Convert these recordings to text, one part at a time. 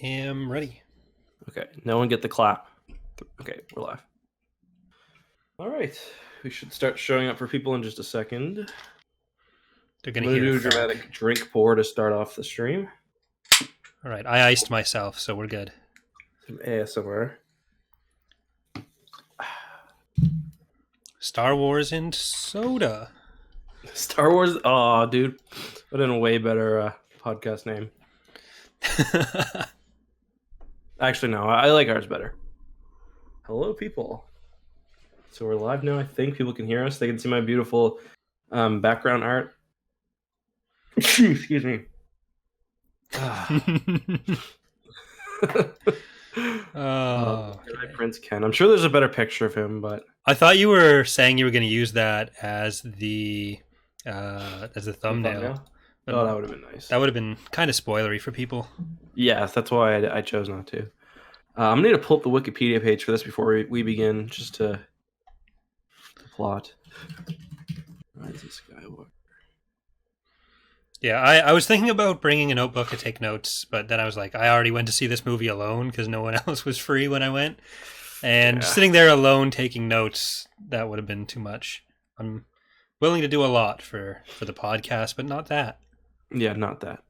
am ready. Okay, no one get the clap. Okay, we're live. All right, we should start showing up for people in just a second. They're I'm going to going to hear do a dramatic drink pour to start off the stream. All right, I iced myself, so we're good. Some ASMR. Star Wars and soda. Star Wars. Oh, dude. Put in a way better podcast name. Actually, no. I like ours better. Hello, people. So we're live now. I think people can hear us. They can see my beautiful background art. Excuse me. Okay. Prince Ken. I'm sure there's a better picture of him, but I thought you were saying you were going to use that as the thumbnail. Oh, that would have been nice. That would have been kind of spoilery for people. Yes, that's why I chose not to. I'm going to pull up the Wikipedia page for this before we begin, just to plot. Rise of Skywalker. Yeah, I was thinking about bringing a notebook to take notes, but then I was like, I already went to see this movie alone because no one else was free when I went. And sitting there alone taking notes, that would have been too much. I'm willing to do a lot for the podcast, but not that. Yeah, not that.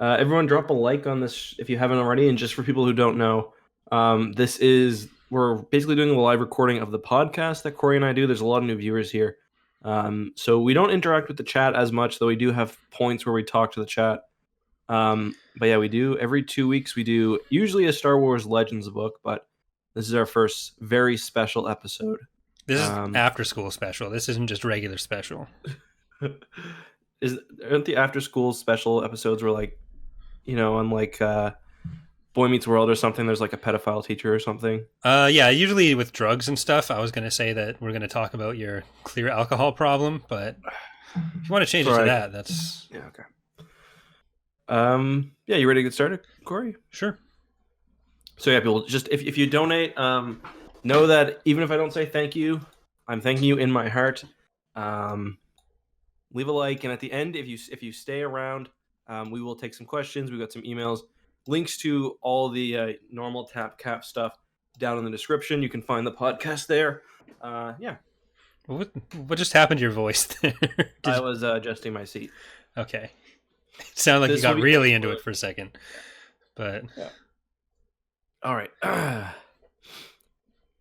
Everyone drop a like on this if you haven't already. And just for people who don't know, we're basically doing a live recording of the podcast that Corey and I do. There's a lot of new viewers here. So we don't interact with the chat as much, though we do have points where we talk to the chat. But yeah, we do. Every 2 weeks, we do usually a Star Wars Legends book, but this is our first very special episode. This is after school special. This isn't just regular special. Aren't the after school special episodes where, like, you know, on like Boy Meets World or something, there's like a pedophile teacher or something? Yeah, usually with drugs and stuff. I was going to say that we're going to talk about your clear alcohol problem, but if you want to change it to that, that's... Yeah, okay. Yeah, you ready to get started, Corey? Sure. So yeah, people, just if you donate, know that even if I don't say thank you, I'm thanking you in my heart. Leave a like, and at the end, if you stay around, we will take some questions. We've got some emails, links to all the normal Tapcaf stuff down in the description. You can find the podcast there. Yeah. What just happened to your voice there? I was adjusting my seat. Okay. It sounded like you got really into it for a second. But yeah. All right.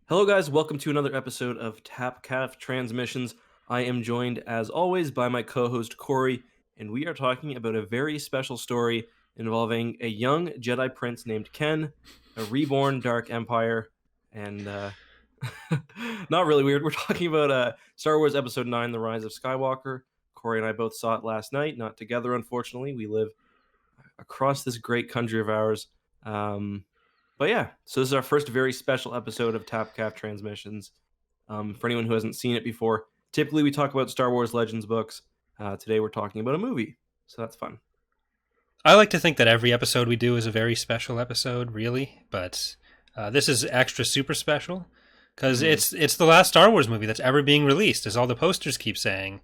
Hello, guys. Welcome to another episode of Tapcaf Transmissions. I am joined, as always, by my co-host, Corey, and we are talking about a very special story involving a young Jedi prince named Ken, a reborn Dark Empire, and not really weird. We're talking about Star Wars Episode 9, The Rise of Skywalker. Corey and I both saw it last night, not together, unfortunately. We live across this great country of ours. But yeah, so this is our first very special episode of Tapcaf Transmissions. For anyone who hasn't seen it before, typically we talk about Star Wars Legends books. Today we're talking about a movie, so that's fun. I like to think that every episode we do is a very special episode, really, but this is extra super special because it's the last Star Wars movie that's ever being released, as all the posters keep saying.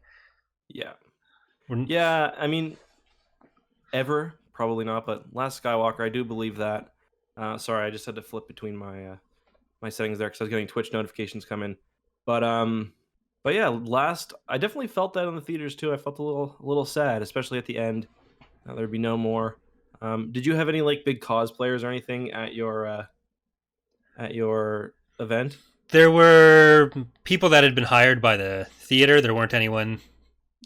Yeah. Yeah, I mean, ever, probably not, but Last Skywalker, I do believe that. Sorry, I just had to flip between my settings there because I was getting Twitch notifications come in. But yeah, I definitely felt that in the theaters too. I felt a little sad, especially at the end. There'd be no more. Did you have any like big cosplayers or anything at your event? There were people that had been hired by the theater. There wasn't anyone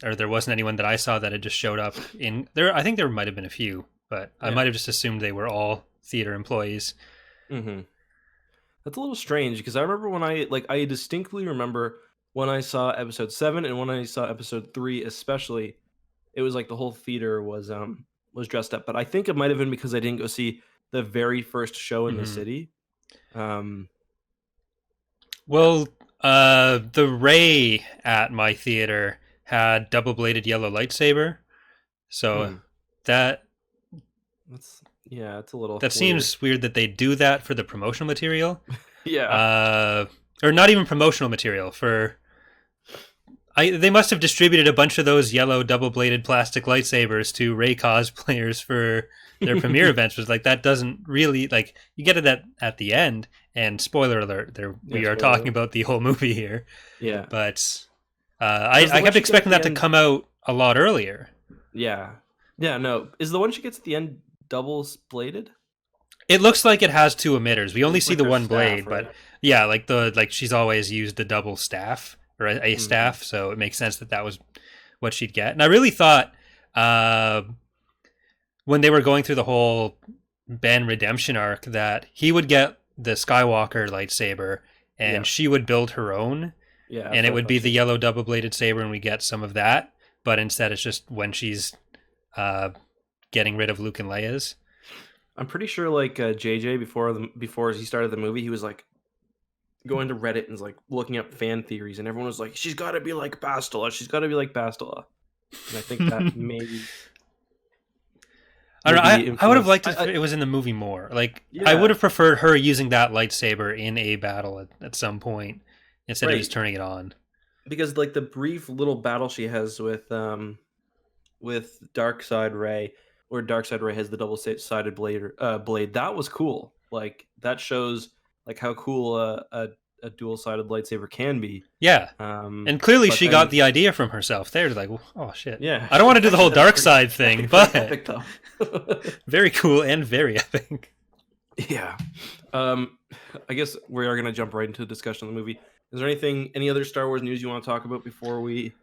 that I saw that had just showed up in there. I think there might have been a few, but yeah. I might have just assumed they were all theater employees. Mm-hmm. That's a little strange because I remember when I distinctly remember when I saw episode 7 and when I saw episode 3 especially, it was like the whole theater was dressed up. But I think it might have been because I didn't go see the very first show in the city. Well, the Rey at my theater had double-bladed yellow lightsaber, so it's a little. That seems weird that they do that for the promotional material. Yeah. Or not even promotional material for. They must have distributed a bunch of those yellow double-bladed plastic lightsabers to Rey cosplayers for their premiere events. Was like, that doesn't really, like, you get it at the end. And spoiler alert, we are talking about the whole movie here. Yeah, but I kept expecting that to come out a lot earlier. Yeah, no. Is the one she gets at the end double bladed? It looks like it has two emitters. We only see the one staff, blade, right? but yeah, like she's always used the double staff or a staff, so it makes sense that was what she'd get. And I really thought when they were going through the whole Ben redemption arc that he would get the Skywalker lightsaber and she would build her own. Yeah, and it would be the yellow double bladed saber, and we get some of that. But instead, it's just when she's getting rid of Luke and Leia's. I'm pretty sure, like JJ before he started the movie, he was like going to Reddit and like looking up fan theories, and everyone was like, "She's got to be like Bastila. She's got to be like Bastila." And I think that maybe. I don't know. I would have liked if it was in the movie more. Like, I would have preferred her using that lightsaber in a battle at some point instead of just turning it on. Because like the brief little battle she has with Darkseid Rey, where Darkseid Rey has the double-sided blade, that was cool. Like that shows like how cool a dual-sided lightsaber can be. Yeah, and clearly she got the idea from herself. They're like, oh shit. Yeah, I don't want to do the whole dark side thing, but epic, though. very cool and very epic. Yeah. I guess we are gonna jump right into the discussion of the movie. Is there any other Star Wars news you want to talk about before we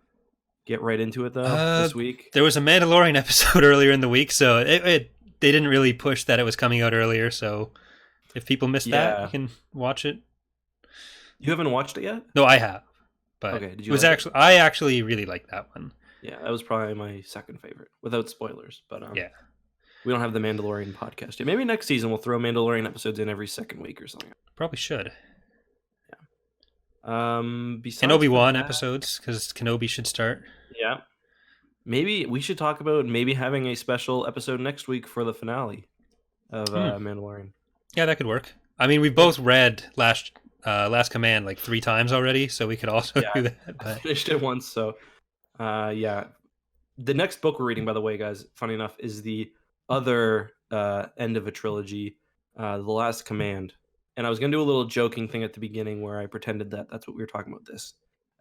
get right into it, though, this week? There was a Mandalorian episode earlier in the week, so they didn't really push that it was coming out earlier, so if people missed that, you can watch it. You haven't watched it yet? No, I have. But okay, did you I actually really liked that one. Yeah, that was probably my second favorite, without spoilers. But yeah. We don't have the Mandalorian podcast yet. Maybe next season we'll throw Mandalorian episodes in every second week or something. Probably should. Besides Obi-Wan episodes, because Kenobi should start. Yeah. Maybe we should talk about having a special episode next week for the finale of Mandalorian. Yeah, that could work. I mean, we've both read Last Command like 3 times already, so we could also do that. But... I finished it once, so yeah. The next book we're reading, by the way, guys, funny enough, is the other end of a trilogy, The Last Command. And I was going to do a little joking thing at the beginning where I pretended that that's what we were talking about this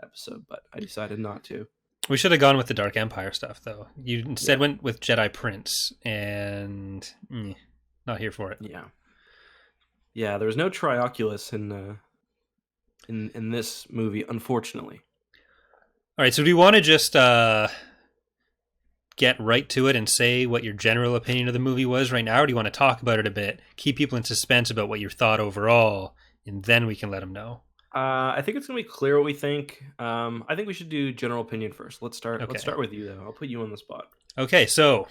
episode, but I decided not to. We should have gone with the Dark Empire stuff, though. You instead went with Jedi Prince, and not here for it. Yeah. There was no Trioculus in this movie, unfortunately. All right, so do you want to just get right to it and say what your general opinion of the movie was right now, or do you want to talk about it a bit, keep people in suspense about what you thought overall, and then we can let them know? I think it's going to be clear what we think. I think we should do general opinion first. Let's start with you, though. I'll put you on the spot. Okay, so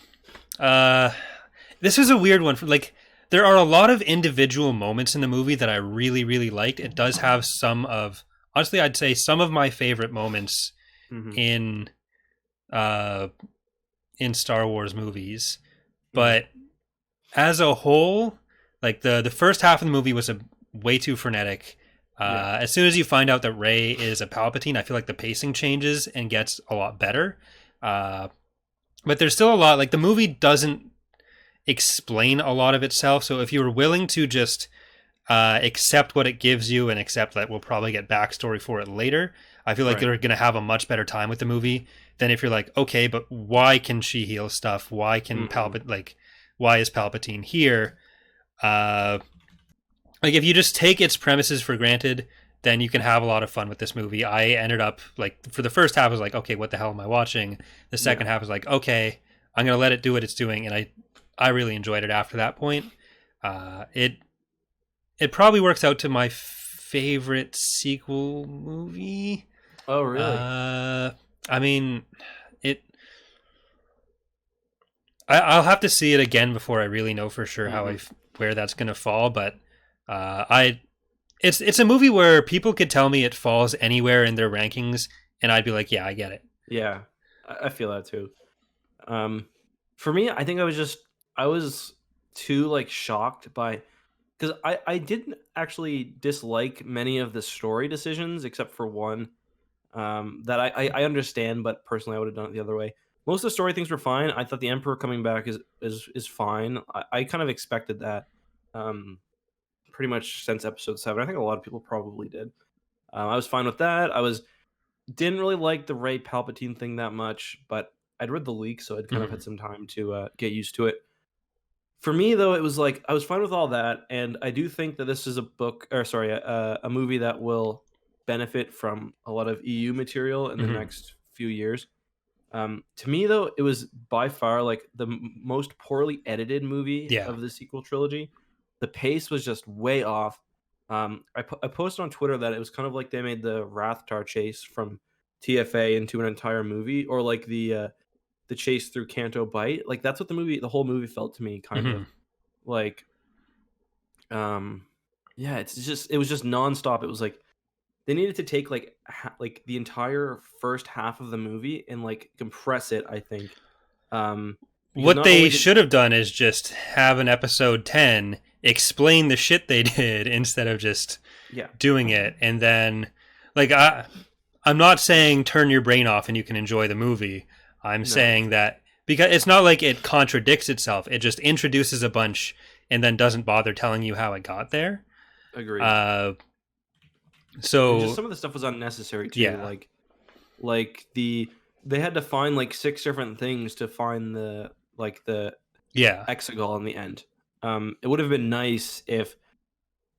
this is a weird one. Like, there are a lot of individual moments in the movie that I really, really liked. It does have honestly, I'd say some of my favorite moments in Star Wars movies. But as a whole, like the first half of the movie was way too frenetic. As soon as you find out that Rey is a Palpatine, I feel like the pacing changes and gets a lot better. But there's still a lot, like the movie doesn't explain a lot of itself. So if you were willing to just accept what it gives you and accept that we'll probably get backstory for it later, I feel like you're going to have a much better time with the movie than if you're like, okay, but why can she heal stuff? Why can why is Palpatine here? Like if you just take its premises for granted, then you can have a lot of fun with this movie. I ended up like for the first half I was like, okay, what the hell am I watching? The second half was like, okay, I'm gonna let it do what it's doing, and I really enjoyed it after that point. It probably works out to my favorite sequel movie. Oh really? I mean, I'll have to see it again before I really know for sure where that's gonna fall, but. It's a movie where people could tell me it falls anywhere in their rankings, and I'd be like, yeah, I get it. Yeah, I feel that too. For me, I think I was too like shocked by, because I didn't actually dislike many of the story decisions except for one. that I understand, but personally I would have done it the other way. Most of the story things were fine. I thought the Emperor coming back is fine. I kind of expected that, pretty much since episode 7. I think a lot of people probably did. I was fine with that. Didn't really like the Rey Palpatine thing that much, but I'd read the leak, so I'd kind of had some time to get used to it. For me, though, it was like I was fine with all that, and I do think that this is a movie that will benefit from a lot of EU material in the next few years. To me, though, it was by far like the most poorly edited movie of the sequel trilogy. The pace was just way off. I posted on Twitter that it was kind of like they made the Rathtar chase from TFA into an entire movie, or like the chase through Canto Bight. Like that's what the whole movie felt to me, kind of like. Yeah, it was just nonstop. It was like they needed to take like the entire first half of the movie and like compress it, I think. What they should have done is just have an episode 10 explain the shit they did instead of just doing it. And then, like, I'm not saying turn your brain off and you can enjoy the movie. I'm saying that because it's not like it contradicts itself. It just introduces a bunch and then doesn't bother telling you how it got there. Agreed. So and just some of the stuff was unnecessary too. Like they had to find like 6 different things to find the Exegol in the end. It would have been nice if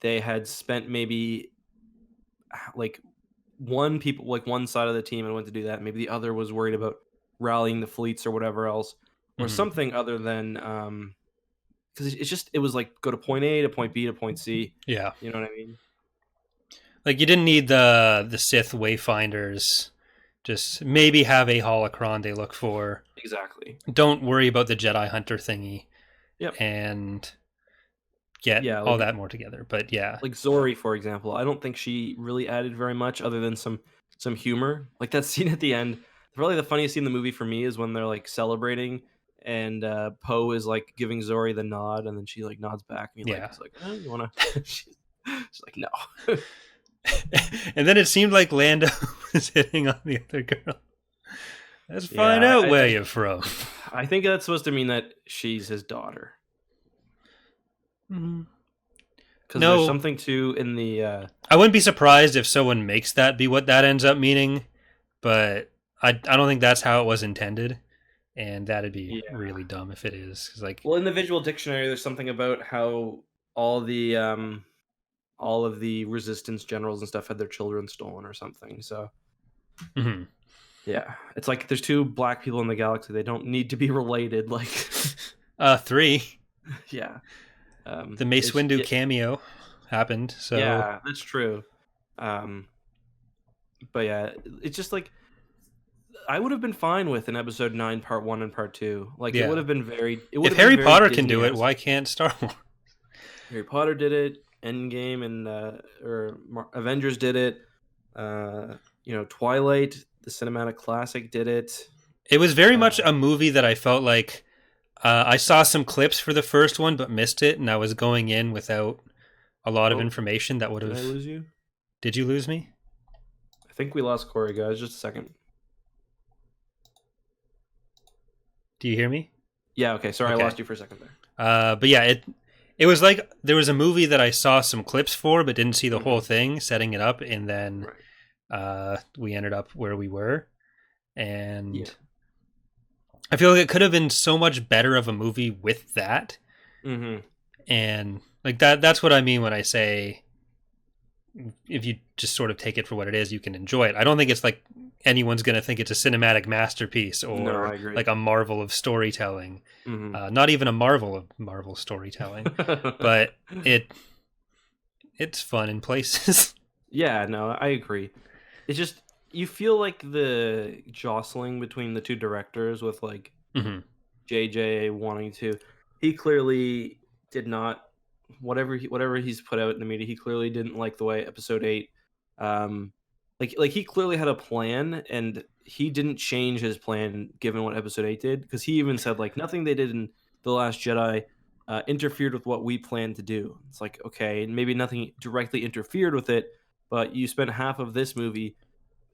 they had spent maybe like one side of the team and went to do that. Maybe the other was worried about rallying the fleets or whatever else, or something other than because it was like go to point A to point B to point C. Yeah, you know what I mean. Like you didn't need the Sith Wayfinders. Just maybe have a holocron they look for. Exactly. Don't worry about the Jedi Hunter thingy. Yep. And get all that more together. But yeah. Like Zori, for example. I don't think she really added very much other than some humor. Like that scene at the end. Probably the funniest scene in the movie for me is when they're like celebrating and Poe is like giving Zori the nod and then she like nods back and he's like, oh, you wanna she's like, no. And then it seemed like Lando was hitting on the other girl. Let's find out where you're from. I think that's supposed to mean that she's his daughter. Because there's something too in the... I wouldn't be surprised if someone makes that be what that ends up meaning, but I don't think that's how it was intended, and that'd be really dumb if it is. Like, well, in the visual dictionary, there's something about how all of the resistance generals and stuff had their children stolen or something. So, yeah, it's like there's 2 black people in the galaxy. They don't need to be related. Like, 3. Yeah. The Mace Windu cameo happened. So yeah, that's true. But yeah, it's just like I would have been fine with an episode 9, part 1 and part 2. Like it would have been very. If Harry Potter can do it, why can't Star Wars? Harry Potter did it. Endgame and Avengers did it. Twilight, the cinematic classic, did it. It was very much a movie that I felt like I saw some clips for the first one, but missed it, and I was going in without a lot of information that would have. Did I lose you? Did you lose me? I think we lost Corey, guys. Just a second. Do you hear me? Yeah. Okay. Sorry, I lost you for a second there. But yeah, it was like there was a movie that I saw some clips for, but didn't see the whole thing, setting it up, and then we ended up where we were. And I feel like it could have been so much better of a movie with that. And like that's what I mean when I say if you just sort of take it for what it is, you can enjoy it. I don't think it's like anyone's going to think it's a cinematic masterpiece or like a marvel of storytelling. Not even a marvel of Marvel storytelling, but it's fun in places. Yeah, no, I agree. It's just you feel like the jostling between the 2 directors with like JJ wanting to. He clearly did not whatever he's put out in the media. He clearly didn't like the way episode 8. Like he clearly had a plan, and he didn't change his plan given what episode 8 did. Because he even said like nothing they did in The Last Jedi interfered with what we planned to do. It's like, okay, maybe nothing directly interfered with it, but you spent half of this movie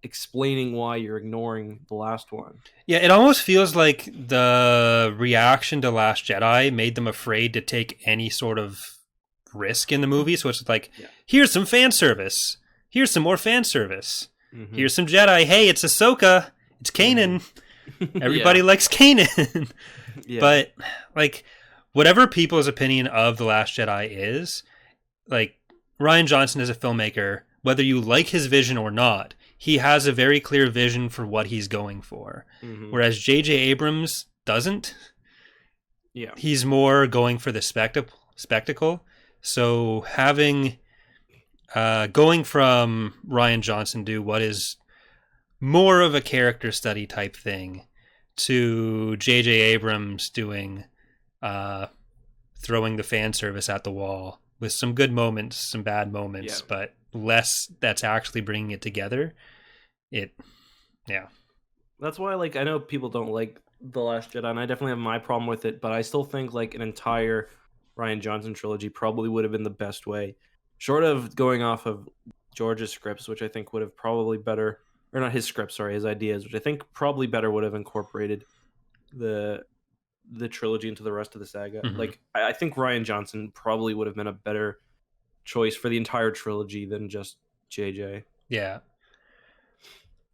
explaining why you're ignoring the last one. Yeah, it almost feels like the reaction to Last Jedi made them afraid to take any sort of risk in the movie. So it's like, here's some fan service. Here's some more fan service. Mm-hmm. Here's some Jedi. Hey, it's Ahsoka. It's Kanan. Everybody likes Kanan. But, like, whatever people's opinion of The Last Jedi is, like, Rian Johnson as a filmmaker, whether you like his vision or not, he has a very clear vision for what he's going for. Mm-hmm. Whereas J.J. Abrams doesn't. Yeah. He's more going for the spectacle. So having... going from Rian Johnson to what is more of a character study type thing to J.J. Abrams doing throwing the fan service at the wall with some good moments, some bad moments, but less that's actually bringing it together. That's why, like, I know people don't like The Last Jedi, and I definitely have my problem with it, but I still think, like, an entire Rian Johnson trilogy probably would have been the best way. Short of going off of George's scripts, which I think would have probably better, or not his scripts, sorry, his ideas, which I think probably better would have incorporated the trilogy into the rest of the saga. Mm-hmm. Like, I think Rian Johnson probably would have been a better choice for the entire trilogy than just JJ. Yeah.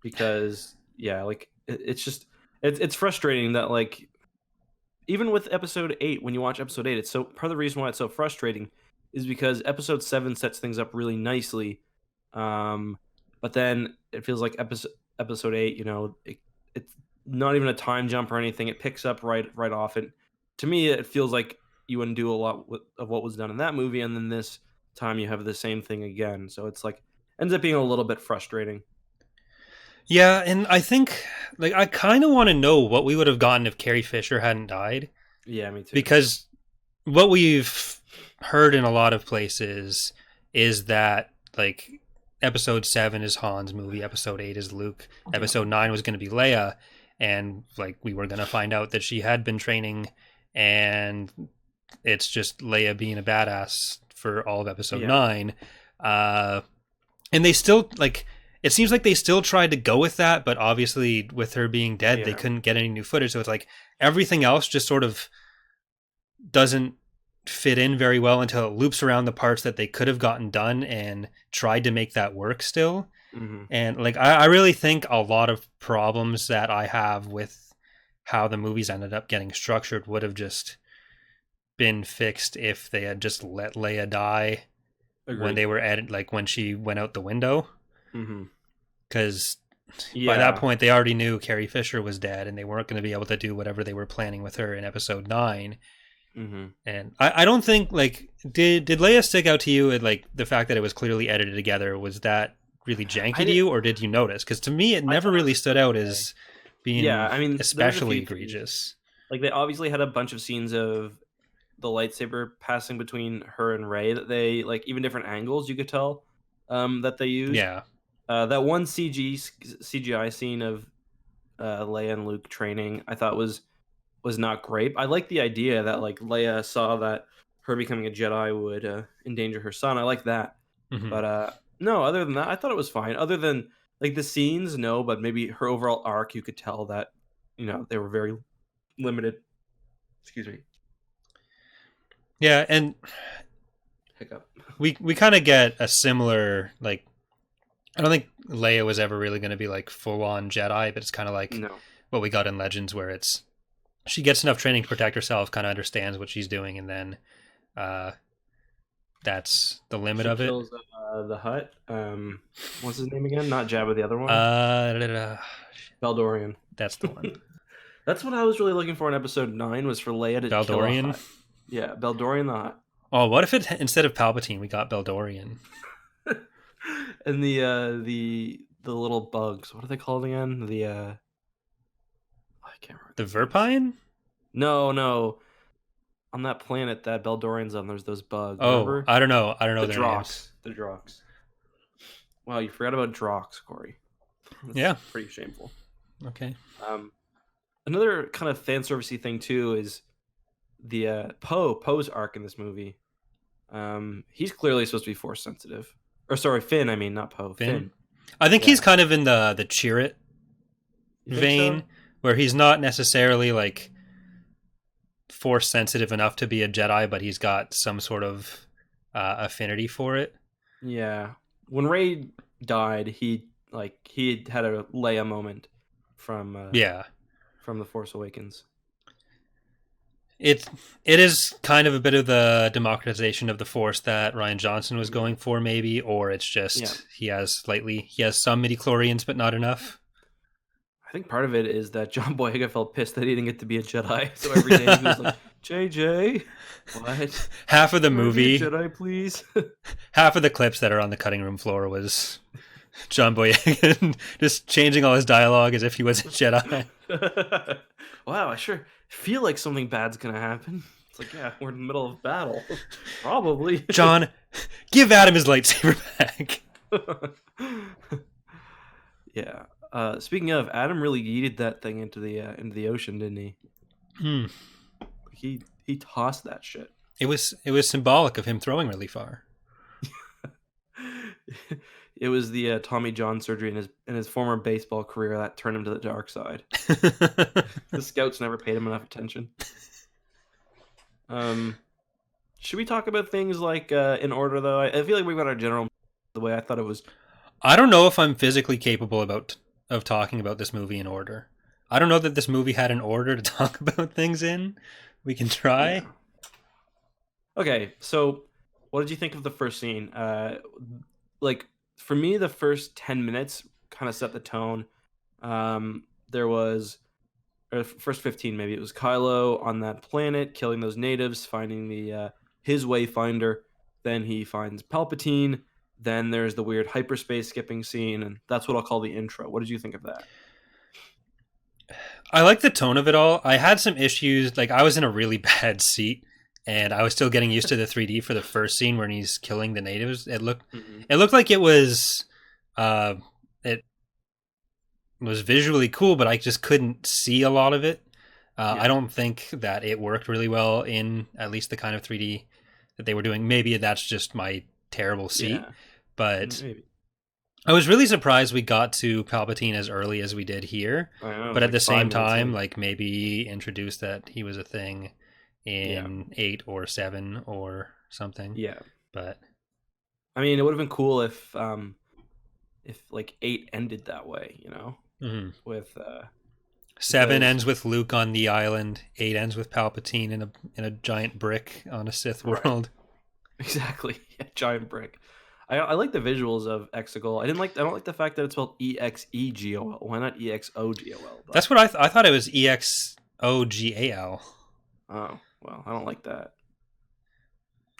Because, like, it's just, it's frustrating that, like, even with episode 8, when you watch episode 8, it's so, part of the reason why it's so frustrating is because episode 7 sets things up really nicely, but then it feels like episode 8, it's not even a time jump or anything. It picks up right off, and to me, it feels like you undo a lot of what was done in that movie, and then this time you have the same thing again. So it's like ends up being a little bit frustrating. Yeah, and I think, like, I kind of want to know what we would have gotten if Carrie Fisher hadn't died. Yeah, me too. Because what we've heard in a lot of places is that, like, episode 7 is Han's movie, episode 8 is Luke, episode 9 was going to be Leia, and, like, we were going to find out that she had been training, and it's just Leia being a badass for all of episode 9. And they still, like, it seems like they still tried to go with that, but obviously with her being dead, they couldn't get any new footage, so it's like everything else just sort of doesn't fit in very well until it loops around the parts that they could have gotten done and tried to make that work still. Mm-hmm. And, like, I really think a lot of problems that I have with how the movies ended up getting structured would have just been fixed if they had just let Leia die. Agreed. When they were at, like, when she went out the window. Because by that point they already knew Carrie Fisher was dead and they weren't going to be able to do whatever they were planning with her in episode 9. And I don't think, like, did Leia stick out to you at, like, the fact that it was clearly edited together? Was that really janky to you, or did you notice? Because to me it never really stood out as being especially egregious. Like, they obviously had a bunch of scenes of the lightsaber passing between her and Rey that they, like, even different angles you could tell that they used. That one CGI scene of Leia and Luke training, I thought was not great. I like the idea that, like, Leia saw that her becoming a Jedi would endanger her son. I like that. But no, other than that, I thought it was fine. Other than, like, the scenes, no, but maybe her overall arc, you could tell that, they were very limited. Excuse me. Yeah, and hiccup. We kind of get a similar, like, I don't think Leia was ever really going to be, like, full-on Jedi, but it's kind of like what we got in Legends, where it's she gets enough training to protect herself, kind of understands what she's doing, and then that's the limit of it. She kills the Hutt. What's his name again? Not Jabba, the other one? Beldorian. That's the one. That's what I was really looking for in episode 9, was for Leia to kill a Hutt. Yeah, Beldorian the Hutt. Oh, what if it, instead of Palpatine, we got Beldorian? And the little bugs, what are they called again? I can't remember. The Verpine? No. On that planet that Beldorian's on, there's those bugs. Oh, remember? I don't know their Drox. names. The Drox. Wow, you forgot about Drox, Corey. That's pretty shameful. Okay. Another kind of fan servicey thing too is the Poe's arc in this movie. He's clearly supposed to be force sensitive. Or sorry, Finn. I mean, not Poe. Finn. I think Yeah. he's kind of in the Chirrut You think vein, so? where he's not necessarily like force sensitive enough to be a Jedi, but he's got some sort of affinity for it. Yeah. When Rey died, he had a Leia moment Yeah. from The Force Awakens. It is kind of a bit of the democratization of the Force that Ryan Johnson was going for, maybe, or it's just Yeah. he has some midi-chlorians, but not enough. I think part of it is that John Boyega felt pissed that he didn't get to be a Jedi, so every day he was like, "JJ, what? Half of the Can I be a movie, Jedi, please?" half of the clips that are on the cutting room floor was John Boyega just changing all his dialogue as if he was a Jedi. Wow, I sure feel like something bad's gonna happen. It's like, yeah, we're in the middle of battle. Probably. John, give Adam his lightsaber back. Yeah. Speaking of, Adam really yeeted that thing into the ocean, didn't he? He tossed that shit. It was symbolic of him throwing really far. It was the Tommy John surgery in his former baseball career that turned him to the dark side. The scouts never paid him enough attention. Should we talk about things like in order though? I feel like we've got our general the way I thought it was. I don't know if I'm physically capable of talking about this movie in order. I don't know that this movie had an order to talk about things in. We can try. Yeah. Okay, so what did you think of the first scene? Like for me, the first 10 minutes kind of set the tone. There was first 15 maybe. It was Kylo on that planet killing those natives, finding the his wayfinder. Then he finds Palpatine. Then there's the weird hyperspace skipping scene, and that's what I'll call the intro. What did you think of that? I like the tone of it all. I had some issues. Like, I was in a really bad seat, and I was still getting used to the 3D for the first scene when he's killing the natives. It looked like it was visually cool, but I just couldn't see a lot of it. I don't think that it worked really well in at least the kind of 3D that they were doing. Maybe that's just my terrible seat, but maybe. I was really surprised we got to Palpatine as early as we did here. But at the same time, like, maybe introduced that he was a thing in 8 or 7 or something. Yeah. But I mean, it would have been cool if like 8 ended that way, you know? With 7 ends with Luke on the island, 8 ends with Palpatine in a giant brick on a Sith world. Exactly. Yeah, giant brick. I like the visuals of Exegol. I don't like the fact that it's spelled EXEGOL. Why not EXOGOL? That's what I thought it was EXOGAL. Oh, well, I don't like that.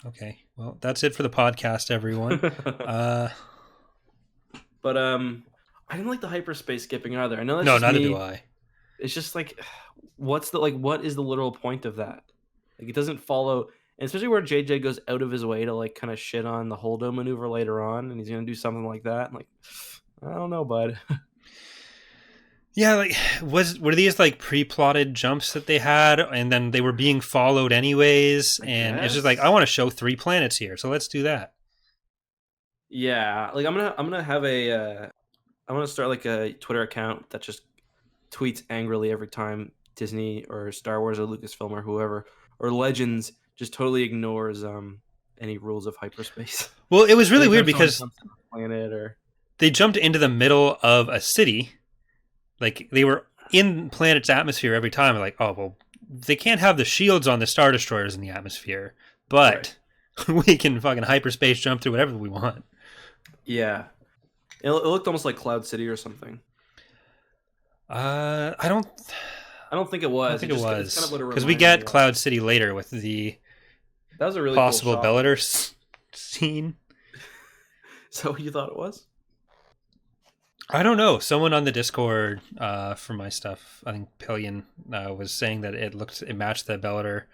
Okay. Well, that's it for the podcast, everyone. But I didn't like the hyperspace skipping either. I know that's no, just neither me. do I. It's just like, what is the literal point of that? Like, it doesn't follow. And especially where JJ goes out of his way to like kind of shit on the Holdo maneuver later on, and he's gonna do something like that. I'm like, I don't know, bud. Yeah, like were these like pre-plotted jumps that they had, and then they were being followed anyways? And it's just like, I want to show 3 planets here, so let's do that. Yeah, like I'm gonna have I'm gonna start like a Twitter account that just tweets angrily every time Disney or Star Wars or Lucasfilm or whoever or Legends just totally ignores any rules of hyperspace. Well, it was really weird because planet or they jumped into the middle of a city. Like, they were in planet's atmosphere every time. Like, oh, well, they can't have the shields on the Star Destroyers in the atmosphere, but we can fucking hyperspace jump through whatever we want. Yeah. It looked almost like Cloud City or something. I don't think it was. I think it was. Kind of because we get Cloud City later with the that was a really possible cool Bellator scene. So you thought it was? I don't know. Someone on the Discord for my stuff, I think Pillion, was saying that it matched the Bellator.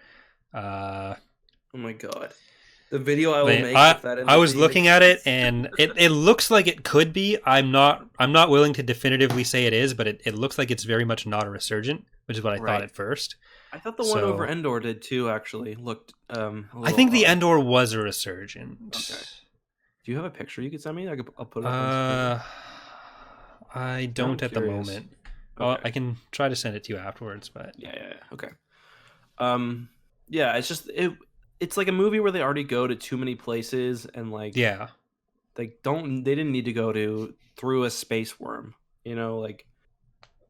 Oh my god. The video I will make. I was looking at it, and it looks like it could be. I'm not willing to definitively say it is, but it looks like it's very much not a resurgent, which is what I thought at first. I thought the one over Endor did too. Actually, looked. I think the Endor was a resurgent. Okay. Do you have a picture you could send me? I'll put it up. I don't at the moment. Okay. I can try to send it to you afterwards, but Yeah. Okay. Yeah, it's just it's like a movie where they already go to too many places, and like yeah, they didn't need to go through a space worm, like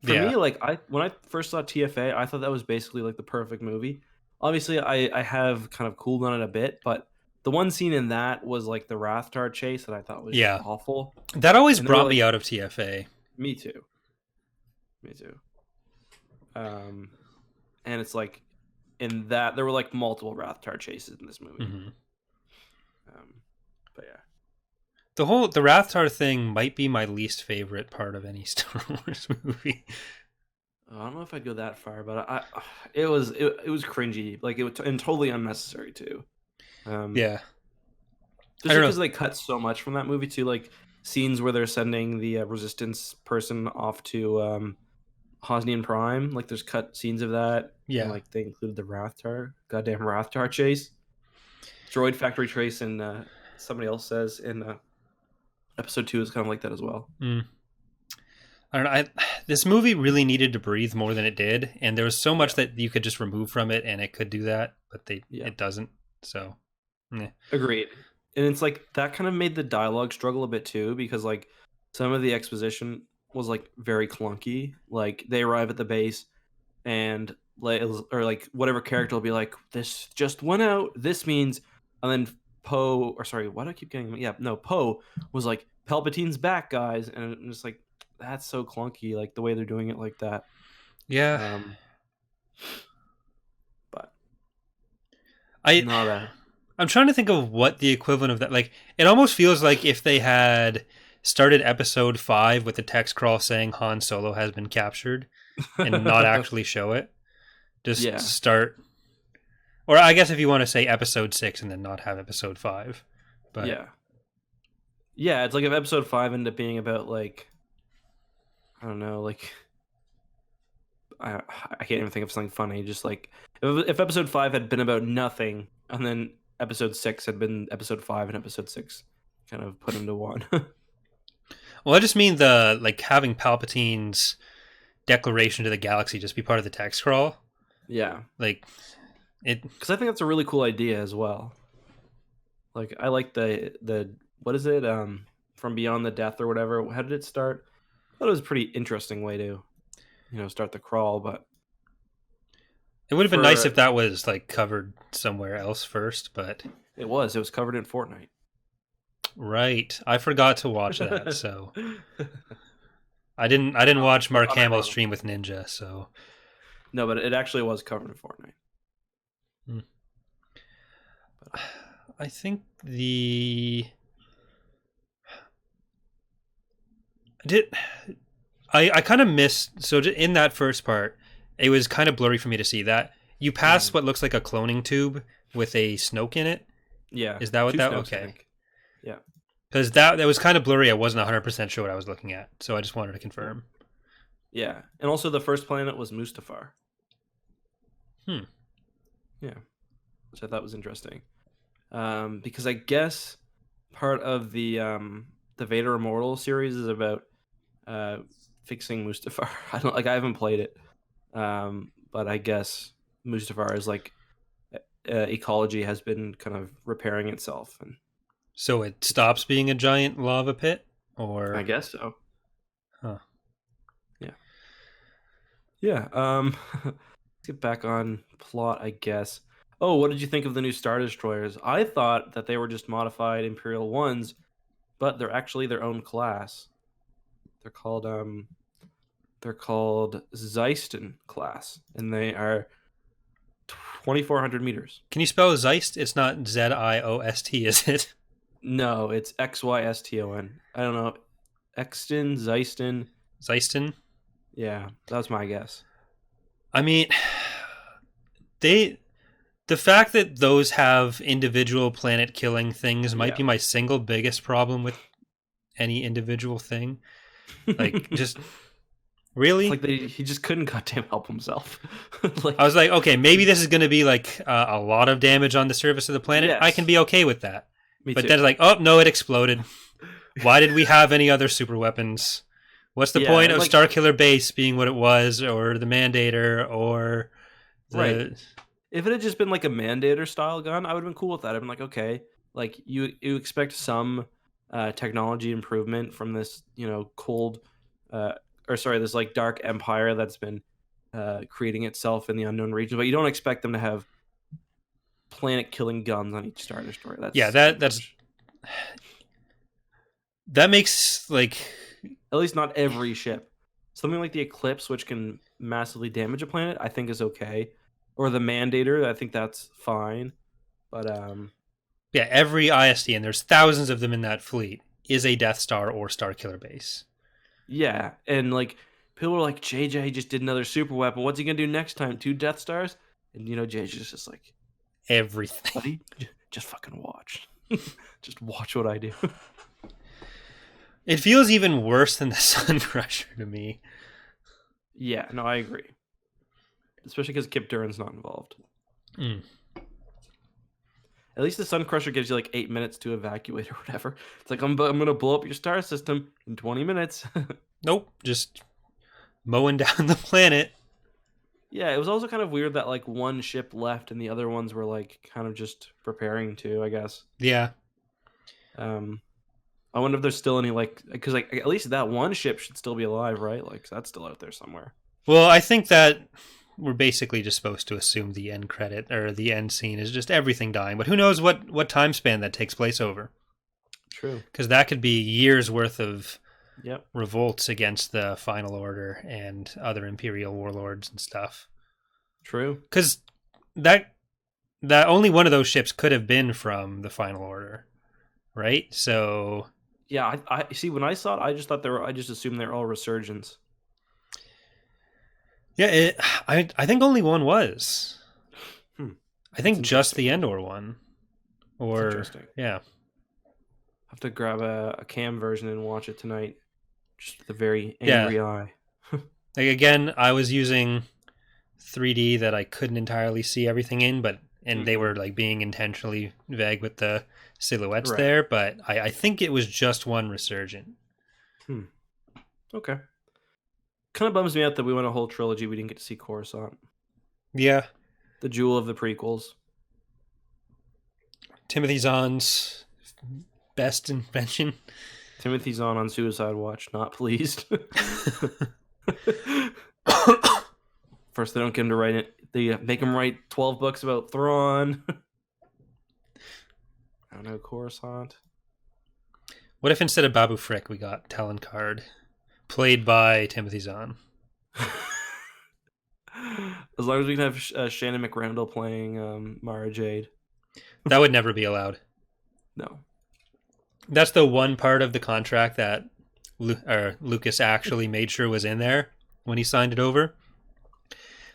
for yeah, me, like when I first saw TFA, I thought that was basically like the perfect movie. Obviously, I have kind of cooled on it a bit, but the one scene in that was like the Rathtar chase that I thought was just yeah. awful. That always And there were brought me like out of TFA. me too. Um, and it's like in that there were like multiple Rathtar chases in this movie. Mm-hmm. But yeah. The Rathtar thing might be my least favorite part of any Star Wars movie. I don't know if I'd go that far, but it was cringy, like and totally unnecessary too. Yeah, just because they cut so much from that movie too, like scenes where they're sending the Resistance person off to Hosnian Prime, like there's cut scenes of that. Yeah, and, like they included the goddamn Rathtar chase, droid factory trace, and somebody else says in episode 2 is kind of like that as well. I don't know. This movie really needed to breathe more than it did, and there was so much that you could just remove from it, and it could do that, but it doesn't. So, agreed. And it's like that kind of made the dialogue struggle a bit too, because like some of the exposition was like very clunky. Like they arrive at the base, and like whatever character will be like, "This just went out. This means," and then Poe, or sorry, why do I keep getting? Yeah, no, Poe was like, "Palpatine's back, guys," and I'm just like, that's so clunky, like the way they're doing it like that. Yeah. But I'm trying to think of what the equivalent of that. Like, it almost feels like if they had started episode 5 with the text crawl saying Han Solo has been captured and not actually show it. Just start. Or I guess if you want to say episode 6 and then not have episode 5. But yeah, it's like if episode 5 ended up being about like, I don't know, like I can't even think of something funny. Just like if episode 5 had been about nothing, and then episode 6 had been episode 5 and episode 6 kind of put into one. Well, I just mean the like having Palpatine's declaration to the galaxy just be part of the text crawl. Yeah, like it, because I think that's a really cool idea as well. Like I like the what is it? From Beyond the Death or whatever. How did it start? I thought it was a pretty interesting way to, start the crawl, but it would have been nice if that was like covered somewhere else first, but it was covered in Fortnite. Right. I forgot to watch that, so I didn't watch Mark Hamill's stream with Ninja, so no, but it actually was covered in Fortnite. I think I kind of missed. So in that first part, it was kind of blurry for me to see that. You pass what looks like a cloning tube with a Snoke in it. Yeah. Is that what that? Snokes, okay. Yeah. Because that was kind of blurry. I wasn't 100% sure what I was looking at, so I just wanted to confirm. Yeah, and also the first planet was Mustafar. Yeah, which I thought was interesting. Because I guess part of the Vader Immortal series is about fixing Mustafar. I haven't played it, but I guess Mustafar is like ecology has been kind of repairing itself, and so it stops being a giant lava pit, or I guess so. Huh. Yeah. Let's get back on plot, I guess. Oh, what did you think of the new Star Destroyers? I thought that they were just modified Imperial ones, but they're actually their own class. They're called Zeiston class, and they are 2,400 meters. Can you spell Zeist? It's not Ziost, is it? No, it's Xyston. I don't know. Exton, Zeiston. Zeiston? Yeah, that's my guess. I mean, the fact that those have individual planet killing things might be my single biggest problem with any individual thing. Like, just really? It's like he just couldn't goddamn help himself. I was like, okay, maybe this is going to be like a lot of damage on the surface of the planet. Yes. I can be okay with that. Me but too. Then it's like, oh no, it exploded. Why did we have any other super weapons? What's the point of Starkiller Base being what it was, or the Mandator, or the... Right. If it had just been like a Mandator style gun, I would have been cool with that. I'd been like, okay, like you expect some technology improvement from this, this like dark empire that's been creating itself in the unknown region, but you don't expect them to have planet-killing guns on each Star Destroyer. That makes like at least not every ship. Something like the Eclipse, which can massively damage a planet, I think is okay. Or the Mandator, I think that's fine. But every ISD, and there's thousands of them in that fleet, is a Death Star or Starkiller Base. Yeah, and like people are like, JJ just did another super weapon. What's he gonna do next time? 2 Death Stars? And JJ's just like, everything. Buddy, just fucking watch. Just watch what I do. It feels even worse than the Sun Crusher to me. Yeah, no, I agree. Especially because Kip Duran's not involved. Mm. At least the Sun Crusher gives you like 8 minutes to evacuate or whatever. It's like, I'm going to blow up your star system in 20 minutes. Nope, just mowing down the planet. Yeah, it was also kind of weird that like one ship left and the other ones were like kind of just preparing to, I guess. Yeah. I wonder if there's still any because like at least that one ship should still be alive, right? Like that's still out there somewhere. Well, I think that we're basically just supposed to assume the end credit or the end scene is just everything dying, but who knows what time span that takes place over. True. Because that could be years worth of Yep. revolts against the Final Order and other Imperial warlords and stuff. True. Because that only one of those ships could have been from the Final Order, right? So yeah, I see. When I saw it, I just thought I just assumed they're all resurgence. Yeah, I think only one was. I think just the Endor one. Or interesting. Yeah. Have to grab a cam version and watch it tonight. Just with a very angry eye. Like again, I was using 3D that I couldn't entirely see everything in, and they were like being intentionally vague with the silhouettes there, but I think it was just one resurgent. Okay. Kind of bums me out that we went a whole trilogy we didn't get to see Coruscant. Yeah. The jewel of the prequels. Timothy Zahn's best invention. Timothy Zahn on Suicide Watch, not pleased. First, they don't get him to write it. They make him write 12 books about Thrawn. I don't know, Coruscant. What if instead of Babu Frick, we got Talon Card, played by Timothy Zahn? As long as we can have Shannon McRandall playing Mara Jade. That would never be allowed. No. That's the one part of the contract that Lucas actually made sure was in there when he signed it over.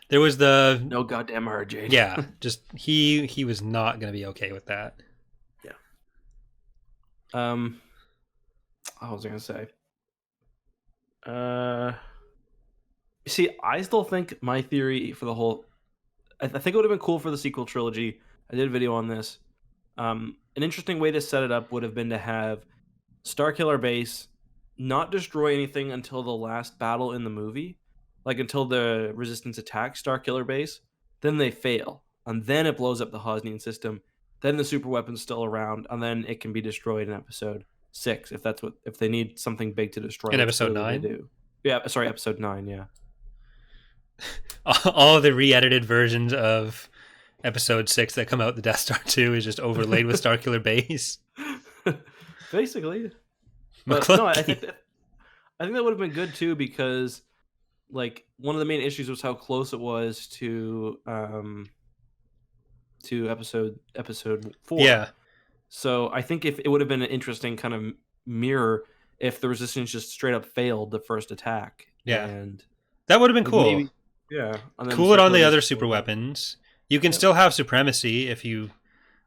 There was no goddamn Mara Jade. Yeah, just he was not going to be okay with that. Yeah. What was I going to say? See, I still think my theory for the whole... I think it would have been cool for the sequel trilogy. I did a video on this. An interesting way to set it up would have been to have Starkiller Base not destroy anything until the last battle in the movie. Like until the Resistance attacks Starkiller Base. Then they fail. And then it blows up the Hosnian system. Then the super weapon's still around. And then it can be destroyed in episode 6 if they need something big to destroy. In episode 9? They do. Yeah, sorry, episode 9, yeah. All the re-edited versions of episode 6 that come out the Death Star 2 is just overlaid with Starkiller Base. Basically. But no, I think that would have been good too, because like one of the main issues was how close it was to episode 4. Yeah. So I think if it would have been an interesting kind of mirror if the Resistance just straight up failed the first attack. Yeah. And that would have been cool. Maybe, yeah. Cool it on the other super weapons. You can still have supremacy if you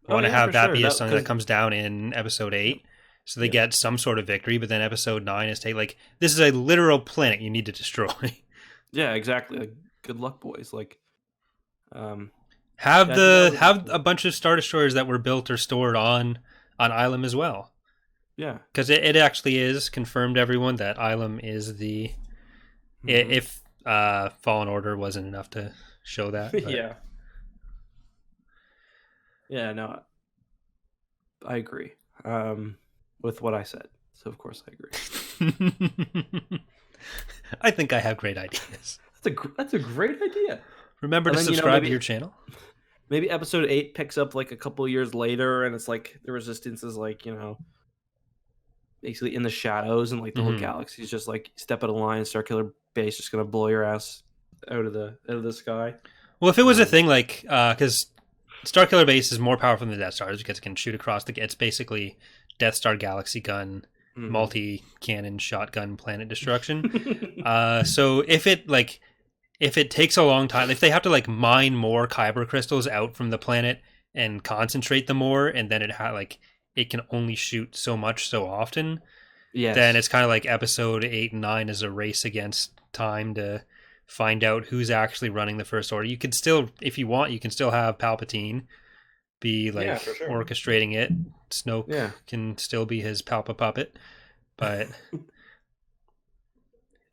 want to have that be something that comes down in episode 8. So they get some sort of victory, but then episode 9 is like, this is a literal planet you need to destroy. Yeah, exactly. Like, good luck, boys. Like, have a bunch of Star Destroyers that were built or stored on Ilum as well. Yeah. Because it actually is confirmed, everyone, that Ilum is the... If Fallen Order wasn't enough to show that. But... Yeah. Yeah, no, I agree with what I said. So, of course, I agree. I think I have great ideas. That's a great idea. Remember to subscribe to your channel. Maybe episode 8 picks up like a couple years later, and it's like the Resistance is like, basically in the shadows, and like the whole galaxy is just like step out of line, Starkiller Base just gonna blow your ass out of the sky. Well, if it was a thing like because Starkiller Base is more powerful than the Death Stars because it can shoot across it's basically Death Star galaxy gun, multi-cannon shotgun planet destruction. So if it takes a long time, if they have to like mine more kyber crystals out from the planet and concentrate them more, and then it can only shoot so much so often, then it's kind of like episode 8 and 9 is a race against time to find out who's actually running the First Order. You could still, if you want, you can still have Palpatine be like orchestrating it. Snoke can still be his Palpa puppet, but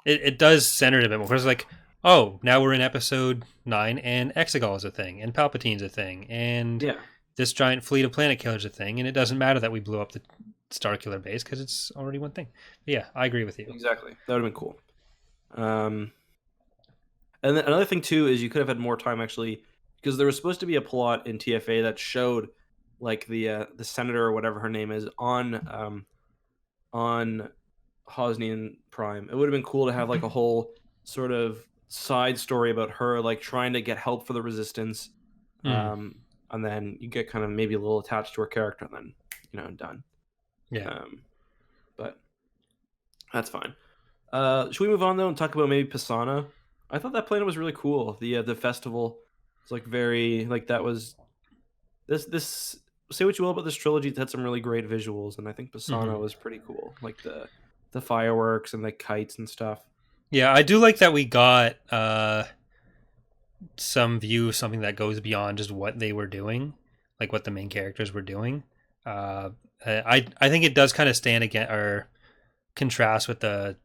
it does center it a bit more. Because like, oh, now we're in episode 9 and Exegol is a thing, and Palpatine's a thing, and this giant fleet of planet killers is a thing, and it doesn't matter that we blew up the Starkiller Base because it's already one thing. But yeah, I agree with you. Exactly. That would have been cool. And then another thing too is you could have had more time actually, because there was supposed to be a plot in TFA that showed like the senator or whatever her name is on Hosnian Prime. It would have been cool to have like a whole sort of side story about her like trying to get help for the Resistance, and then you get kind of maybe a little attached to her character, and then done. Yeah. But that's fine. Should we move on though and talk about maybe Pasaana? I thought that planet was really cool. The festival was like very like that was this. Say what you will about this trilogy, it had some really great visuals, and I think Pasaana was pretty cool. Like the fireworks and the kites and stuff. Yeah, I do like that we got some view of something that goes beyond just what they were doing, like what the main characters were doing. I think it does kind of stand against or contrast with the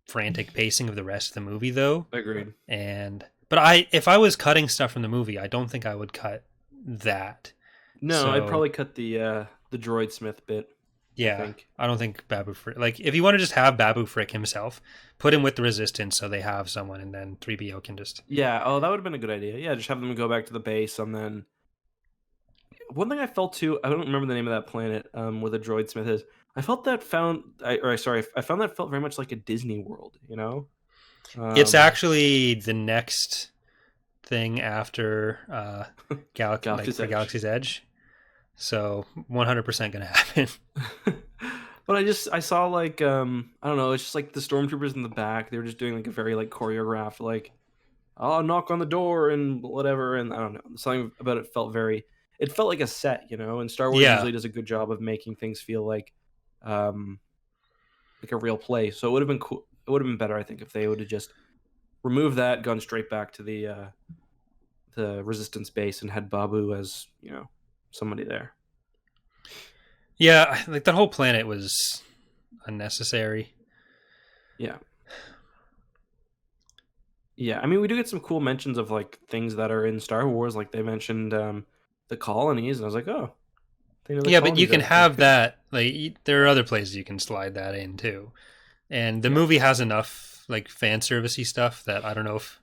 frantic pacing of the rest of the movie, though. Agreed. But if I was cutting stuff from the movie, I don't think I would cut that. No, I'd probably cut the droid Smith bit. Yeah, I don't think Babu Frick... Like, if you want to just have Babu Frick himself, put him with the Resistance so they have someone, and then 3PO can just... Yeah, that would have been a good idea. Yeah, just have them go back to the base, and then... One thing I felt, too... I don't remember the name of that planet where the droid Smith is. I found that felt very much like a Disney World, It's actually the next thing after Galaxy's Edge. So 100% gonna happen. But I saw like I don't know, it's just like the stormtroopers in the back. They were just doing like a very like choreographed like I'll knock on the door and whatever, and I don't know. Something about it felt like a set, and Star Wars usually does a good job of making things feel like a real place. So it would have been cool. It would have been better, I think, if they would have just removed that, gone straight back to the Resistance base, and had Babu as somebody there. Yeah, like that whole planet was unnecessary. Yeah. Yeah, I mean, we do get some cool mentions of like things that are in Star Wars. Like they mentioned the colonies, and I was like, oh. Yeah, but you can have that. Like there are other places you can slide that in too, and the movie has enough like fan servicey stuff that I don't know if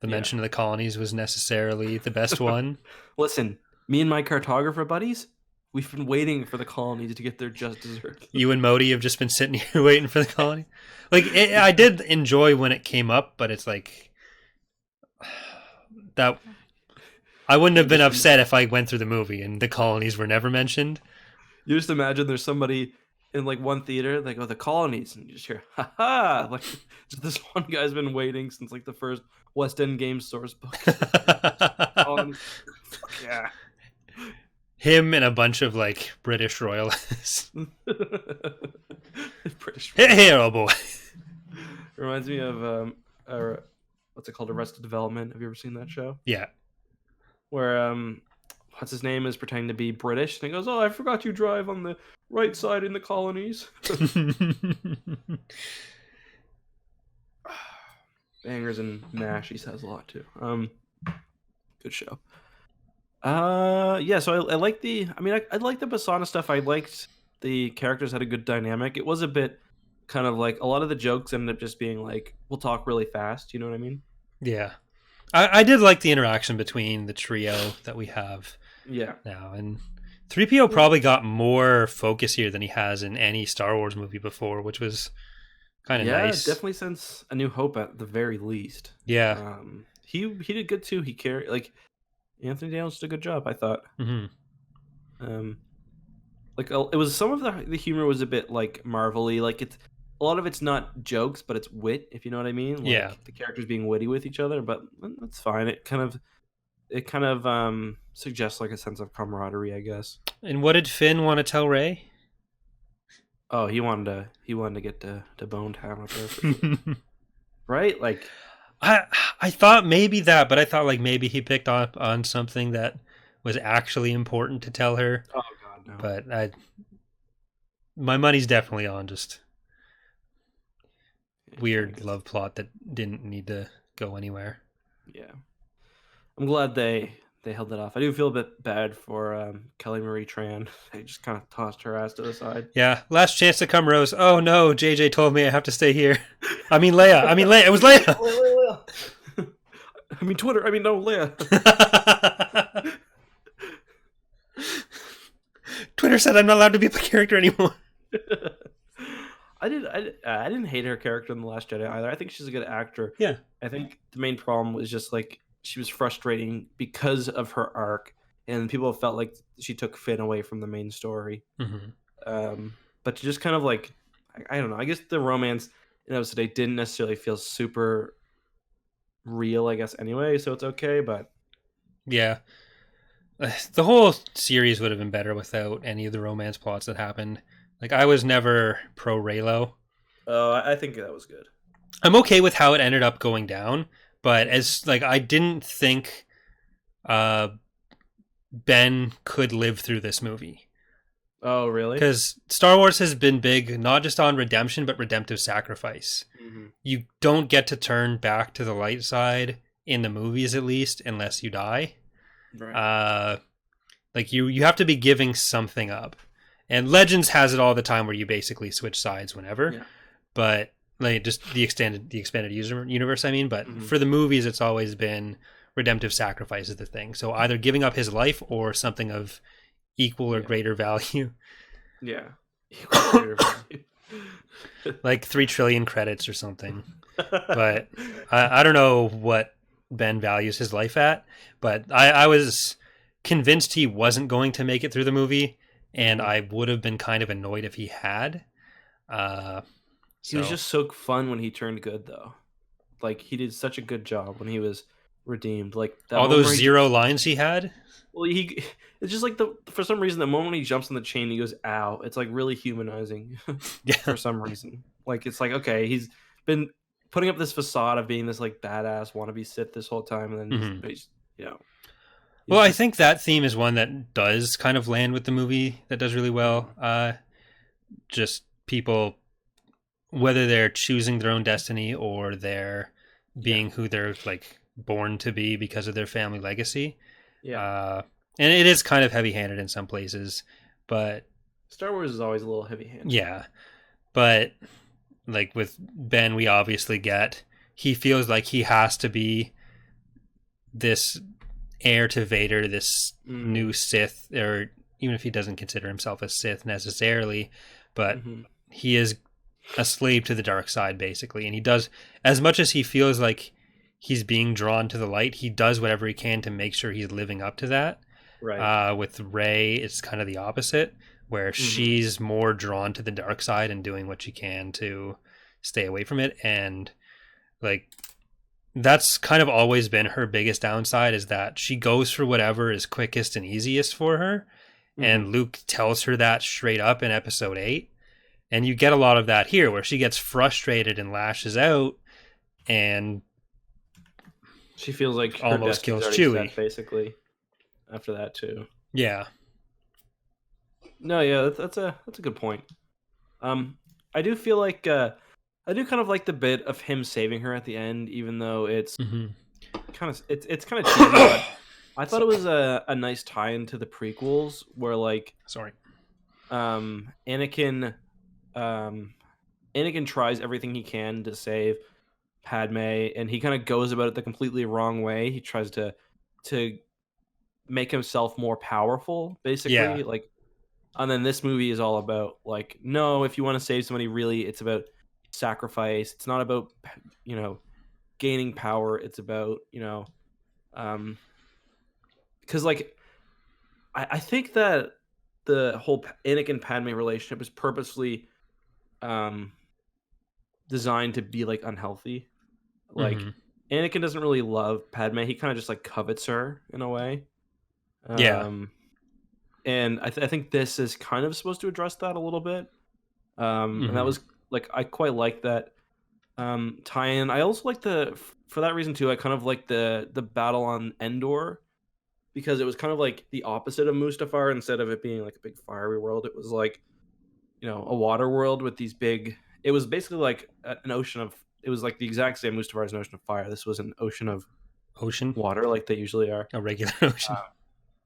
the mention of the colonies was necessarily the best one. Listen, me and my cartographer buddies, we've been waiting for the colonies to get their just desserts. You and Modi have just been sitting here waiting for the colony. Like I did enjoy when it came up, but it's like that. I wouldn't have been upset if I went through the movie and the colonies were never mentioned. You just imagine there's somebody in like one theater, they go the colonies, and you just hear ha ha, like just this one guy's been waiting since like the first West End Games source book. Fuck yeah. Him and a bunch of like British royalists. British. Hey, oh boy. Reminds me of what's it called, Arrested Development. Have you ever seen that show? Yeah. Where what's his name is pretending to be British, and he goes, "Oh, I forgot you drive on the right side in the colonies. Bangers and mash, he says a lot too. Good show. Yeah, so I like I like the Pasaana stuff. I liked the characters had a good dynamic. It was a bit kind of like a lot of the jokes ended up just being like, we'll talk really fast, you know what I mean? Yeah. I did like the interaction between the trio that we have Yeah. now. And 3PO probably got more focus here than he has in any Star Wars movie before, which was kind of nice. Definitely since A New Hope at the very least. Yeah. He did good too. He carried like Anthony Daniels did a good job, I thought. Like it was some of the humor was a bit like Marvel-y. Like it's a lot of it's not jokes, but it's wit, if you know what I mean. Like, yeah. The characters being witty with each other, but that's fine. It kind of suggests like a sense of camaraderie, I guess. And what did Finn want to tell Rey? Oh, he wanted to get to Bone Town up there, for sure. Right? Like I thought maybe that, but I thought like maybe he picked up on something that was actually important to tell her. Oh God, no. But my money's definitely on just weird love plot that didn't need to go anywhere. Yeah, I'm glad they held it off. I do feel a bit bad for Kelly Marie Tran. They just kind of tossed her ass to the side. Yeah, last chance to come, Rose. Oh no, JJ told me I have to stay here. I mean Leia. It was Leia. Leia. I mean Twitter. I mean no, Leia. Twitter said I'm not allowed to be a character anymore. I didn't hate her character in The Last Jedi either. I think she's a good actor. Yeah. I think the main problem was just like she was frustrating because of her arc, and people felt like she took Finn away from the main story. Mm-hmm. But to just kind of like, I don't know. I guess the romance in episode 8 didn't necessarily feel super real, I guess, anyway, so it's okay, but... Yeah. The whole series would have been better without any of the romance plots that happened. Like, I was never pro Reylo. Oh, I think that was good. I'm okay with how it ended up going down, but as like I didn't think Ben could live through this movie. Oh, really? Because Star Wars has been big, not just on redemption, but redemptive sacrifice. Mm-hmm. You don't get to turn back to the light side, in the movies at least, unless you die. Right. Like you have to be giving something up. And Legends has it all the time where you basically switch sides whenever. Yeah. But like just the expanded universe, I mean, but Mm-hmm. for the movies it's always been redemptive sacrifice is the thing. So either giving up his life or something of equal or greater value. Yeah. Like 3 trillion credits or something. But I don't know what Ben values his life at, but I was convinced he wasn't going to make it through the movie, and I would have been kind of annoyed if he had. He was just so fun when he turned good, though. Like, he did such a good job when he was redeemed. Like that all those zero lines he had. Well, it's just like for some reason the moment he jumps on the chain, he goes, "Ow!" It's like really humanizing. Yeah. For some reason, like it's like okay, he's been putting up this facade of being this like badass wannabe Sith this whole time, and then he's Well, I think that theme is one that does kind of land with the movie, that does really well. Just people, whether they're choosing their own destiny or they're being who they're like born to be because of their family legacy. Yeah. And it is kind of heavy-handed in some places, but Star Wars is always a little heavy-handed. Yeah. But like with Ben, we obviously get he feels like he has to be this heir to Vader, this new Sith, or even if he doesn't consider himself a Sith necessarily, but he is a slave to the dark side basically, and he does as much as he feels like he's being drawn to the light, he does whatever he can to make sure he's living up to that. Right. With Rey, it's kind of the opposite, where she's more drawn to the dark side and doing what she can to stay away from it. And like that's kind of always been her biggest downside, is that she goes for whatever is quickest and easiest for her. And Luke tells her that straight up in episode 8. And you get a lot of that here, where she gets frustrated and lashes out, and she feels like her almost kills Chewie Chewie, basically. After that too. Yeah. No, yeah, that's a good point. I do feel like I do kind of like the bit of him saving her at the end, even though Hmm. it's kind of cheesy. But I thought So, it was a nice tie into the prequels where like sorry. um, Anakin um, Anakin tries everything he can to save Padme, and he kind of goes about it the completely wrong way. He tries to make himself more powerful, Yeah, basically. Like, and then this movie is all about like, no, if you want to save somebody, really, it's about sacrifice. It's not about you know gaining power. It's about um, because like I think that the whole Anakin Padme relationship is purposely um designed to be like unhealthy. Like hmm, Anakin doesn't really love Padme. He kind of just like covets her in a way. yeah, Um, and I think this is kind of supposed to address that a little bit. And that hmm, was like I quite like that tie-in. I also like for that reason too. I kind of like the battle on Endor because it was kind of like the opposite of Mustafar. Instead of it being like a big fiery world, it was like a water world with these big. It was basically like an ocean of. It was like the exact same Mustafar's an ocean of fire. This was an ocean of ocean, water, like they usually are. a regular ocean.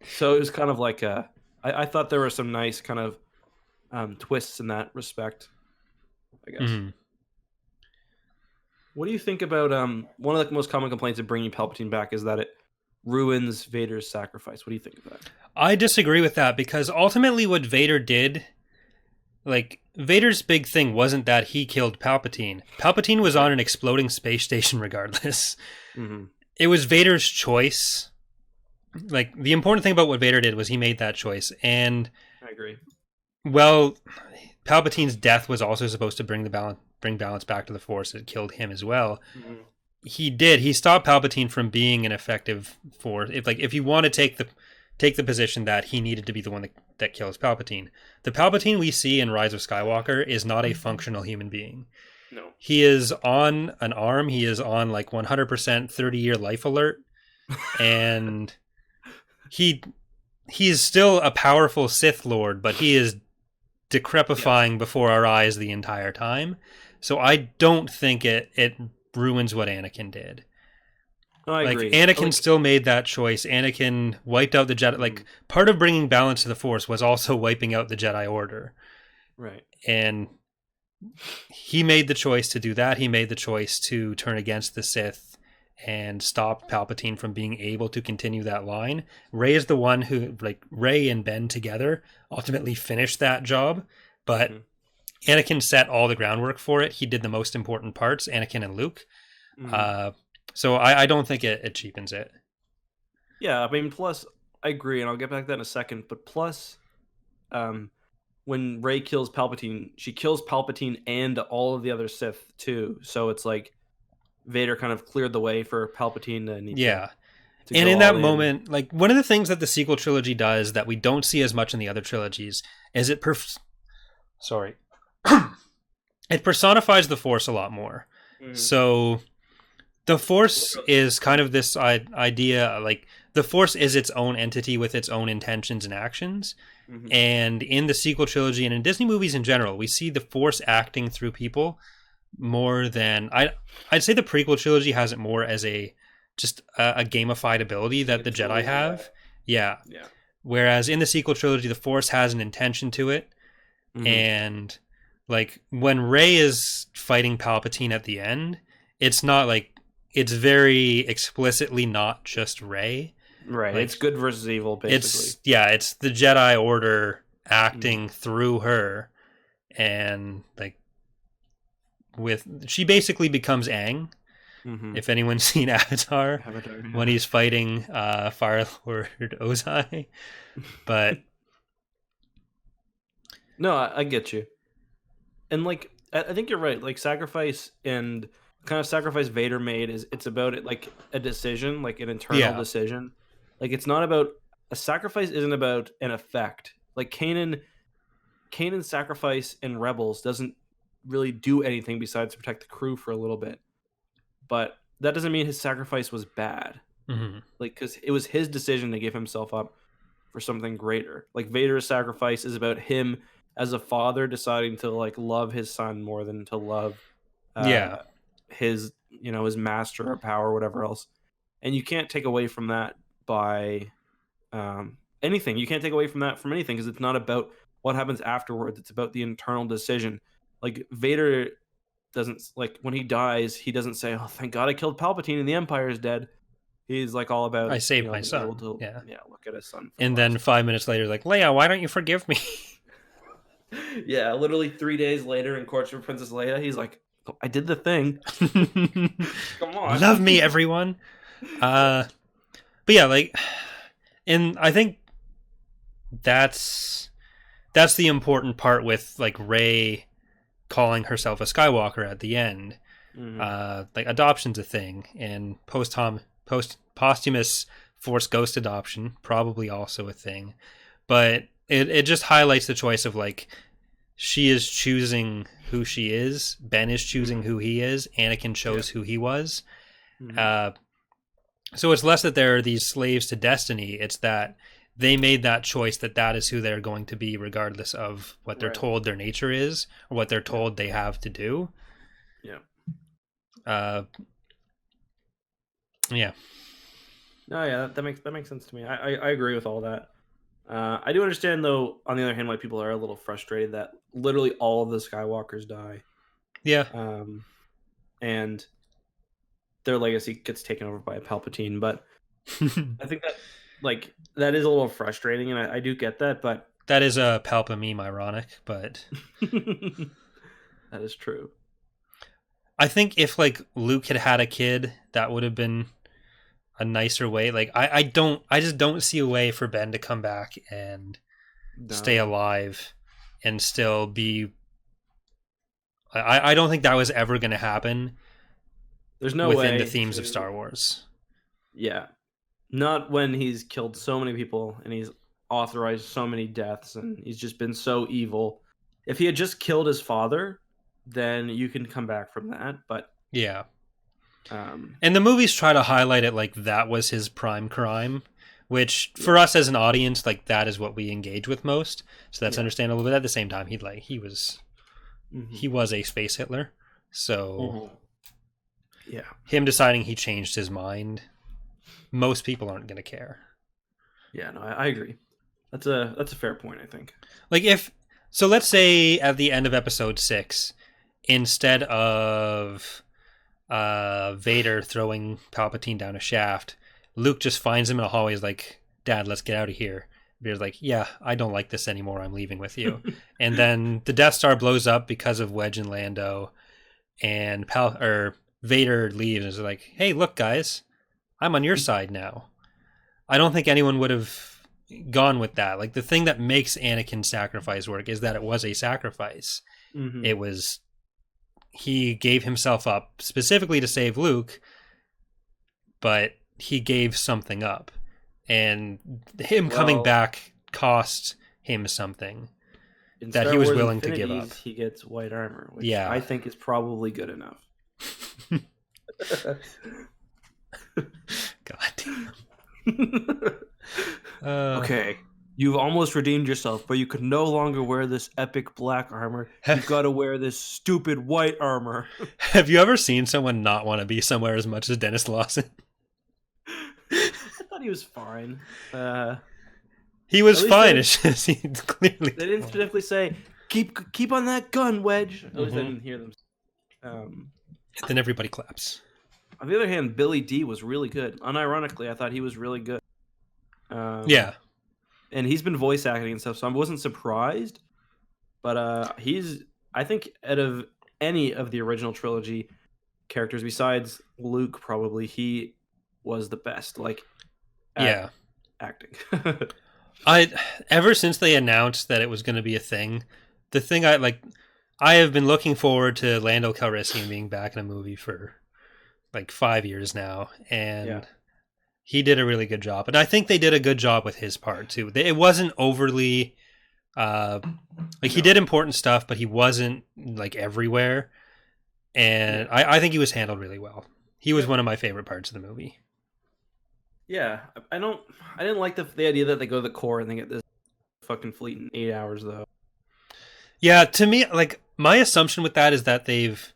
So it was kind of like I thought there were some nice kind of twists in that respect, I guess. Hmm. What do you think about one of the most common complaints of bringing Palpatine back is that it ruins Vader's sacrifice? What do you think of that? I disagree with that because ultimately, what Vader did, like Vader's big thing, wasn't that he killed Palpatine. Palpatine was Right. on an exploding space station, regardless. Mm-hmm. It was Vader's choice. Like the important thing about what Vader did was he made that choice, and I agree. well, Palpatine's death was also supposed to bring balance back to the Force. It killed him as well. Mm-hmm. He did. He stopped Palpatine from being an effective Force. If you want to take the position that he needed to be the one that kills Palpatine, the Palpatine we see in Rise of Skywalker is not a functional human being. No. He is on an arm. He is on like 100% 30-year life alert, and he he's still a powerful Sith Lord, but he is Yes. decrepifying before our eyes the entire time. So I don't think it ruins what Anakin did. No, I Like agree. Anakin Like, still made that choice. Anakin wiped out the Jedi. mhm, Like part of bringing balance to the Force was also wiping out the Jedi Order, right. and he made the choice to do that. He made the choice to turn against the Sith and stop Palpatine from being able to continue that line. Rey is the one who, like Rey and Ben together, ultimately finished that job, but Mm-hmm. Anakin set all the groundwork for it. He did the most important parts, Anakin and Luke. Mm-hmm. Uh, so I don't think it cheapens it. Yeah, I mean, plus I agree, and I'll get back to that in a second. But plus, um, when Rey kills Palpatine, she kills Palpatine and all of the other Sith too. So it's like Vader kind of cleared the way for Palpatine to need Yeah. to And go in all that in. moment, like one of the things that the sequel trilogy does that we don't see as much in the other trilogies is sorry. It personifies the Force a lot more. Mm-hmm. So the Force is kind of this idea, like the Force is its own entity with its own intentions and actions. Mm-hmm. And in the sequel trilogy and in Disney movies in general, we see the Force acting through people more than I'd say the prequel trilogy has it more as a just a gamified ability Just like that a the Jedi tool, yeah, have. Yeah. yeah. Whereas in the sequel trilogy, the Force has an intention to it, Mm-hmm. and like when Rey is fighting Palpatine at the end, it's not like it's very explicitly not just Rey. Right, Like it's good versus evil, basically. it's the Jedi Order Mm-hmm. acting through her, and like with she basically becomes Aang. Mm-hmm. If anyone's seen Avatar, Avatar, when yeah. he's fighting Fire Lord Ozai, but No, I get you. And like I think you're right. Like sacrifice and kind of sacrifice Vader made is it's about it like a decision, like an internal yeah, decision. Like it's not about a sacrifice isn't about an effect. Like Kanan's sacrifice in Rebels doesn't really do anything besides protect the crew for a little bit. But that doesn't mean his sacrifice was bad. hmm, Like cuz it was his decision to give himself up for something greater. Like Vader's sacrifice is about him as a father deciding to like love his son more than to love Yeah. his his master or power or whatever else. And you can't take away from that by anything. You can't take away from that from anything because it's not about what happens afterwards. It's about the internal decision. Like Vader doesn't, like when he dies, he doesn't say, "Oh, thank God I killed Palpatine and the Empire is dead." He's like all about I saved my being son. able to, Yeah. look at his son. For And the then last 5 minutes later, like, Leia, why don't you forgive me? yeah, literally 3 days later in Courtship of Princess Leia, he's like, "I did the thing. Come on, Love me, everyone." But yeah, like, and I think that's the important part with like Rey calling herself a Skywalker at the end. Like adoption's a thing, and posthumous Force Ghost adoption probably also a thing, but it just highlights the choice of like she is choosing who she is, Ben is choosing who he is, Anakin chose who he was. So it's less that there are these slaves to destiny, it's that they made that choice, that is who they're going to be regardless of what they're told their nature is or what they're told they have to do. Yeah. No, yeah, that makes sense to me. I agree with all that. I do understand, though, on the other hand, why people are a little frustrated that literally all of the Skywalkers die. Yeah. And their legacy gets taken over by a Palpatine. But I think that, like, that is a little frustrating, and I do get that. But that is a Palpa meme, ironic, but that is true. I think if like Luke had a kid, that would have been a nicer way. Like I just don't see a way for Ben to come back and stay alive and still be. I don't think that was ever going to happen. There's no within way the themes of Star Wars. Yeah, not when he's killed so many people and he's authorized so many deaths and he's just been so evil. If he had just killed his father, then you can come back from that. But yeah. And the movies try to highlight it like that was his prime crime, which for us as an audience, like that is what we engage with most. So that's understandable. But at the same time, he was a space Hitler. So him deciding he changed his mind, most people aren't going to care. Yeah, no, I agree. That's a fair point, I think. Like let's say at the end of episode 6, instead of Vader throwing Palpatine down a shaft, Luke just finds him in a hallway. He's like, "Dad, let's get out of here." Vader's like, "Yeah, I don't like this anymore. I'm leaving with you." And then the Death Star blows up because of Wedge and Lando, and Vader leaves and is like, "Hey, look, guys, I'm on your side now." I don't think anyone would have gone with that. Like the thing that makes Anakin's sacrifice work is that it was a sacrifice. It was. He gave himself up specifically to save Luke, but he gave something up. And him coming back cost him something that he was willing to give up. He gets white armor, which I think is probably good enough. God damn. Okay. You've almost redeemed yourself, but you could no longer wear this epic black armor. You've got to wear this stupid white armor. Have you ever seen someone not want to be somewhere as much as Dennis Lawson? I thought he was fine. He was fine. It's just he clearly. They didn't specifically say, "Keep on that gun, Wedge." At least I didn't hear them. Then everybody claps. On the other hand, Billy D was really good. Unironically, I thought he was really good. Yeah. And he's been voice acting and stuff, so I wasn't surprised. But I think out of any of the original trilogy characters, besides Luke, probably, he was the best. Like, acting. Ever since they announced that it was going to be a thing, the thing I have been looking forward to Lando Calrissian being back in a movie for like 5 years now, and he did a really good job. And I think they did a good job with his part too. It wasn't overly he did important stuff, but he wasn't like everywhere. And I think he was handled really well. He was one of my favorite parts of the movie. Yeah, I didn't like the idea that they go to the core and they get this fucking fleet in 8 hours though. Yeah, to me, like my assumption with that is that they've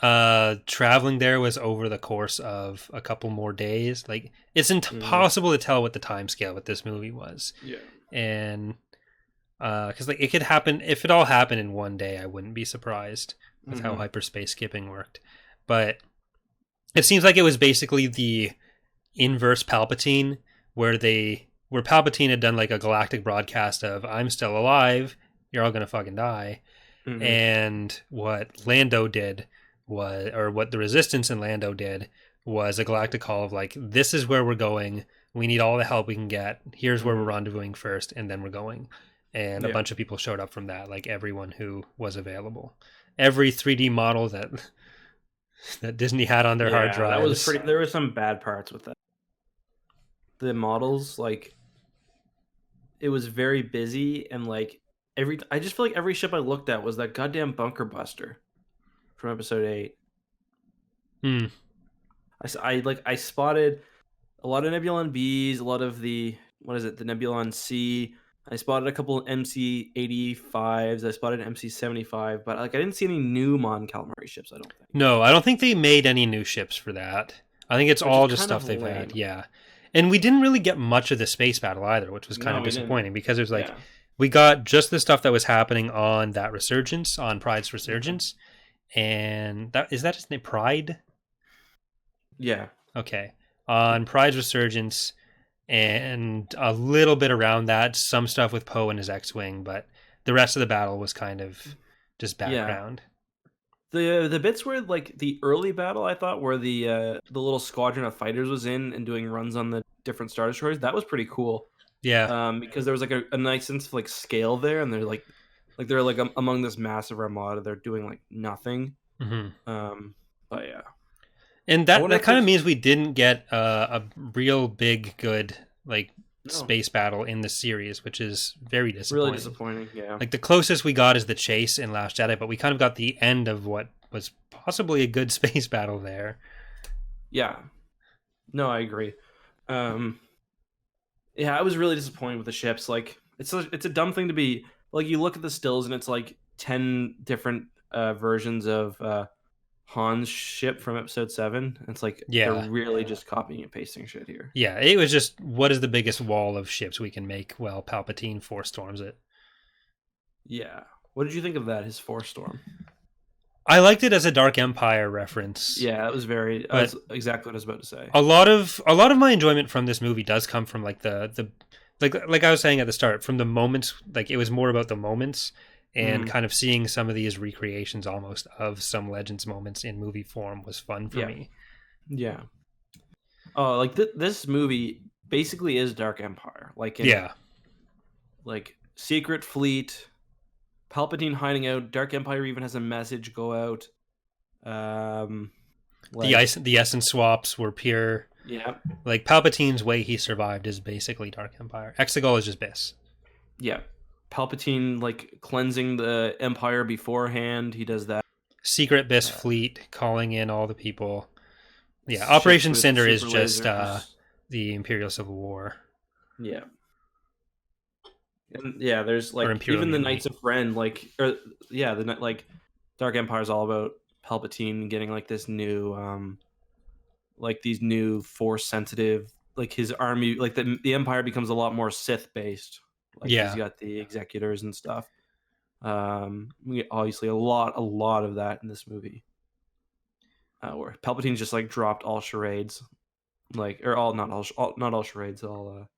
traveling there was over the course of a couple more days. Like it's impossible to tell what the time scale with this movie was. Yeah. And because like it could happen if it all happened in one day, I wouldn't be surprised with how hyperspace skipping worked. But it seems like it was basically the inverse Palpatine, where Palpatine had done like a galactic broadcast of "I'm still alive, you're all gonna fucking die," and what Lando did was, or what the Resistance and Lando did was a galactic call of like, "This is where we're going. We need all the help we can get. Here's where we're rendezvousing first, and then we're going." And a bunch of people showed up from that, like everyone who was available, every 3D model that Disney had on their hard drives. That was pretty. There were some bad parts with that. The models, like, it was very busy, and like I just feel like every ship I looked at was that goddamn bunker buster from episode 8. I spotted a lot of Nebulon Bs, a lot of the the Nebulon C. I spotted a couple MC-85s. I spotted MC-75, but like I didn't see any new Mon Calamari ships. I don't think. No, I don't think they made any new ships for that. I think it's all just stuff they've had. Yeah, and we didn't really get much of the space battle either, which was kind of disappointing because there's like we got just the stuff that was happening on that Resurgence, on Pride's Resurgence, and that is that his name, Pride? Yeah. Okay, on Pride's Resurgence. And a little bit around that, some stuff with Poe and his X-wing, but the rest of the battle was kind of just background. Yeah. The bits where like the early battle, I thought, where the little squadron of fighters was in and doing runs on the different Star Destroyers, that was pretty cool. Yeah. Because there was like a nice sense of like scale there, and they're like they're like among this massive armada, they're doing like nothing. But yeah. And that kind of means we didn't get a real big, good space battle in the series, which is very disappointing. Really disappointing, yeah. Like the closest we got is the chase in Last Jedi, but we kind of got the end of what was possibly a good space battle there. Yeah. No, I agree. Yeah, I was really disappointed with the ships. Like it's a dumb thing to be like. You look at the stills and it's like 10 different versions of Han's ship from episode 7. It's like they're really just copying and pasting shit here. Yeah, it was just what is the biggest wall of ships we can make while Palpatine Force storms it. Yeah. What did you think of that, his Force storm? I liked it as a Dark Empire reference. Yeah, it was that's exactly what I was about to say. A lot of my enjoyment from this movie does come from like the like I was saying at the start, from the moments. Like it was more about the moments. And kind of seeing some of these recreations almost of some Legends moments in movie form was fun for me. Yeah. Oh, like this movie basically is Dark Empire. Like like secret fleet, Palpatine hiding out. Dark Empire even has a message go out. The essence swaps were pure. Yeah. Like Palpatine's way he survived is basically Dark Empire. Exegol is just Biss. Yeah. Palpatine like cleansing the Empire beforehand. He does that. Secret Biss fleet calling in all the people. Yeah, Operation Cinder is just the Imperial Civil War. Yeah. And yeah, there's like even the Knights of Ren, like Dark Empire is all about Palpatine getting like this new like these new Force sensitive, like his army, like the Empire becomes a lot more Sith based. Like he's got the executors and stuff. We get obviously a lot of that in this movie. Where Palpatine's just like dropped all charades, like or all not all charades, all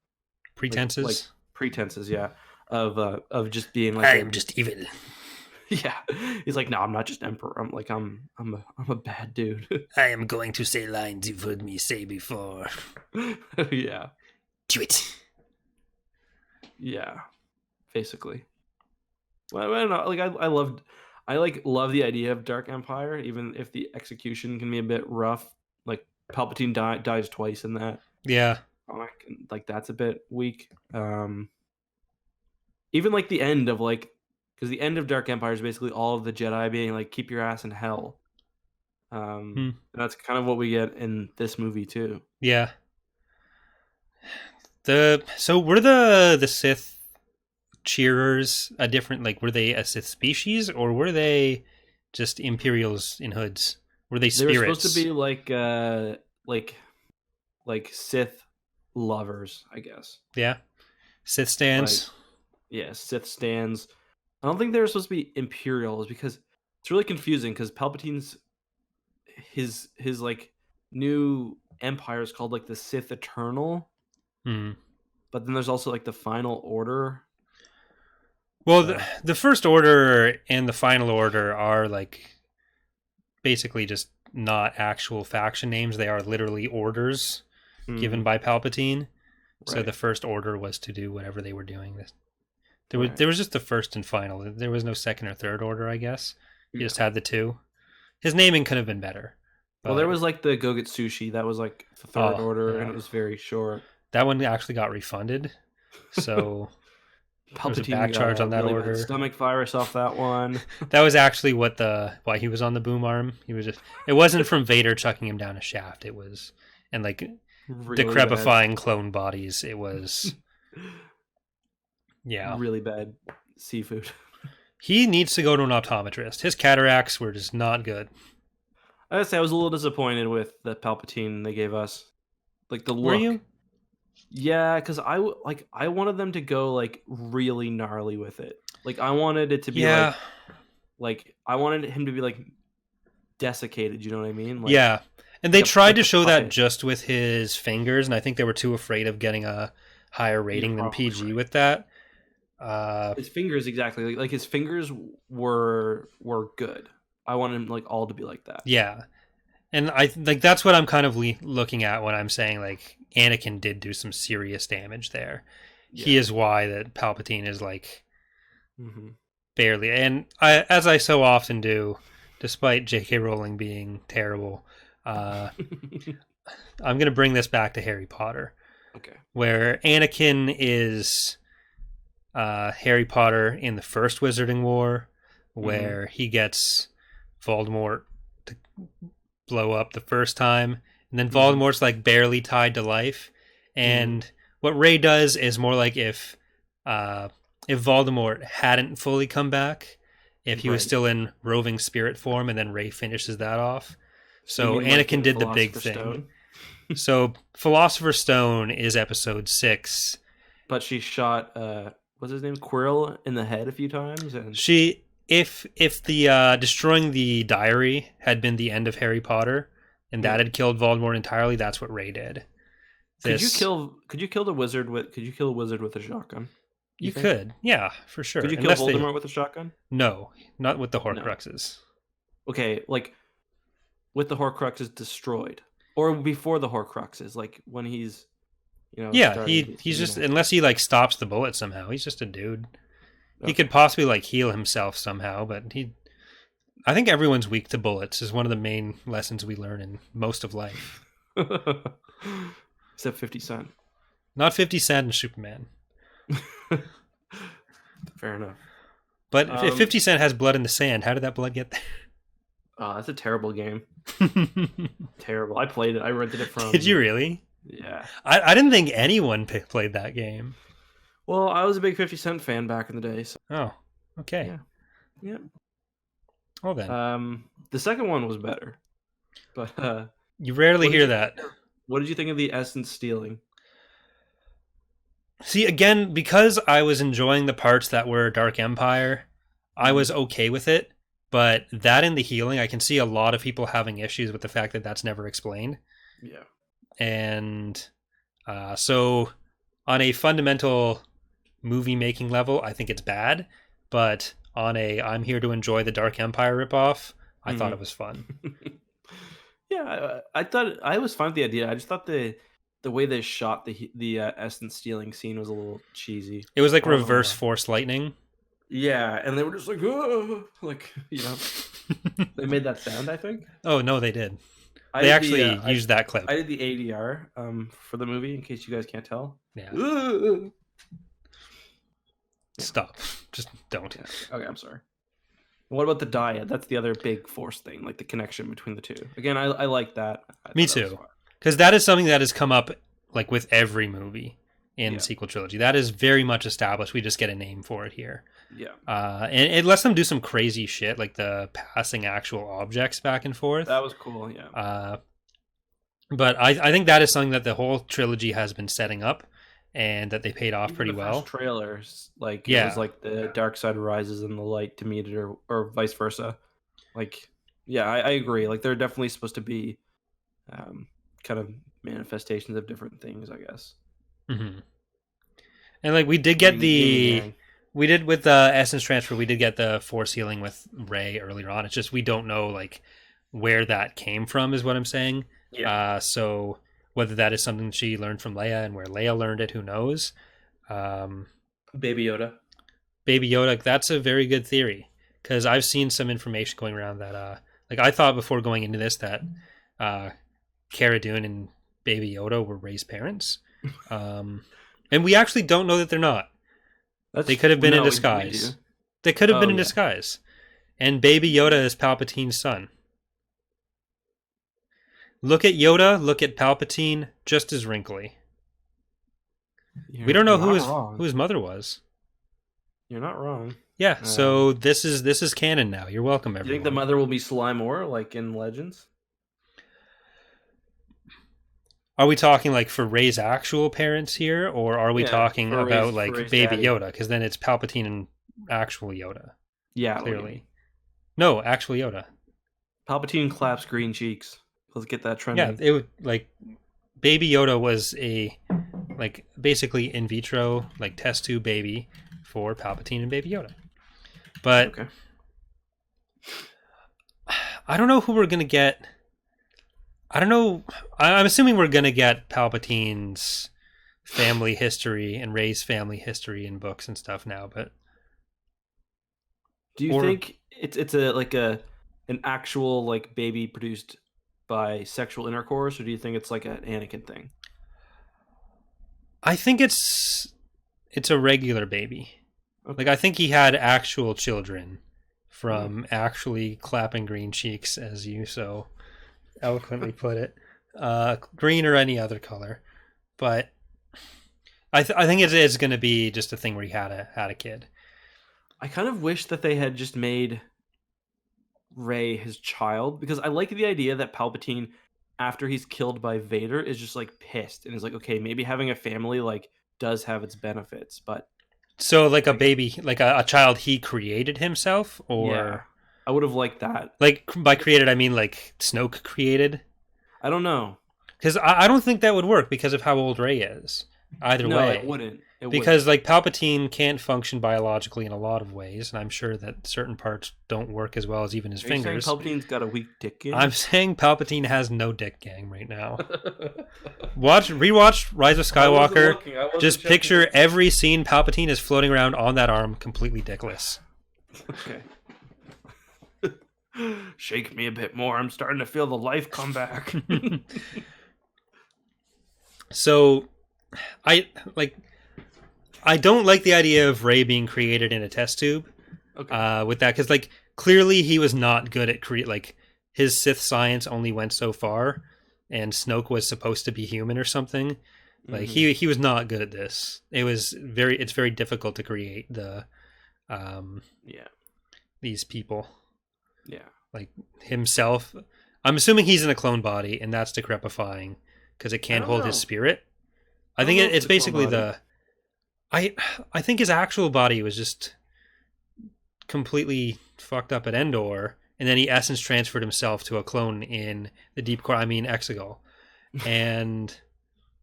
pretenses, like pretenses, yeah, of just being like I'm just evil. Yeah, he's like, no, I'm not just emperor. I'm like I'm a bad dude. I am going to say lines you've heard me say before. Yeah, do it. Yeah, basically. Well, I don't know. Like I love the idea of Dark Empire, even if the execution can be a bit rough. Like Palpatine dies twice in that. Yeah. Like that's a bit weak. Even like the end of because the end of Dark Empire is basically all of the Jedi being like, keep your ass in hell. That's kind of what we get in this movie too. Yeah. So were the Sith cheerers a different, like, were they a Sith species, or were they just Imperials in hoods? Were they They were spirits? supposed to be like Sith lovers, I guess. Yeah. Sith stands. Yeah, Sith stands. I don't think they were supposed to be Imperials because it's really confusing because Palpatine's his like new empire is called like the Sith Eternal, Hmm. but then there's also like the Final Order. Well, So- the First Order and the Final Order are like basically just not actual faction names. They are literally orders given by Palpatine. So Right. the First Order was to do whatever they were doing. Right. There was just the first and final. There was no second or third order, I guess. He Yeah. just had the two. His naming could have been better. Well, there was like the Go Get Sushi. That was like the Third Order, yeah. and it was very short. That one actually got refunded. So there was a back charge on that really order. bad stomach virus off that one. That was actually why he was on the boom arm. It wasn't from Vader chucking him down a shaft. It was, and like Really decrepifying clone bodies. It was, yeah. really bad seafood. He needs to go to an optometrist. His cataracts were just not good. I gotta say, I was a little disappointed with the Palpatine they gave us. Like the look. Were you? Yeah, because I wanted them to go like really gnarly with it. Like I wanted it to be like I wanted him to be like desiccated. You know what I mean? Like, yeah. And they like tried to a show that puppet. just with his fingers, and I think they were too afraid of getting a higher rating than probably PG right. with that. His fingers exactly like his fingers were good. I wanted him like all to be like that. Yeah. And I like that's what I'm kind of looking at when I'm saying like Anakin did do some serious damage there. Yeah. He is why that Palpatine is like Mhm. barely. And as I so often do, despite J.K. Rowling being terrible, I'm going to bring this back to Harry Potter, Okay. where Anakin is Harry Potter in the first Wizarding War, where he gets Voldemort to blow up the first time, and then Voldemort's like barely tied to life. And what Rey does is more like if Voldemort hadn't fully come back, if he was still in roving spirit form, and then Rey finishes that off. So Anakin did the big thing. Stone? So Philosopher's Stone is episode 6. But she shot what's his name? Quirrell in the head a few times, and If the destroying the diary had been the end of Harry Potter, and that had killed Voldemort entirely, that's what Rey did. Could you kill a wizard with a shotgun? You could, yeah, for sure. Could you kill Voldemort with a shotgun? No, not with the Horcruxes. Okay, like with the Horcruxes destroyed, or before the Horcruxes, like when he's, Yeah, he's just unless he like stops the bullet somehow. He's just a dude. Okay. He could possibly like heal himself somehow, but I think everyone's weak to bullets is one of the main lessons we learn in most of life. Except 50 Cent. Not 50 Cent and Superman. Fair enough. But if 50 Cent has blood in the sand, how did that blood get there? Oh, that's a terrible game. Terrible. I played it. I rented it from. Did you really? Yeah. I didn't think anyone played that game. Well, I was a big 50 Cent fan back in the day. So. Oh, okay. Yeah. Well then. The second one was better. But you rarely hear that. What did you think of the essence stealing? See, again, because I was enjoying the parts that were Dark Empire, I was okay with it. But that and the healing, I can see a lot of people having issues with the fact that that's never explained. Yeah. And so on a fundamental movie making level, I think it's bad. But on a I'm here to enjoy the Dark Empire ripoff, I thought it was fun. Yeah, I thought I was fine with the idea. I just thought the way they shot the essence stealing scene was a little cheesy. It was like reverse Force lightning. Yeah, and they were just like, oh, like they made that sound. I think. Oh no, they did. They actually used that clip. I did the ADR for the movie in case you guys can't tell. Yeah. Stop. Just don't. Yeah. Okay, I'm sorry. What about the dyad? That's the other big Force thing, like the connection between the two. Again, I like that. Me too. Because that is something that has come up like with every movie in the sequel trilogy. That is very much established. We just get a name for it here. Yeah. And it lets them do some crazy shit, like the passing actual objects back and forth. That was cool, yeah. But I think that is something that the whole trilogy has been setting up, and that they paid off pretty well. Trailers, like it was like the dark side rises and the light to meet it, or vice versa. Like, yeah, I agree. Like, they're definitely supposed to be kind of manifestations of different things, I guess. Mm-hmm. And like we did get we did with the essence transfer, we did get the force healing with Rey earlier on. It's just we don't know like where that came from, is what I'm saying. Yeah. So whether that is something she learned from Leia and where Leia learned it, who knows? Baby Yoda. Baby Yoda, that's a very good theory, because I've seen some information going around that like I thought before going into this that Cara Dune and Baby Yoda were Rey's parents. And we actually don't know that they're not. They could have been in disguise. They could have been in disguise. And Baby Yoda is Palpatine's son. Look at Yoda, look at Palpatine, just as wrinkly. We don't know who his mother was. You're not wrong. Yeah, so this is canon now. You're welcome, everyone. Do you think the mother will be Sly Moore, like in Legends? Are we talking like for Rey's actual parents here, or are we talking about like Baby Yoda? Because then it's Palpatine and actual Yoda. Yeah, clearly. No, actual Yoda. Palpatine claps green cheeks. Let's get that trending. Yeah, it would like Baby Yoda was a like basically in vitro like test tube baby for Palpatine and Baby Yoda. But I don't know who we're gonna get. I don't know. I'm assuming we're going to get Palpatine's family history and Rey's family history in books and stuff now, but do you think it's an actual like baby produced by sexual intercourse, or do you think it's like an Anakin thing? I think it's a regular baby. Okay. Like I think he had actual children from actually clapping green cheeks, as you so eloquently put it, green or any other color, but I think it's going to be just a thing where he had a kid. I kind of wish that they had just made Rey his child, because I like the idea that Palpatine, after he's killed by Vader, is just like pissed and is like, okay, maybe having a family like does have its benefits, but so like a baby, like a child he created himself, or. Yeah. I would have liked that. Like, by created, I mean like Snoke created? I don't know. Because I don't think that would work because of how old Rey is. Either way. No, it wouldn't. Because like Palpatine can't function biologically in a lot of ways, and I'm sure that certain parts don't work as well as even his fingers. Saying Palpatine's got a weak dick gang? I'm saying Palpatine has no dick gang right now. Rewatch Rise of Skywalker. Just picture every scene Palpatine is floating around on that arm completely dickless. Okay. Shake me a bit more. I'm starting to feel the life come back. So, I don't like the idea of Rey being created in a test tube. Okay. With that, because like clearly he was not good at like his Sith science only went so far, and Snoke was supposed to be human or something. Like he was not good at this. It's very difficult to create the these people. Yeah. Like himself. I'm assuming he's in a clone body, and that's decrepifying because it can't hold his spirit. I think it's basically I think his actual body was just completely fucked up at Endor, and then he essence transferred himself to a clone in the deep core. I mean Exegol, and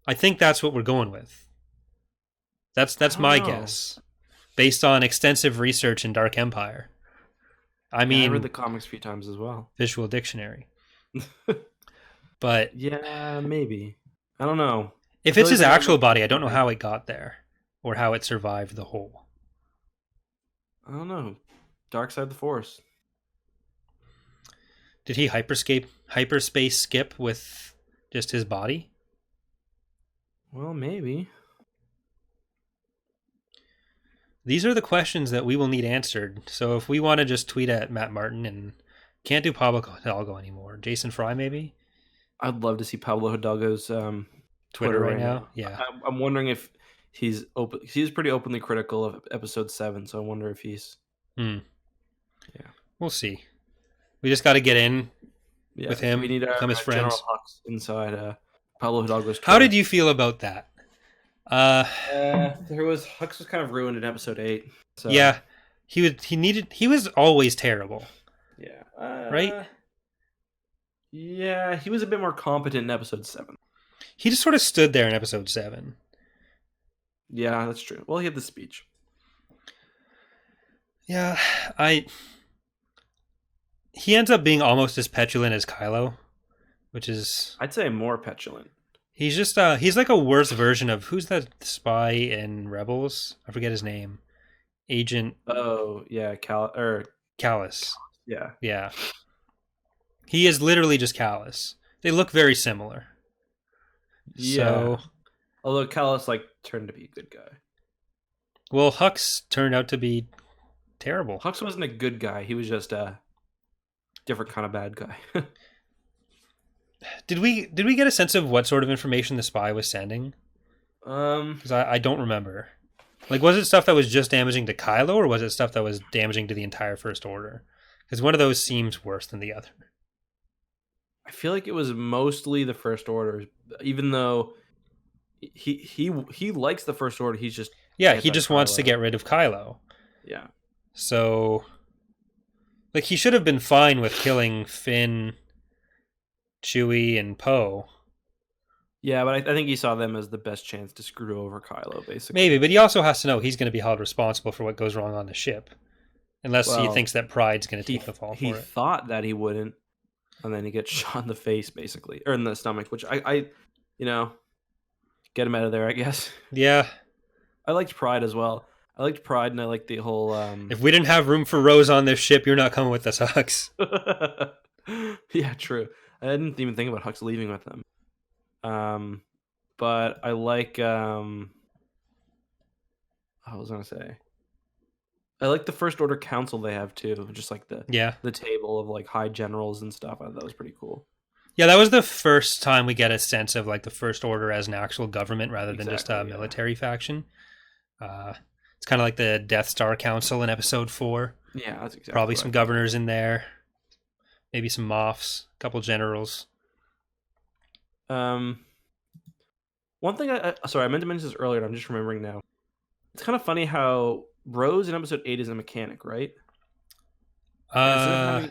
I think that's what we're going with. That's my guess, based on extensive research in Dark Empire. I mean, I read the comics a few times as well. Visual Dictionary. But yeah, maybe. I don't know. If it's his actual body, I don't know how it got there or how it survived the hole. I don't know. Dark side of the Force. Did he hyperspace skip with just his body? Well, maybe. These are the questions that we will need answered. So if we want to just tweet at Matt Martin and can't do Pablo Hidalgo anymore, Jason Fry maybe? I'd love to see Pablo Hidalgo's Twitter right now. Yeah. I'm wondering if he's open. He's pretty openly critical of Episode 7, so I wonder if he's. Hmm. Yeah. We'll see. We just got to get in with him, We need become his General friends. Hux inside Pablo Hidalgo's. How did you feel about that? Hux was kind of ruined in Episode 8. So. Yeah, he was always terrible. Yeah. Right? Yeah, he was a bit more competent in Episode 7. He just sort of stood there in Episode 7. Yeah, that's true. Well, he had the speech. Yeah, he ends up being almost as petulant as Kylo, which is... I'd say more petulant. He's just he's like a worse version of who's that spy in Rebels? I forget his name. Agent. Oh yeah, Callus. Yeah. Yeah. He is literally just Callus. They look very similar. Yeah. So, although Callus turned to be a good guy. Well, Hux turned out to be terrible. Hux wasn't a good guy. He was just a different kind of bad guy. Did we get a sense of what sort of information the spy was sending? Because I don't remember. Was it stuff that was just damaging to Kylo, or was it stuff that was damaging to the entire First Order? Because one of those seems worse than the other. I feel like it was mostly the First Order, even though he likes the First Order. He's just he just wants to get rid of Kylo. Yeah. So, he should have been fine with killing Finn, Chewie, and Poe. Yeah, but I think he saw them as the best chance to screw over Kylo, basically. Maybe, but he also has to know he's going to be held responsible for what goes wrong on the ship. Unless he thinks that Pride's going to take the fall for it. He thought that he wouldn't, and then he gets shot in the face, basically. Or in the stomach, which I get him out of there, I guess. Yeah. I liked Pride as well. I liked Pride, and I liked the whole... If we didn't have room for Rose on this ship, you're not coming with us, Hux. Yeah, true. I didn't even think about Hux leaving with them. But I like... I was going to say... I like the First Order Council they have, too. Just the table of high generals and stuff. I thought that was pretty cool. Yeah, that was the first time we get a sense of the First Order as an actual government rather than just a military faction. It's kind of like the Death Star Council in Episode 4. Yeah, that's exactly Probably some governors in there. Maybe some Moffs. A couple generals. One thing I meant to mention this earlier, and I'm just remembering now. It's kind of funny how Rose in Episode 8 is a mechanic, right? Well,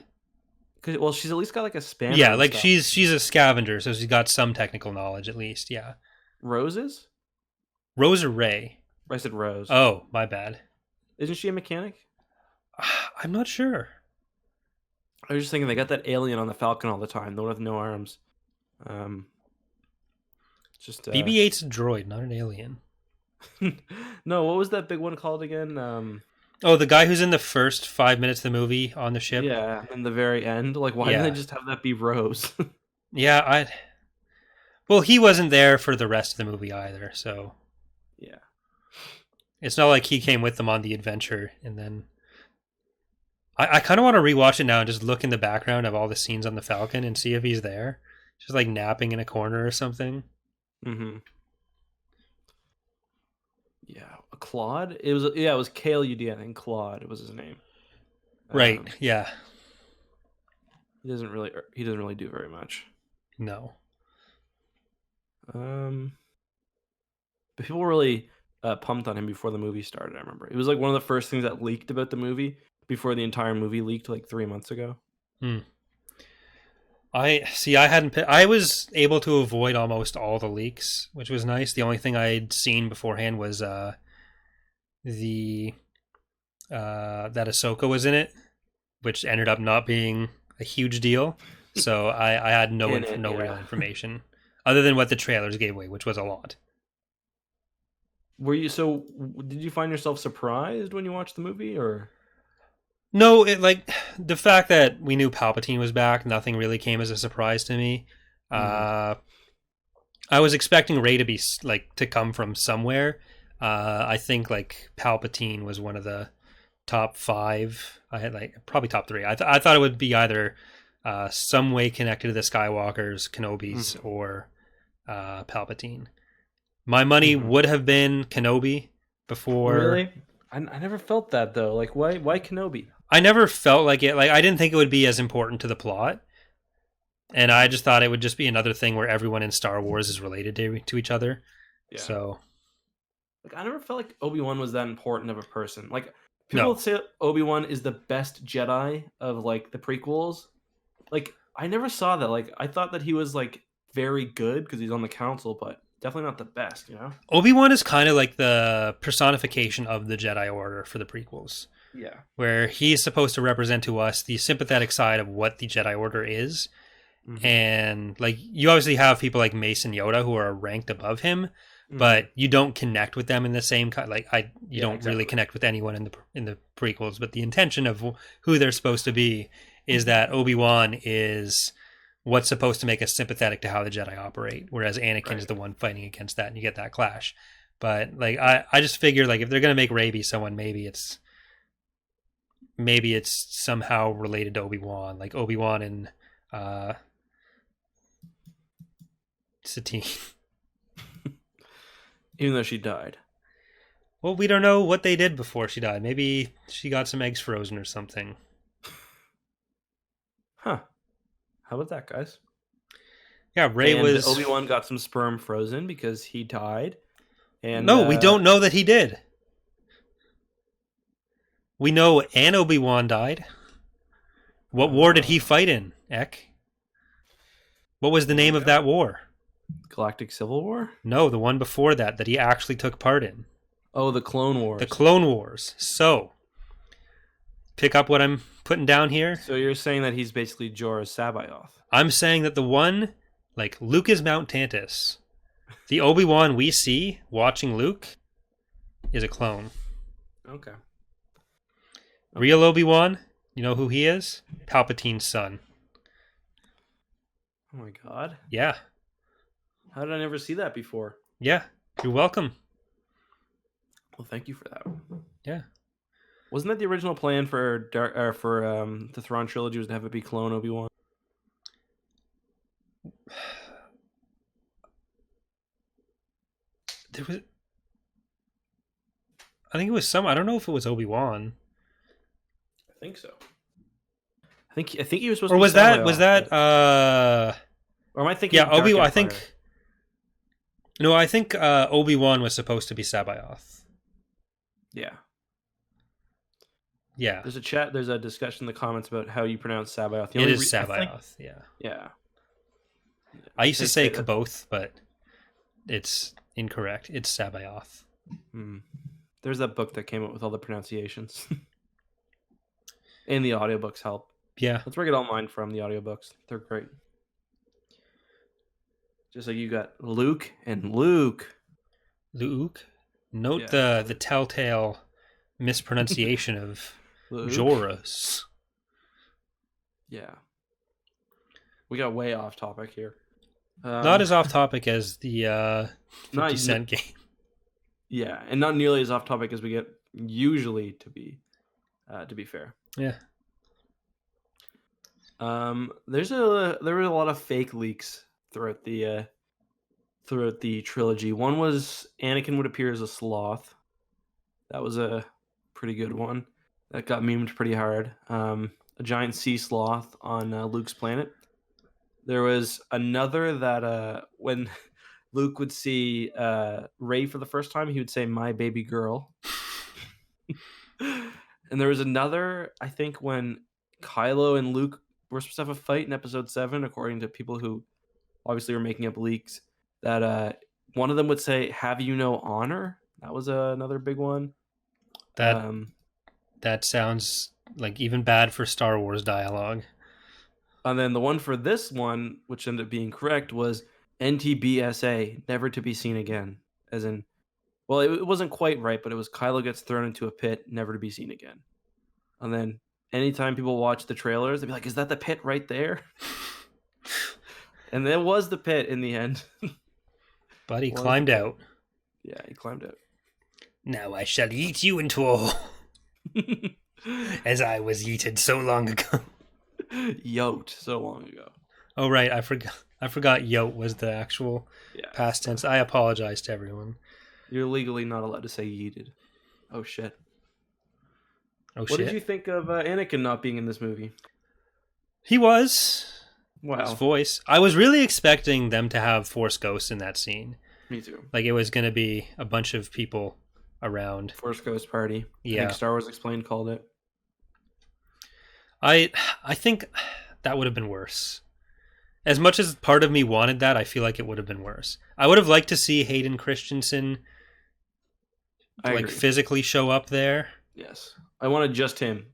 she's at least got a spanner. Yeah, she's a scavenger, so she's got some technical knowledge at least. Yeah. Rose is? Rose or Ray? I said Rose. Oh, my bad. Isn't she a mechanic? I'm not sure. I was just thinking they got that alien on the Falcon all the time, the one with no arms. BB-8's a droid, not an alien. No, what was that big one called again? The guy who's in the first 5 minutes of the movie on the ship? Yeah, in the very end. Why didn't they just have that be Rose? Yeah, well, he wasn't there for the rest of the movie either, so... Yeah. It's not like he came with them on the adventure, and then... I kind of want to rewatch it now and just look in the background of all the scenes on the Falcon and see if he's there. Just napping in a corner or something. Mm-hmm. Yeah, Claude. It was Kale-UD, I think. Claude was his name. Right. Yeah. He doesn't really do very much. No. But people were really pumped on him before the movie started. I remember it was one of the first things that leaked about the movie before the entire movie leaked 3 months ago. I was able to avoid almost all the leaks, which was nice. The only thing I'd seen beforehand was that Ahsoka was in it, which ended up not being a huge deal. So I had no real information other than what the trailers gave away, which was a lot. Did you find yourself surprised when you watched the movie, or? No, the fact that we knew Palpatine was back, nothing really came as a surprise to me. I was expecting Rey to be to come from somewhere. I think Palpatine was one of the top 5. I had probably top 3. I thought it would be either some way connected to the Skywalkers, Kenobis, or Palpatine. My money would have been Kenobi before. Really? I never felt that though. Like, why Kenobi? I never felt like it. Like, I didn't think it would be as important to the plot, and I just thought it would just be another thing where everyone in Star Wars is related to each other. Yeah. So, like, I never felt like Obi-Wan was that important of a person. Like, people say Obi-Wan is the best Jedi of like the prequels. Like, I never saw that. Like, I thought that he was like very good because he's on the council, but definitely not the best, you know? Obi-Wan is kind of like the personification of the Jedi Order for the prequels. Yeah. Where he's supposed to represent to us the sympathetic side of what the Jedi Order is. Mm-hmm. And like, you obviously have people like Mace and Yoda who are ranked above him, but you don't connect with them in the same kind. Like, you don't really connect with anyone in the prequels. But the intention of who they're supposed to be is that Obi-Wan is what's supposed to make us sympathetic to how the Jedi operate, whereas Anakin is the one fighting against that, and you get that clash. But like, I just figure, like, if they're gonna make Rey be someone, maybe it's somehow related to Obi-Wan, like Obi-Wan and Satine. Even though she died. Well, we don't know what they did before she died. Maybe she got some eggs frozen or something. Huh. How about that, guys? Yeah, Rey was... Obi-Wan got some sperm frozen because he died. And no, we don't know that he did. We know an Obi-Wan died. What war did he fight in, Eck? What was the name of that war? Galactic Civil War? No, the one before that he actually took part in. Oh, the Clone Wars. The Clone Wars. So, pick up what I'm putting down here. So you're saying that he's basically Jorah Sabaoth. I'm saying that the one, like, Luke is Mount Tantus. The Obi-Wan we see watching Luke is a clone. Okay. Real Obi-Wan, you know who he is? Palpatine's son. Oh my god. Yeah. How did I never see that before? Yeah, you're welcome. Well, thank you for that. Yeah. Wasn't that the original plan for the Thrawn trilogy, was to have it be clone Obi-Wan? There was, I think it was I don't know if it was Obi-Wan. I think so. I think he was supposed or to. Was be that was that? Or am I thinking? Yeah, Obi-Wan. I think. No, I think Obi-Wan was supposed to be Sabaoth. Yeah. Yeah. There's a discussion in the comments about how you pronounce Sabaoth. It is Sabaoth, yeah. Yeah. I used to say Kaboth, but it's incorrect. It's Sabaoth. There's that book that came out with all the pronunciations. And the audiobooks help. Yeah. That's where I get all mine from, the audiobooks. They're great. Just like you got Luke and Luke. Luke? Note the telltale mispronunciation of Joras. Yeah. We got way off topic here. Not as off topic as the 50 Cent game. Yeah, and not nearly as off topic as we get usually to be fair. Yeah. There were a lot of fake leaks throughout the trilogy. One was Anakin would appear as a sloth. That was a pretty good one. That got memed pretty hard. A giant sea sloth on Luke's planet. There was another that when Luke would see Rey for the first time, he would say, "My baby girl." And there was another, I think, when Kylo and Luke were supposed to have a fight in Episode 7, according to people who obviously were making up leaks, that one of them would say, "Have you no honor?" That was another big one. That sounds like even bad for Star Wars dialogue. And then the one for this one, which ended up being correct, was NTBSA, never to be seen again. As in, well, it wasn't quite right, but it was Kylo gets thrown into a pit, never to be seen again. And then anytime people watch the trailers, they'd be like, "Is that the pit right there?" And there was the pit in the end. But he climbed out. Yeah, he climbed out. "Now I shall eat you into a hole, as I was eaten so long ago." Yoked so long ago. Oh right, I forgot Yote was the actual Yeah. past tense. I apologize to everyone. You're legally not allowed to say yeeted. Oh shit. Oh What shit. did you think of Anakin not being in this movie? He was. His Wow. voice. I was really expecting them to have Force Ghosts in that scene. Me too. Like it was going to be a bunch of people around. Force Ghost Party. Yeah. I think Star Wars Explained called it. I think that would have been worse. As much as part of me wanted that, I feel like it would have been worse. I would have liked to see Hayden Christensen I agree. physically show up there. Yes. I wanted just him.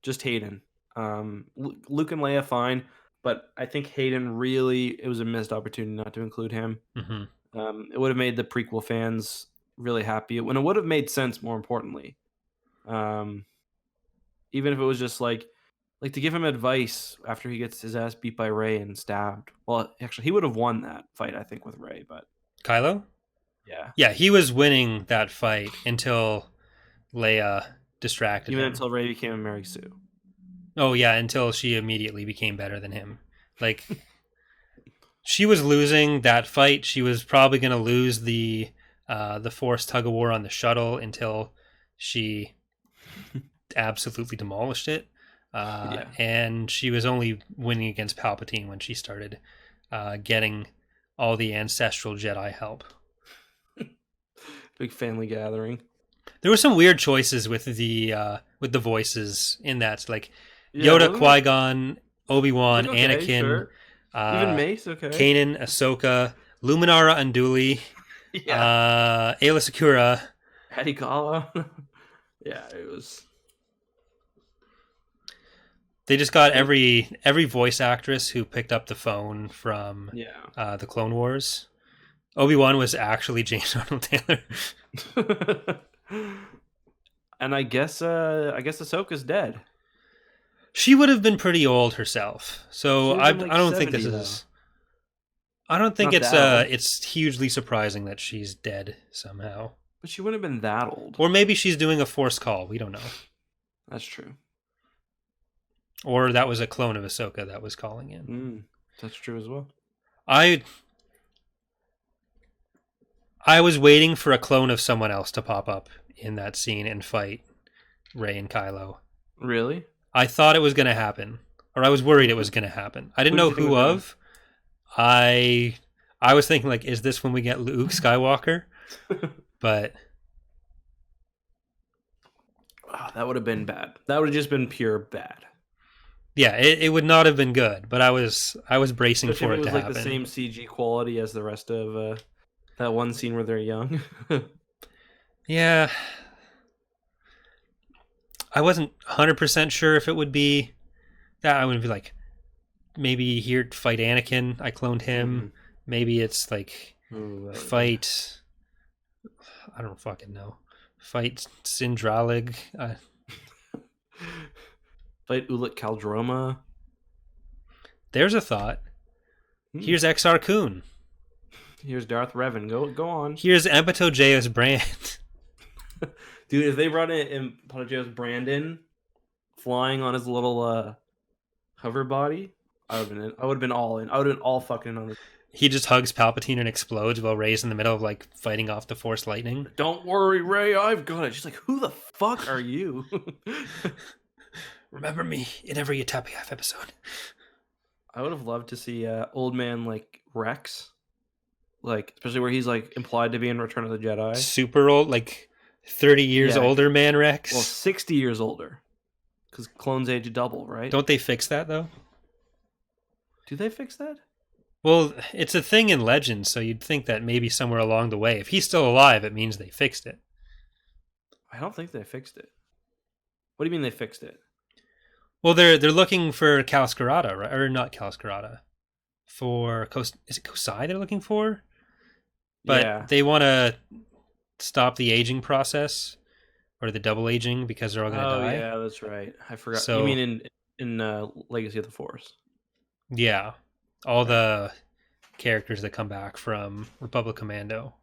Just Hayden. Luke and Leia, fine. But I think Hayden really, it was a missed opportunity not to include him. Mm-hmm. It would have made the prequel fans really happy. When it would have made sense, more importantly. Even if it was just like to give him advice after he gets his ass beat by Rey and stabbed. Well, actually, he would have won that fight, I think, with Rey. But Kylo? yeah. Yeah, he was winning that fight until Leia distracted Even him. until Rey became a Mary Sue. Oh yeah, until she immediately became better than him. Like she was losing that fight. She was probably going to lose the Force tug of war on the shuttle until she absolutely demolished it. And she was only winning against Palpatine when she started getting all the ancestral Jedi help. Big family gathering. There were some weird choices with the voices in that, like Yoda, Qui-Gon, Obi-Wan, Anakin, sure. Even Mace, okay. Kanan, Ahsoka, Luminara Unduli, Ayla Secura, Hattie Kala. Yeah, it was. They just got every voice actress who picked up the phone from the Clone Wars. Obi-Wan was actually James Arnold Taylor. And I guess Ahsoka's dead. She would have been pretty old herself, so I don't think this is. I don't think it's hugely surprising that she's dead somehow. But she wouldn't have been that old. Or maybe she's doing a force call. We don't know. That's true. Or that was a clone of Ahsoka that was calling in. That's true as well. I was waiting for a clone of someone else to pop up in that scene and fight Rey and Kylo. Really? I thought it was going to happen, or I was worried it was going to happen. I didn't know who of. I was thinking, like, is this when we get Luke Skywalker? But that would have been bad. That would have just been pure bad. Yeah, it would not have been good. But I was bracing Especially for it to happen. It was happen. like the same CG quality as the rest of that one scene where they're young. Yeah. I wasn't 100% sure if it would be that. I would be like, maybe here to fight Anakin, I cloned him. Mm-hmm. Maybe it's like fight. I don't fucking know. Fight Sindralig. Fight Ulic Kaldroma. There's a thought. Here's Exar Kun. Here's Darth Revan. Go on. Here's Empatogeus Brand. Dude, if they brought in Empatogeus Brandon flying on his little hover body, I would have been all in. I would have been all fucking on it. He just hugs Palpatine and explodes while Rey's in the middle of like fighting off the Force lightning. Don't worry, Rey, I've got it. She's like, who the fuck are you? Remember me in every Tapcaf episode. I would have loved to see old man like Rex, like especially where he's like implied to be in Return of the Jedi. Super old, like 30 years older man Rex. Well, 60 years older, because clones age double, right? Don't they fix that though? Do they fix that? Well, it's a thing in Legends, so you'd think that maybe somewhere along the way, if he's still alive, it means they fixed it. I don't think they fixed it. What do you mean they fixed it? Well, they're looking for Cal Skirata, right? Or not Cal Skirata. Is it Kosai they're looking for? But they want to stop the aging process or the double aging because they're all going to die. Oh yeah, that's right. I forgot. So, you mean in Legacy of the Force? Yeah, all the characters that come back from Republic Commando.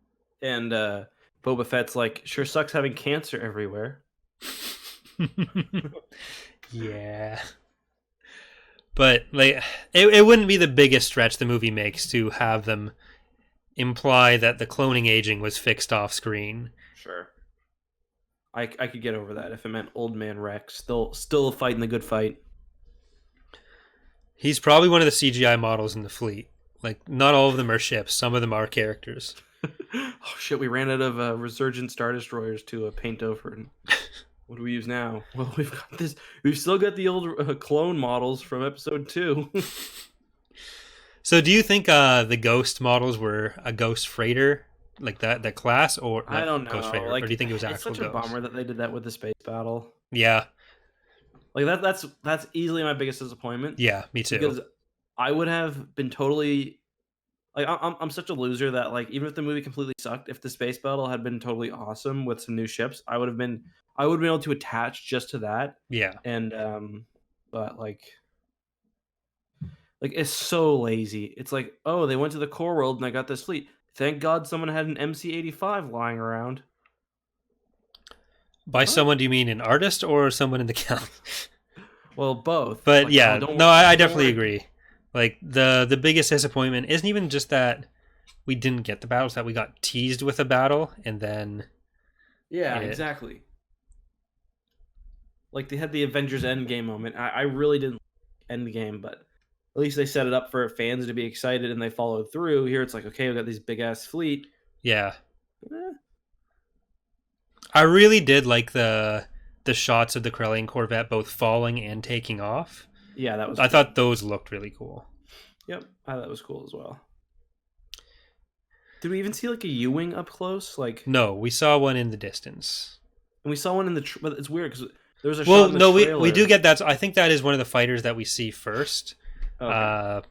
And Boba Fett's like, sure sucks having cancer everywhere. Yeah. But like, it wouldn't be the biggest stretch the movie makes to have them imply that the cloning aging was fixed off screen. Sure. I could get over that if it meant old man Rex still fighting the good fight. He's probably one of the CGI models in the fleet. Like, not all of them are ships. Some of them are characters. Oh shit! We ran out of Resurgent Star Destroyers to paint over. And what do we use now? Well, we've got this. We've still got the old clone models from Episode 2. So, do you think the Ghost models were a Ghost freighter, like that class, or I don't know. Ghost freighter, Like, or do you think it was it's actual such a Ghost? bummer that they did that with the space battle. Yeah, Like that's easily my biggest disappointment. yeah, me too. Because I would have been totally like I'm such a loser that like even if the movie completely sucked, if the space battle had been totally awesome with some new ships, I would have been able to attach just to that. Yeah, And but like it's so lazy. It's like, oh, they went to the core world and I got this fleet. Thank God someone had an MC-85 lying around. by What? someone do you mean an artist or someone in the count? Well, both. But Like, yeah, oh, no, I don't definitely worry. agree. Like the biggest disappointment isn't even just that we didn't get the battles, that we got teased with a battle and then Yeah, it, exactly. Like they had the Avengers Endgame moment. I really didn't like Endgame, but at least they set it up for fans to be excited and they followed through. Here it's like, okay, we got this big ass fleet. yeah. Eh, I really did like the shots of the Corellian Corvette both falling and taking off. yeah, that was. I Cool. thought those looked really cool. Yep, I thought that was cool as well. Did we even see like a U-wing up close? Like, No, we saw one in the distance. and we saw one in the. But it's weird because there was a Well, shot in the no, trailer. we do get that. I think that is one of the fighters that we see first. Okay.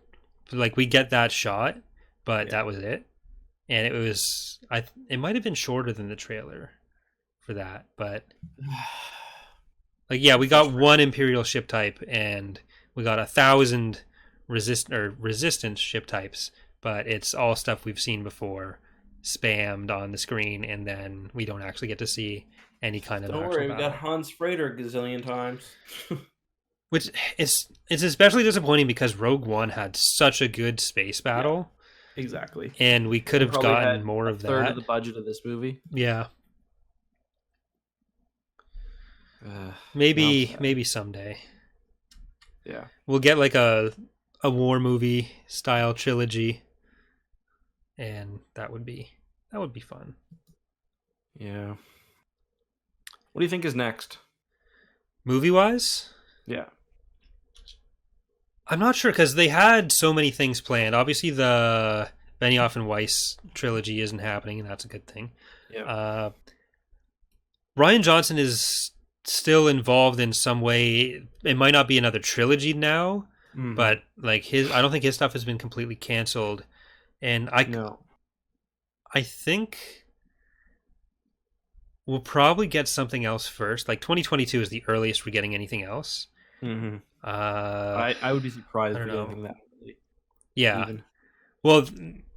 Like we get that shot, but Yeah. that was it. And it was it might have been shorter than the trailer for that, but like yeah, we got one Imperial ship type and we got 1,000 resistance ship types, but it's all stuff we've seen before spammed on the screen, and then we don't actually get to see any kind of Don't actual worry, we battle. got Hans Freighter a gazillion times. Which it's especially disappointing because Rogue One had such a good space battle, Exactly. and we could have Probably gotten had more a of third that. of the budget of this movie. Yeah, Now maybe sad. maybe someday Yeah. we'll get like a war movie style trilogy, and that would be fun. Yeah. What do you think is next? Movie wise, Yeah. I'm not sure because they had so many things planned. Obviously, the Benioff and Weiss trilogy isn't happening, and that's a good thing. Yeah. Ryan Johnson is still involved in some way. It might not be another trilogy now, Mhm. but like I don't think his stuff has been completely canceled. And no. I think we'll probably get something else first. Like 2022 is the earliest we're getting anything else. Mm-hmm. Uh, I would be surprised I if don't we know. get anything that early, yeah. even. Well,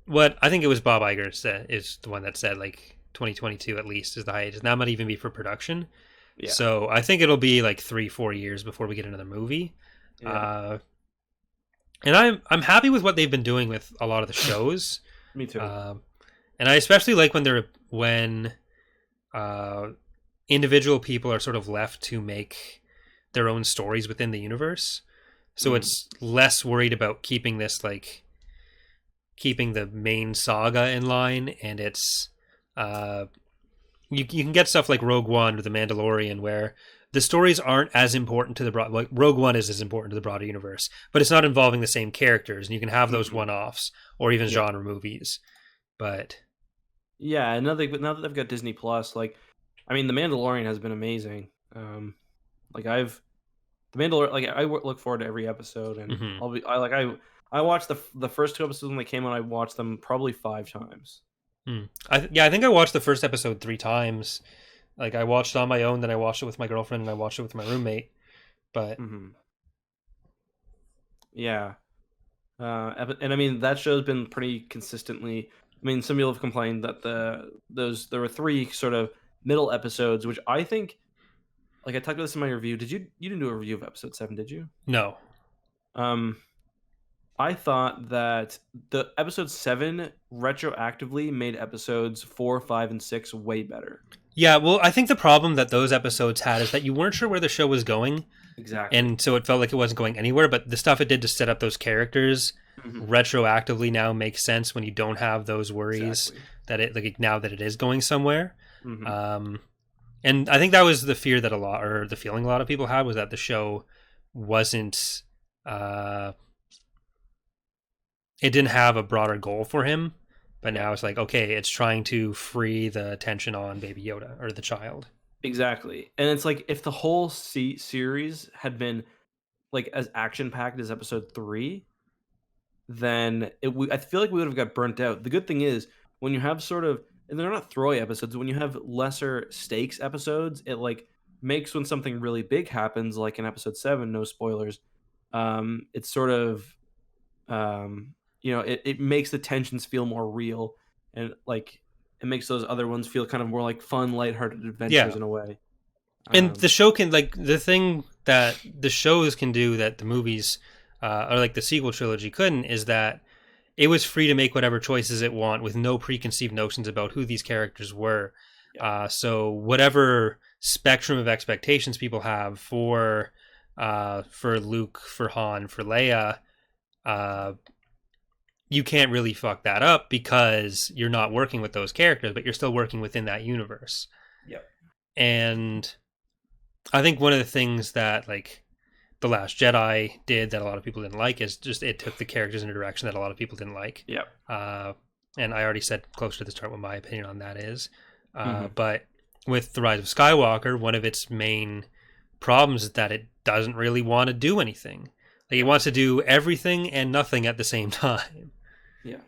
what I think it was Bob Iger is the one that said like 2022 at least is the hiatus. And that might even be for production. Yeah. So I think it'll be like 3-4 years before we get another movie. Yeah. And I'm happy with what they've been doing with a lot of the shows. Me too. And I especially like when individual people are sort of left to make their own stories within the universe. So it's less worried about keeping the main saga in line, and it's you can get stuff like Rogue One or The Mandalorian where the stories aren't as important to the broad. Like Rogue One is as important to the broader universe, but it's not involving the same characters, and you can have those one-offs or even genre movies. But yeah, and now that they've got Disney Plus, like, I mean, The Mandalorian has been amazing. Like I look forward to every episode, and I watched the first 2 episodes when they came out. I watched them probably 5 times. I think I watched the first episode 3 times. Like I watched it on my own, then I watched it with my girlfriend, and I watched it with my roommate. But yeah, and I mean that show's been pretty consistently. I mean, some people have complained that there were 3 sort of middle episodes, which I think, like I talked about this in my review. You didn't do a review of episode 7, did you? no, Um, I thought that the episode 7 retroactively made episodes 4, 5, and 6 way better. Yeah, well, I think the problem that those episodes had is that you weren't sure where the show was going, Exactly. and so it felt like it wasn't going anywhere. But the stuff it did to set up those characters Mhm. retroactively now makes sense when you don't have those worries Exactly. that it like now that it is going somewhere. Mhm. Um, and I think that was the fear that a lot, or the feeling a lot of people had, was that the show wasn't. It didn't have a broader goal for him, but now it's like, okay, it's trying to free the attention on Baby Yoda or the child. Exactly. And it's like if the whole series had been like as action packed as episode 3, then I feel like we would have got burnt out. The good thing is when you have sort of, and they're not throwaway episodes, when you have lesser stakes episodes, it like makes when something really big happens, like in episode 7, no spoilers. It's sort of, it makes the tensions feel more real, and like it makes those other ones feel kind of more like fun, lighthearted Yeah. adventures in a way. And the show can, like, the thing that the shows can do that the movies or like the sequel trilogy couldn't is that it was free to make whatever choices it want with no preconceived notions about who these characters were. So whatever spectrum of expectations people have for Luke, for Han, for Leia, you can't really fuck that up because you're not working with those characters, but you're still working within that universe. Yep. And I think one of the things that like The Last Jedi did that a lot of people didn't like is just it took the characters in a direction that a lot of people didn't like. Yep. And I already said close to the start what my opinion on that is. Mm-hmm. But with The Rise of Skywalker, one of its main problems is that it doesn't really want to do anything. Like it wants to do everything and nothing at the same time. Yeah.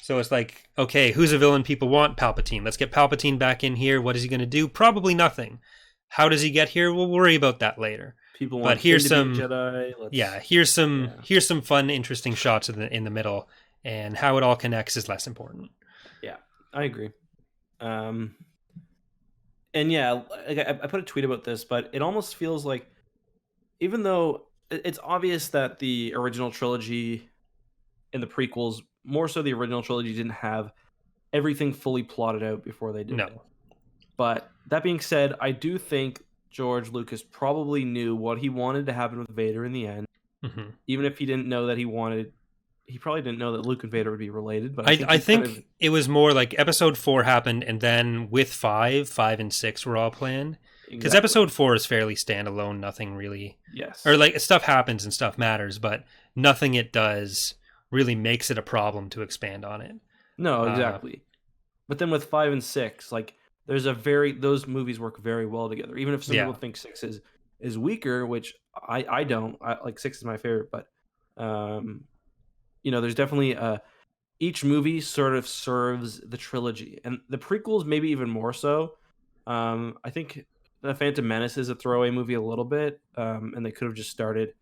So it's like, okay, who's a villain people want? Palpatine. Let's get Palpatine back in here. What is he going to do? Probably nothing. How does he get here? We'll worry about that later. People want but here's him to some be a Jedi. here's some fun, interesting shots in the middle, and how it all connects is less important. Yeah, I agree. And yeah, I put a tweet about this, but it almost feels like, even though it's obvious that the original trilogy and the prequels, more so the original trilogy, didn't have everything fully plotted out before they did it. But that being said, I do think George Lucas probably knew what he wanted to happen with Vader in the end. Mm-hmm. Even if he didn't know that he probably didn't know that Luke and Vader would be related. But I think it was more like episode 4 happened, and then with 5 and 6 were all planned. Because episode 4 is fairly standalone, nothing really. Yes. Or like stuff happens and stuff matters, but nothing it does really makes it a problem to expand on it. No, exactly. But then with 5 and 6, like those movies work very well together. Even if some people think 6 is weaker, which I don't. Like 6 is my favorite, but there's definitely each movie sort of serves the trilogy, and the prequels maybe even more so. I think The Phantom Menace is a throwaway movie a little bit, and they could have just started.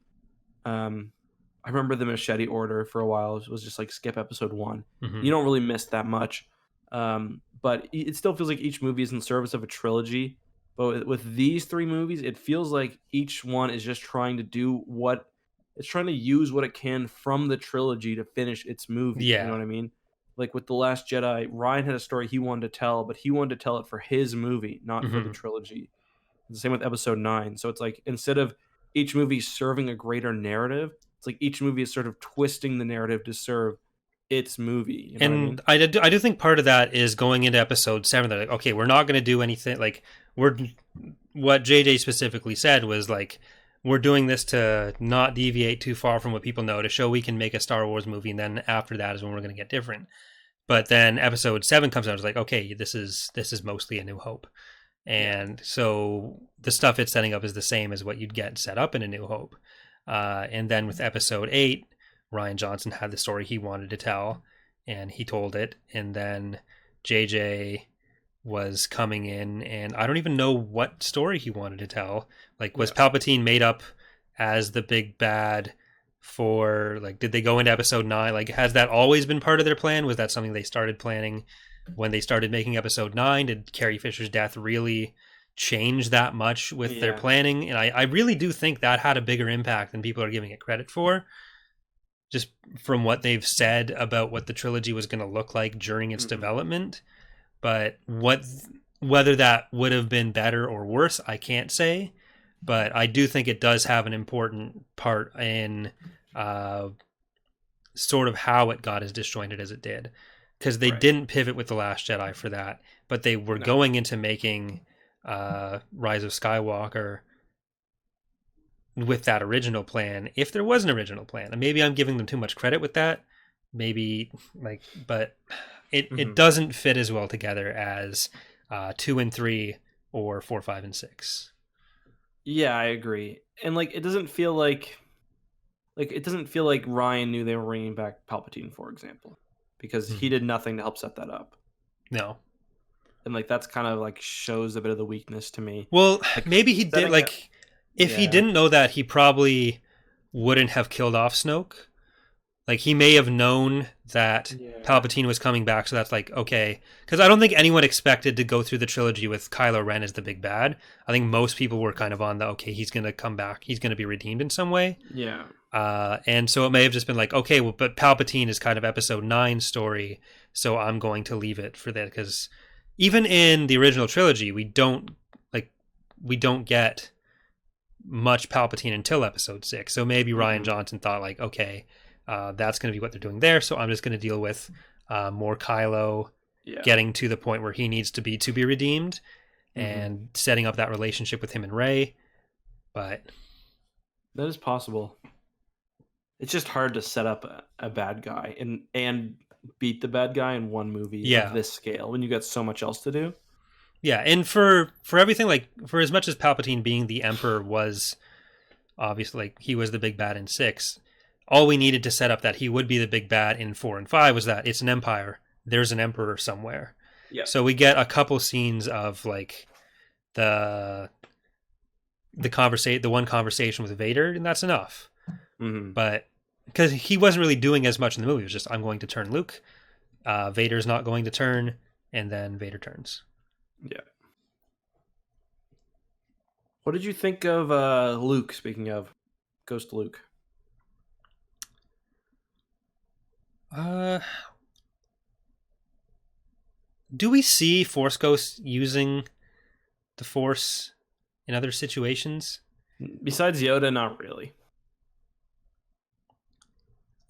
I remember the Machete Order for a while. It was just like skip episode 1. Mm-hmm. You don't really miss that much. But it still feels like each movie is in service of a trilogy. But with these 3 movies, it feels like each one is just trying to do it's trying to use what it can from the trilogy to finish its movie. Yeah. You know what I mean? Like with The Last Jedi, Ryan had a story he wanted to tell, but he wanted to tell it for his movie, not for the trilogy. The same with episode 9. So it's like, instead of each movie serving a greater narrative, it's like each movie is sort of twisting the narrative to serve its movie. You know and what I mean? I do think part of that is going into episode 7. They're like, okay, we're not going to do anything. Like what JJ specifically said was like, we're doing this to not deviate too far from what people know, to show we can make a Star Wars movie, and then after that is when we're going to get different. But then episode 7 comes out, it's like, okay, this is mostly A New Hope. And so the stuff it's setting up is the same as what you'd get set up in A New Hope. And then with episode 8, Rian Johnson had the story he wanted to tell, and he told it. And then JJ was coming in, and I don't even know what story he wanted to tell. Like, was Palpatine made up as the big bad for, like, did they go into episode 9? Like, has that always been part of their plan? Was that something they started planning when they started making episode 9? Did Carrie Fisher's death really change that much with their planning. And I really do think that had a bigger impact than people are giving it credit for, just from what they've said about what the trilogy was going to look like during its development. But whether that would have been better or worse, I can't say. But I do think it does have an important part in sort of how it got as disjointed as it did. Because they didn't pivot with The Last Jedi for that, but they were going into making Rise of Skywalker with that original plan, if there was an original plan. And maybe I'm giving them too much credit with that. Maybe, but it doesn't fit as well together as 2 and 3 or 4, 5, and 6. Yeah, I agree. And it doesn't feel like Ryan knew they were bringing back Palpatine, for example, because he did nothing to help set that up. No. And that's kind of shows a bit of the weakness to me. Well, maybe he did if he didn't know that, he probably wouldn't have killed off Snoke. He may have known that Palpatine was coming back, so that's okay. Because I don't think anyone expected to go through the trilogy with Kylo Ren as the big bad. I think most people were kind of on he's going to come back. He's going to be redeemed in some way. Yeah. And so it may have just been okay, well, but Palpatine is kind of episode 9 story, so I'm going to leave it for that. Because even in the original trilogy, we don't get much Palpatine until episode 6. So maybe Rian Johnson thought okay, that's going to be what they're doing there. So I'm just going to deal with more Kylo getting to the point where he needs to be redeemed and setting up that relationship with him and Rey. But that is possible. It's just hard to set up a bad guy and beat the bad guy in one movie of this scale when you got so much else to do. Yeah, and for everything, for as much as Palpatine being the Emperor was obviously he was the big bad in 6, all we needed to set up that he would be the big bad in 4 and 5 was that it's an empire. There's an emperor somewhere. Yeah. So we get a couple scenes of the one conversation with Vader, and that's enough. But because he wasn't really doing as much in the movie, it was just I'm going to turn Luke, Vader's not going to turn, and then Vader turns. Yeah. What did you think of Luke? Speaking of Ghost Luke. Do we see Force Ghosts using the Force in other situations? Besides Yoda, not really.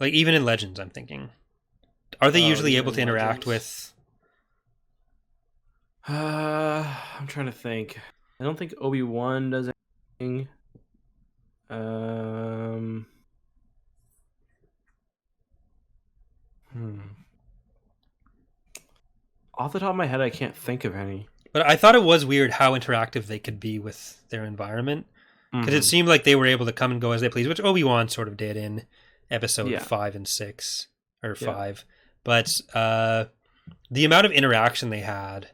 Even in Legends, I'm thinking. Are they usually able to interact with... I'm trying to think. I don't think Obi-Wan does anything. Off the top of my head, I can't think of any. But I thought it was weird how interactive they could be with their environment. Because it seemed like they were able to come and go as they please, which Obi-Wan sort of did in episode 5 and 6. Or 5. But the amount of interaction they had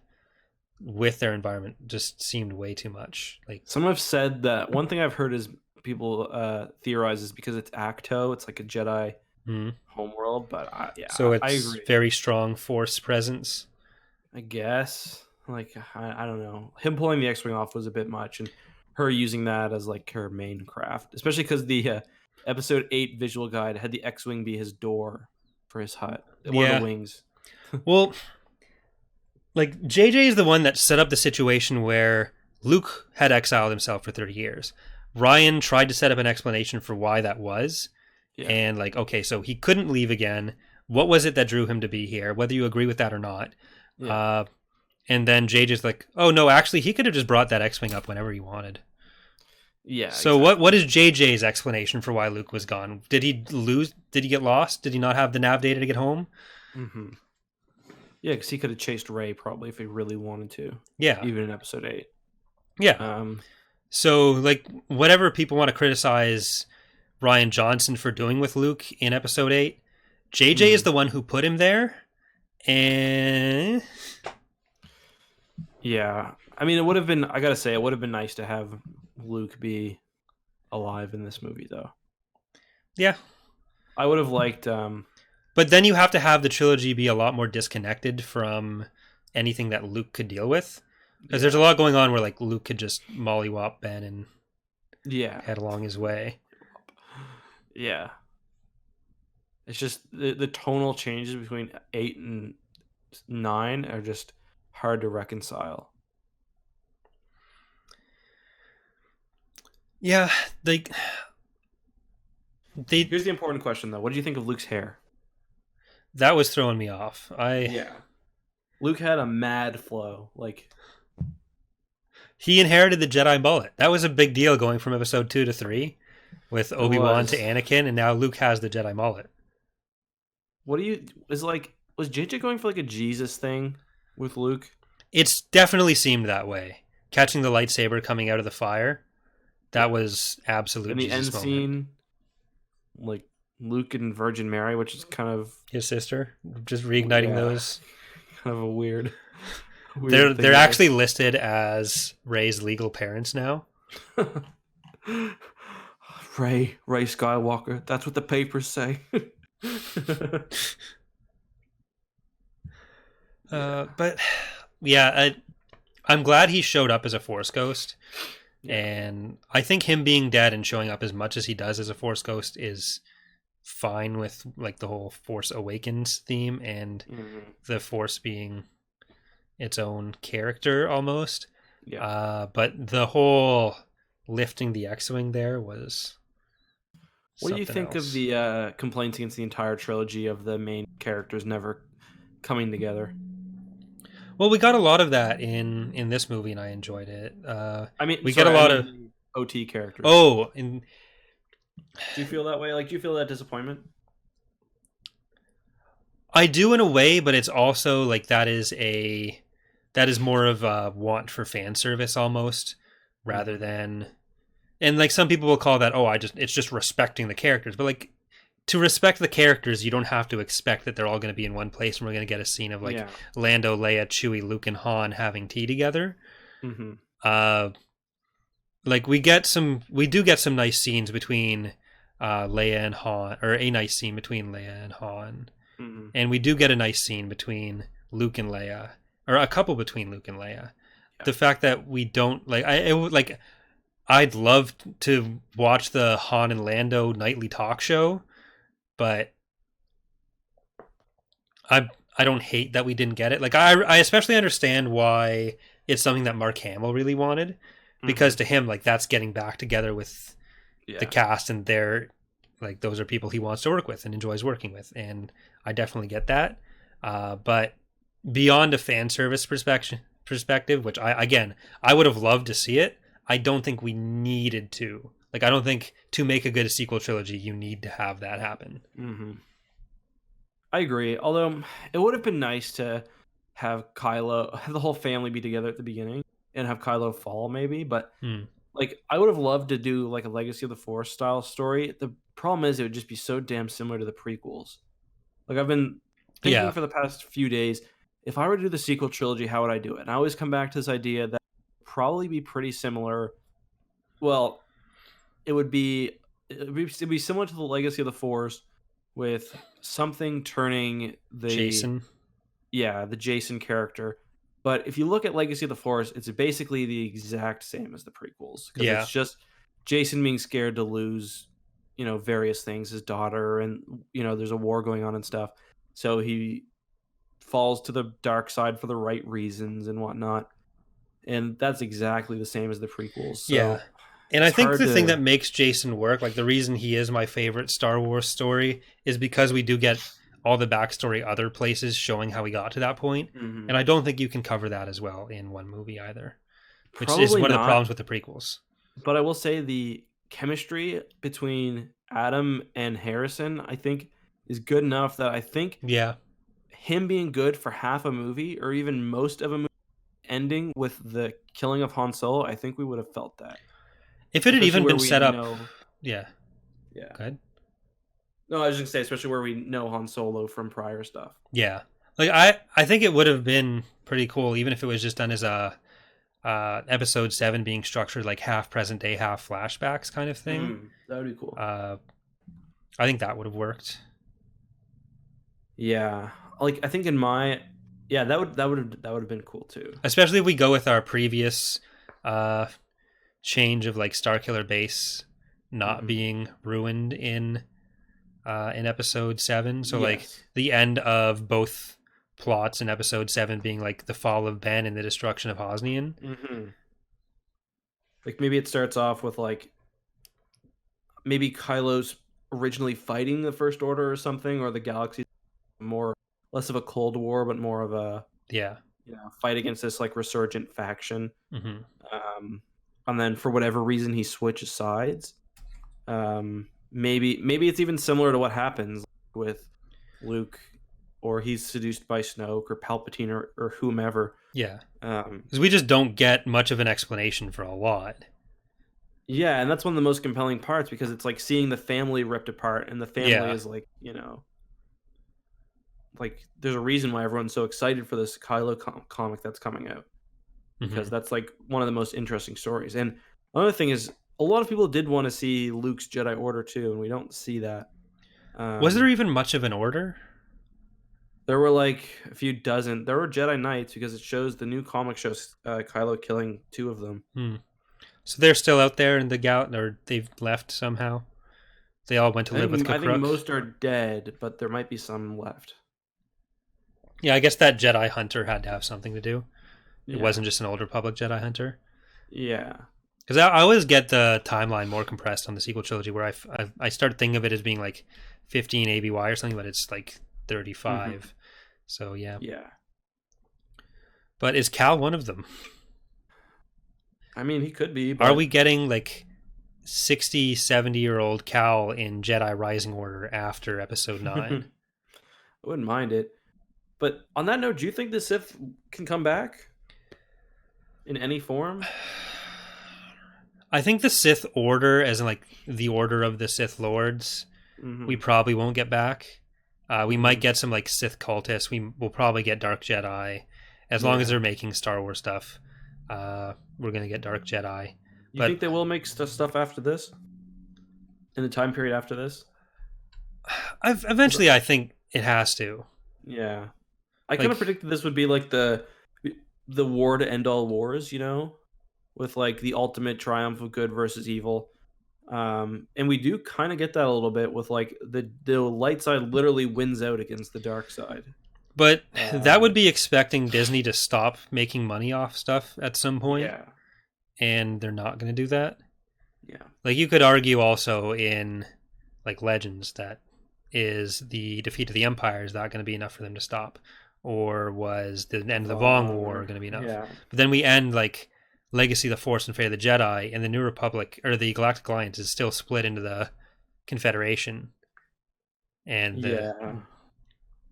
with their environment just seemed way too much. Some have said that one thing I've heard is people theorize is because it's Acto, it's like a Jedi homeworld, but so it's I agree. Very strong Force presence, I guess. I don't know. Him pulling the X-Wing off was a bit much, and her using that as her main craft, especially because the episode 8 visual guide had the X-Wing be his door for his hut, one of the wings. Well, JJ is the one that set up the situation where Luke had exiled himself for 30 years. Ryan tried to set up an explanation for why that was. Yeah. And okay, so he couldn't leave again. What was it that drew him to be here? Whether you agree with that or not. Yeah. And then JJ's oh no, actually he could have just brought that X-Wing up whenever he wanted. Yeah. So exactly. What is JJ's explanation for why Luke was gone? Did he lose? Did he get lost? Did he not have the nav data to get home? Mm-hmm. Yeah, because he could have chased Rey probably if he really wanted to. Yeah. Even in episode 8. Yeah. So whatever people want to criticize Rian Johnson for doing with Luke in episode 8, JJ is the one who put him there. And yeah, I mean, it would have been nice to have Luke be alive in this movie, though. Yeah. I would have liked... But then you have to have the trilogy be a lot more disconnected from anything that Luke could deal with. Because there's a lot going on where like Luke could just mollywop Ben and head along his way. Yeah. It's just the tonal changes between 8 and 9 are just hard to reconcile. Yeah, here's the important question though. What do you think of Luke's hair? That was throwing me off. Luke had a mad flow. Like, he inherited the Jedi mullet. That was a big deal going from episode 2 to 3 with Obi-Wan to Anakin, and now Luke has the Jedi mullet. Was JJ going for like a Jesus thing with Luke? It's definitely seemed that way. Catching the lightsaber coming out of the fire, that was absolute. In the Jesus end moment. Scene, like Luke and Virgin Mary, which is kind of his sister, just reigniting those. Kind of a weird they're actually listed as Rey's legal parents now. Rey Skywalker. That's what the papers say. But yeah, I'm glad he showed up as a Force ghost, and I think him being dead and showing up as much as he does as a Force ghost is fine with like the whole Force Awakens theme and the Force being its own character almost. But the whole lifting the X-wing there was. What do you think of the complaints against the entire trilogy of the main characters never coming together? Well, we got a lot of that in this movie, and I enjoyed it. We get a lot of OT characters. Oh, do you feel that way? Like, do you feel that disappointment? I do in a way, but it's also like that is more of a want for fan service almost, rather than. And like some people will call that, it's just respecting the characters. But like to respect the characters, you don't have to expect that they're all going to be in one place and we're going to get a scene of like Lando, Leia, Chewie, Luke, and Han having tea together. Like we do get some nice scenes between Leia and Han, or a nice scene between Leia and Han, and we do get a nice scene between Luke and Leia, or a couple between Luke and Leia. The fact that we don't I'd love to watch the Han and Lando nightly talk show, but I don't hate that we didn't get it. Like I especially understand why it's something that Mark Hamill really wanted, because to him, like, that's getting back together with the cast, and they're like, those are people he wants to work with and enjoys working with, and I definitely get that. But beyond a fan service perspective, which I would have loved to see it. I don't think we needed to. Like, I don't think to make a good sequel trilogy, you need to have that happen. I agree. Although it would have been nice to have the whole family be together at the beginning and have Kylo fall maybe. But like, I would have loved to do like a Legacy of the Force style story. The problem is it would just be so damn similar to the prequels. Like, I've been thinking for the past few days, if I were to do the sequel trilogy, how would I do it? And I always come back to this idea that probably be pretty similar. Well, it'd be similar to the Legacy of the Force, with something turning the Jason. The Jason character. But if you look at Legacy of the Force, it's basically the exact same as the prequels. Because it's just Jason being scared to lose, various things, his daughter, and there's a war going on and stuff. So he falls to the dark side for the right reasons and whatnot. And that's exactly the same as the prequels. So and I think the thing that makes Jason work, like the reason he is my favorite Star Wars story, is because we do get all the backstory other places showing how we got to that point. And I don't think you can cover that as well in one movie either, which is one of the problems with the prequels. But I will say the chemistry between Adam and Harrison, I think, is good enough that I think him being good for half a movie or even most of a movie, ending with the killing of Han Solo, I think we would have felt that. If it had even been set up... Go ahead. No, I was just going to say, especially where we know Han Solo from prior stuff. Yeah. Like, I think it would have been pretty cool, even if it was just done as a episode 7 being structured like half present day, half flashbacks kind of thing. That would be cool. I think that would have worked. Yeah. Like, I think in my Yeah, that would have been cool too. Especially if we go with our previous uh, change of like Starkiller Base not being ruined in episode 7. So like Yes. the end of both plots in episode 7 being like the fall of Ben and the destruction of Hosnian. Mm-hmm. Like maybe it starts off with like maybe Kylo's originally fighting the First Order or something, or the galaxy more less of a Cold War, but more of a Yeah. fight against this like resurgent faction. Mm-hmm. And then for whatever reason he switches sides. Maybe it's even similar to what happens with Luke, or he's seduced by Snoke or Palpatine or whomever. Yeah. Because we just don't get much of an explanation for a lot. Yeah, and that's one of the most compelling parts, because it's like seeing the family ripped apart, and the family is like, like there's a reason why everyone's so excited for this Kylo comic that's coming out, because that's like one of the most interesting stories. And another thing is, a lot of people did want to see Luke's Jedi Order too, and we don't see that. Was there even much of an order? There were like a few dozen. There were Jedi Knights, because it shows the new comic shows Kylo killing 2 of them. So they're still out there in the or they've left somehow. They all went to live with Kakruk. I think most are dead, but there might be some left. Yeah, I guess that Jedi Hunter had to have something to do. It wasn't just an Old Republic Jedi Hunter. Yeah. Because I always get the timeline more compressed on the sequel trilogy, where I start thinking of it as being like 15 ABY or something, but it's like 35. So yeah. Yeah. But is Cal one of them? I mean, he could be. But... Are we getting like 60, 70-year-old Cal in Jedi Rising Order after episode 9? I wouldn't mind it. But on that note, do you think the Sith can come back in any form? I think the Sith Order, as in like the Order of the Sith Lords, we probably won't get back. We might get some like Sith cultists. We'll probably get Dark Jedi. As long as they're making Star Wars stuff, we're going to get Dark Jedi. You think they will make stuff after this? In the time period after this? Eventually, I think it has to. Yeah. I kind of predicted this would be like the war to end all wars, with like the ultimate triumph of good versus evil. And we do kind of get that a little bit with like the light side literally wins out against the dark side. But that would be expecting Disney to stop making money off stuff at some point. Yeah. And they're not going to do that. Yeah. Like you could argue also in like Legends that is the defeat of the Empire, is that going to be enough for them to stop? Or was the end of the Vong War going to be enough? Yeah. But then we end like Legacy of the Force and Fate of the Jedi, and the New Republic or the Galactic Alliance is still split into the Confederation. And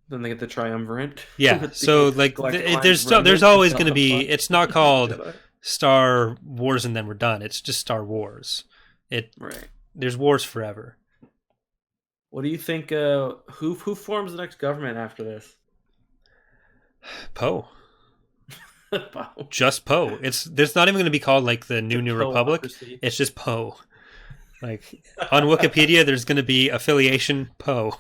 then they get the triumvirate. Yeah. So like there's always going to be, it's not called Star Wars and then we're done. It's just Star Wars. There's wars forever. What do you think? Who forms the next government after this? Poe. Just Poe. There's not even going to be called like the New Republic. It's just Poe. Like on Wikipedia, there's going to be affiliation Poe.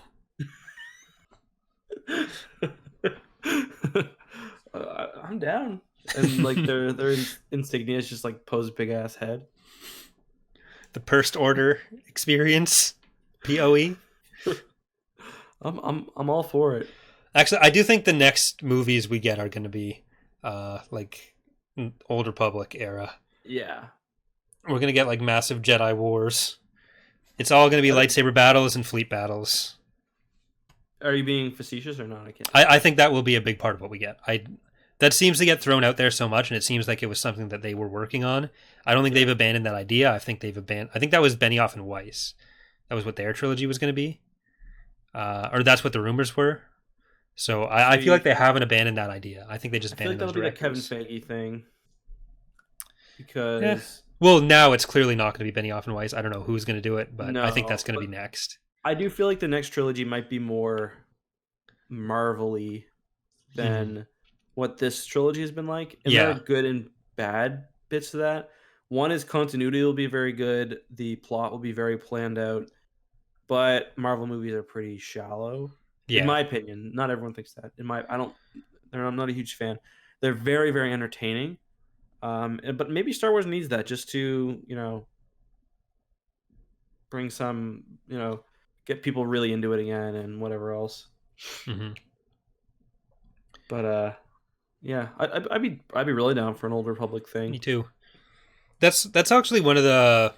I'm down. And like their insignia is just like Poe's big ass head. The First Order experience, POE. I'm all for it. Actually, I do think the next movies we get are going to be like Old Republic era. Yeah. We're going to get like massive Jedi wars. It's all going to be lightsaber battles and fleet battles. Are you being facetious or not? I think that will be a big part of what we get. That seems to get thrown out there so much, and it seems like it was something that they were working on. I don't think they've abandoned that idea. I think that was Benioff and Weiss. That was what their trilogy was going to be. Or that's what the rumors were. So I feel like they haven't abandoned that idea. I think they just abandoned those directors. That'll be the Kevin Feige thing. Because... Yeah. Well, now it's clearly not going to be Benioff and Weiss. I don't know who's going to do it, but I think that's going to be next. I do feel like the next trilogy might be more Marvel-y than what this trilogy has been like. And there are good and bad bits to that. One is continuity will be very good. The plot will be very planned out. But Marvel movies are pretty shallow. In my opinion. Not everyone thinks that. I'm not a huge fan. They're very, very entertaining. But maybe Star Wars needs that just to, bring some, get people really into it again and whatever else. Mm-hmm. But yeah, I'd be really down for an Old Republic thing. Me too. That's actually one of the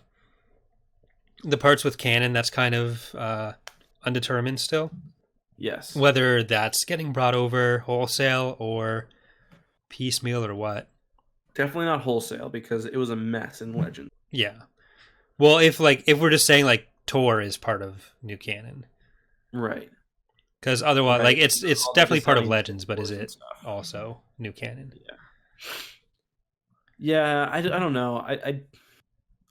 parts with canon that's kind of undetermined still. Yes. Whether that's getting brought over wholesale or piecemeal or what. Definitely not wholesale because it was a mess in Legend. Yeah. Well, if we're just saying like Tor is part of new canon. Right. Because otherwise, Right. it's All definitely the part of design Legends, but is and it stuff. also new canon? Yeah, I don't know.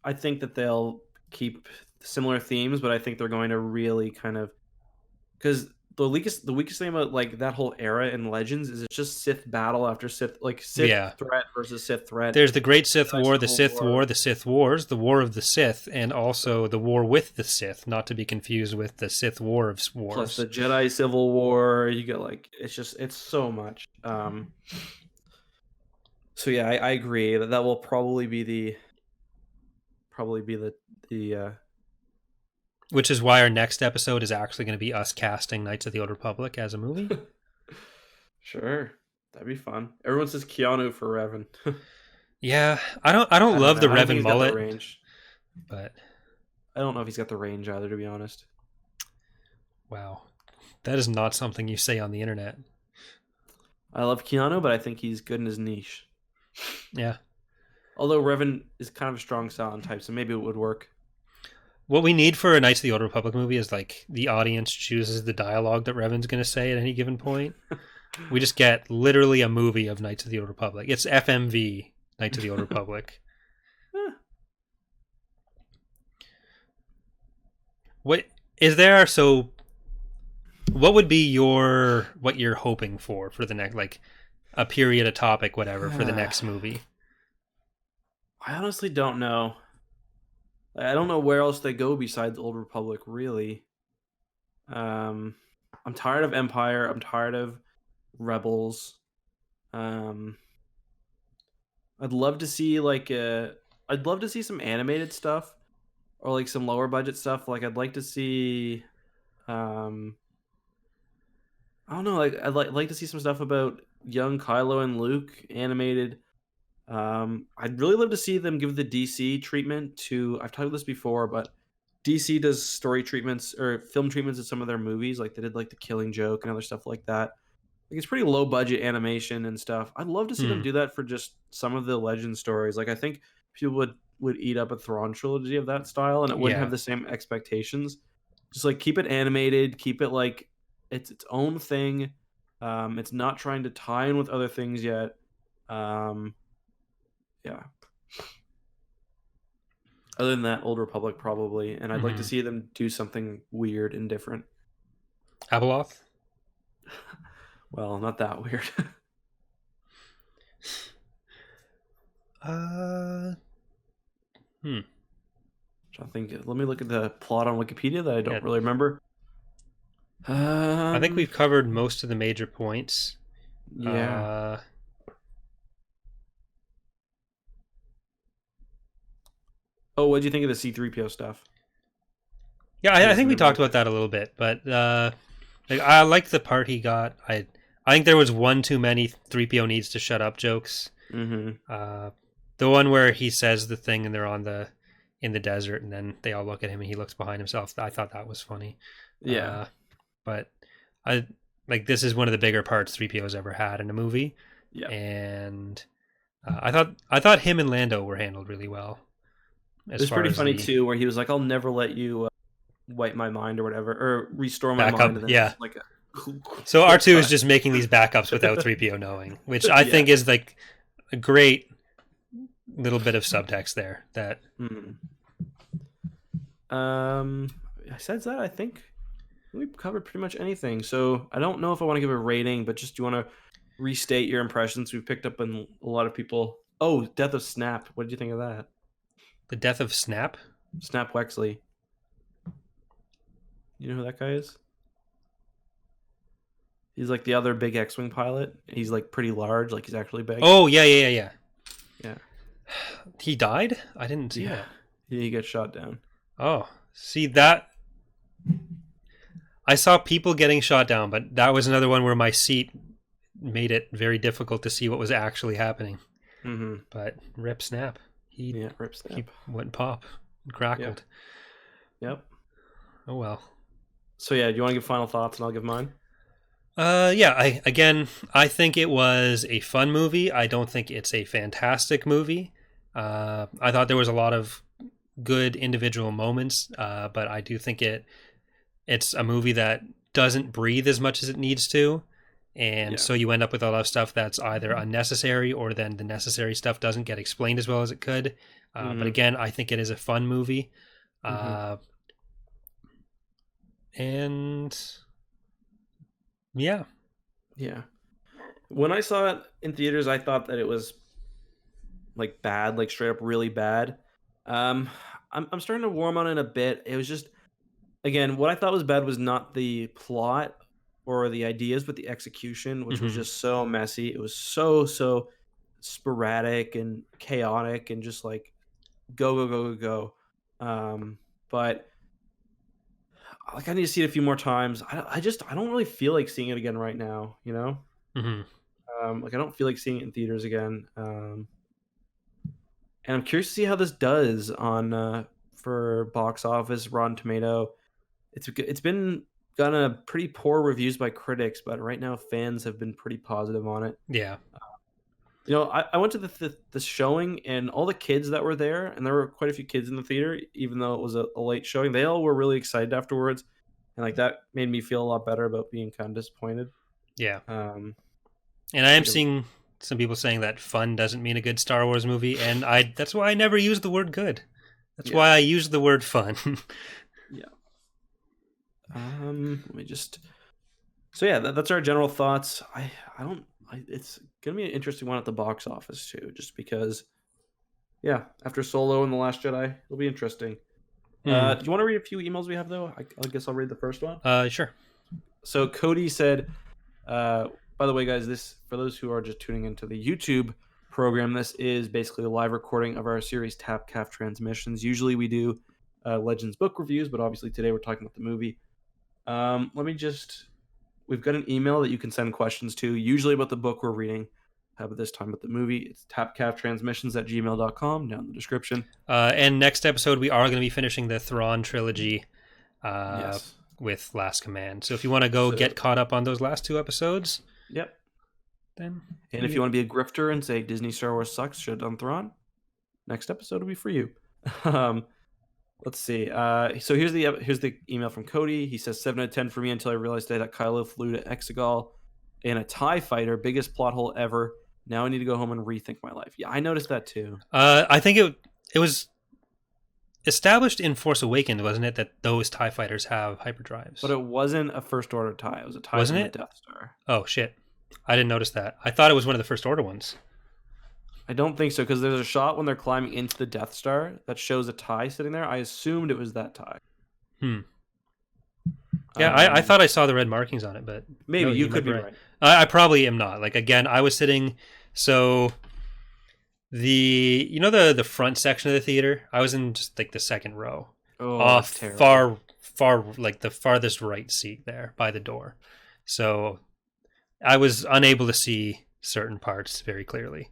I think that they'll keep similar themes, but I think they're going to really kind of, because the weakest thing about like that whole era in Legends is it's just Sith battle after Sith, like Sith Yeah. threat versus Sith threat. There's the Great Sith Jedi War, the Civil Sith War. War, the Sith Wars, the War of the Sith, and also the War with the Sith, not to be confused with the Sith War of Wars. Plus the Jedi Civil War. You get like it's so much. So yeah, I agree that will probably be the which is why our next episode is actually going to be us casting Knights of the Old Republic as a movie. Sure, that'd be fun. Everyone says Keanu for Revan. Yeah, I don't love the Revan mullet, range, but I don't know if he's got the range either, to be honest. Wow, that is not something you say on the internet. I love Keanu, but I think he's good in his niche. Yeah. Although Revan is kind of a strong silent type, so maybe it would work. What we need for a Knights of the Old Republic movie is like the audience chooses the dialogue that Revan's going to say at any given point. We just get literally a movie of Knights of the Old Republic. It's FMV Knights of the Old Republic. What is there? So, what would be what you're hoping for the next, like a period, a topic, whatever, for the next movie? I honestly don't know. I don't know where else they go besides Old Republic, really. I'm tired of Empire. I'm tired of Rebels. I'd love to see I'd love to see some animated stuff or like some lower budget stuff. Like I'd like to see, I don't know. Like I'd like to see some stuff about young Kylo and Luke animated. I'd really love to see them give the DC treatment to. I've talked about this before, but DC does story treatments or film treatments of some of their movies. Like they did like The Killing Joke and other stuff like that. Like it's pretty low budget animation and stuff. I'd love to see them do that for just some of the Legend stories. Like I think people would eat up a Thrawn trilogy of that style, and it wouldn't have the same expectations. Just like keep it animated, keep it like it's its own thing. It's not trying to tie in with other things yet. Yeah. Other than that, Old Republic probably, and I'd like to see them do something weird and different. Abeloth? Well, not that weird. I think. Let me look at the plot on Wikipedia that I don't really remember. I think we've covered most of the major points. Yeah. What do you think of the C-3PO stuff? Yeah, I think we talked about that a little bit, but I like the part he got. I think there was one too many 3PO needs to shut up jokes. Mm-hmm. The one where he says the thing and they're in the desert, and then they all look at him and he looks behind himself. I thought that was funny. Yeah. But I like this is one of the bigger parts 3PO's ever had in a movie. Yeah. And I thought him and Lando were handled really well. It was pretty funny too, where he was like, "I'll never let you wipe my mind or whatever, or restore my mind." And then like so R2 is just making these backups without 3PO knowing, which I think is like a great little bit of subtext there. That besides that, I think we've covered pretty much anything. So I don't know if I want to give a rating, but just do you want to restate your impressions? We've picked up on a lot of people. Oh, Death of Snap. What did you think of that? The Death of Snap? Snap Wexley. You know who that guy is? He's like the other big X-wing pilot. He's like pretty large, like he's actually big. Oh yeah. Yeah. He died? I didn't see Yeah. that. He gets shot down. Oh, see that. I saw people getting shot down, but that was another one where my seat made it very difficult to see what was actually happening. Mm-hmm. But rip snap. Rip snap. He went pop and crackled. Yep. Oh well. So yeah, do you want to give final thoughts and I'll give mine? Yeah, I think it was a fun movie. I don't think it's a fantastic movie. I thought there was a lot of good individual moments, but I do think it's a movie that doesn't breathe as much as it needs to. And so you end up with a lot of stuff that's either unnecessary or then the necessary stuff doesn't get explained as well as it could. But again, I think it is a fun movie. And yeah. When I saw it in theaters, I thought that it was like bad, like straight up really bad. I'm starting to warm on it a bit. It was just, again, what I thought was bad was not the plot or the ideas, but the execution, which was just so messy. It was so sporadic and chaotic and just like go. But like I need to see it a few more times. I don't really feel like seeing it again right now. You know, like I don't feel like seeing it in theaters again. And I'm curious to see how this does on for box office, Rotten Tomato. It's been gotten pretty poor reviews by critics, but right now fans have been pretty positive on it. Yeah. You know, I went to the showing, and all the kids that were there, and there were quite a few kids in the theater, even though it was a late showing. They all were really excited afterwards, and like that made me feel a lot better about being kind of disappointed. Yeah. And I am seeing some people saying that fun doesn't mean a good Star Wars movie, and that's why I never use the word good. That's why I use the word fun. Yeah. Let me just. So yeah, that's our general thoughts. It's gonna be an interesting one at the box office too, just because. Yeah, after Solo and The Last Jedi, it'll be interesting. Do you want to read a few emails we have though? I guess I'll read the first one. Sure. So Cody said, by the way, guys, this for those who are just tuning into the YouTube program, this is basically a live recording of our series Tapcaf Transmissions. Usually we do Legends book reviews, but obviously today we're talking about the movie. We've got an email that you can send questions to, usually about the book we're reading, but this time about the movie. It's tapcaftransmissions@gmail.com, down in the description. And next episode, we are going to be finishing the Thrawn trilogy with Last Command. So if you want to go get caught up on those last two episodes. Yep. Then. And if you want to be a grifter and say Disney Star Wars sucks, should have done Thrawn, next episode will be for you. Let's see. So here's the email from Cody. He says 7 out of 10 for me until I realized that Kylo flew to Exegol in a TIE fighter. Biggest plot hole ever. Now I need to go home and rethink my life. Yeah, I noticed that too. I think it was established in Force Awakens, wasn't it, that those TIE fighters have hyperdrives? But it wasn't a First Order TIE. It was a TIE wasn't from it? the Death Star. Oh, shit. I didn't notice that. I thought it was one of the First Order ones. I don't think so, because there's a shot when they're climbing into the Death Star that shows a TIE sitting there. I assumed it was that TIE. Yeah, I thought I saw the red markings on it, but maybe you could be right. I probably am not. Like, again, I was sitting, so the front section of the theater, I was in just like the second row. Oh, off far, like the farthest right seat there by the door. So I was unable to see certain parts very clearly.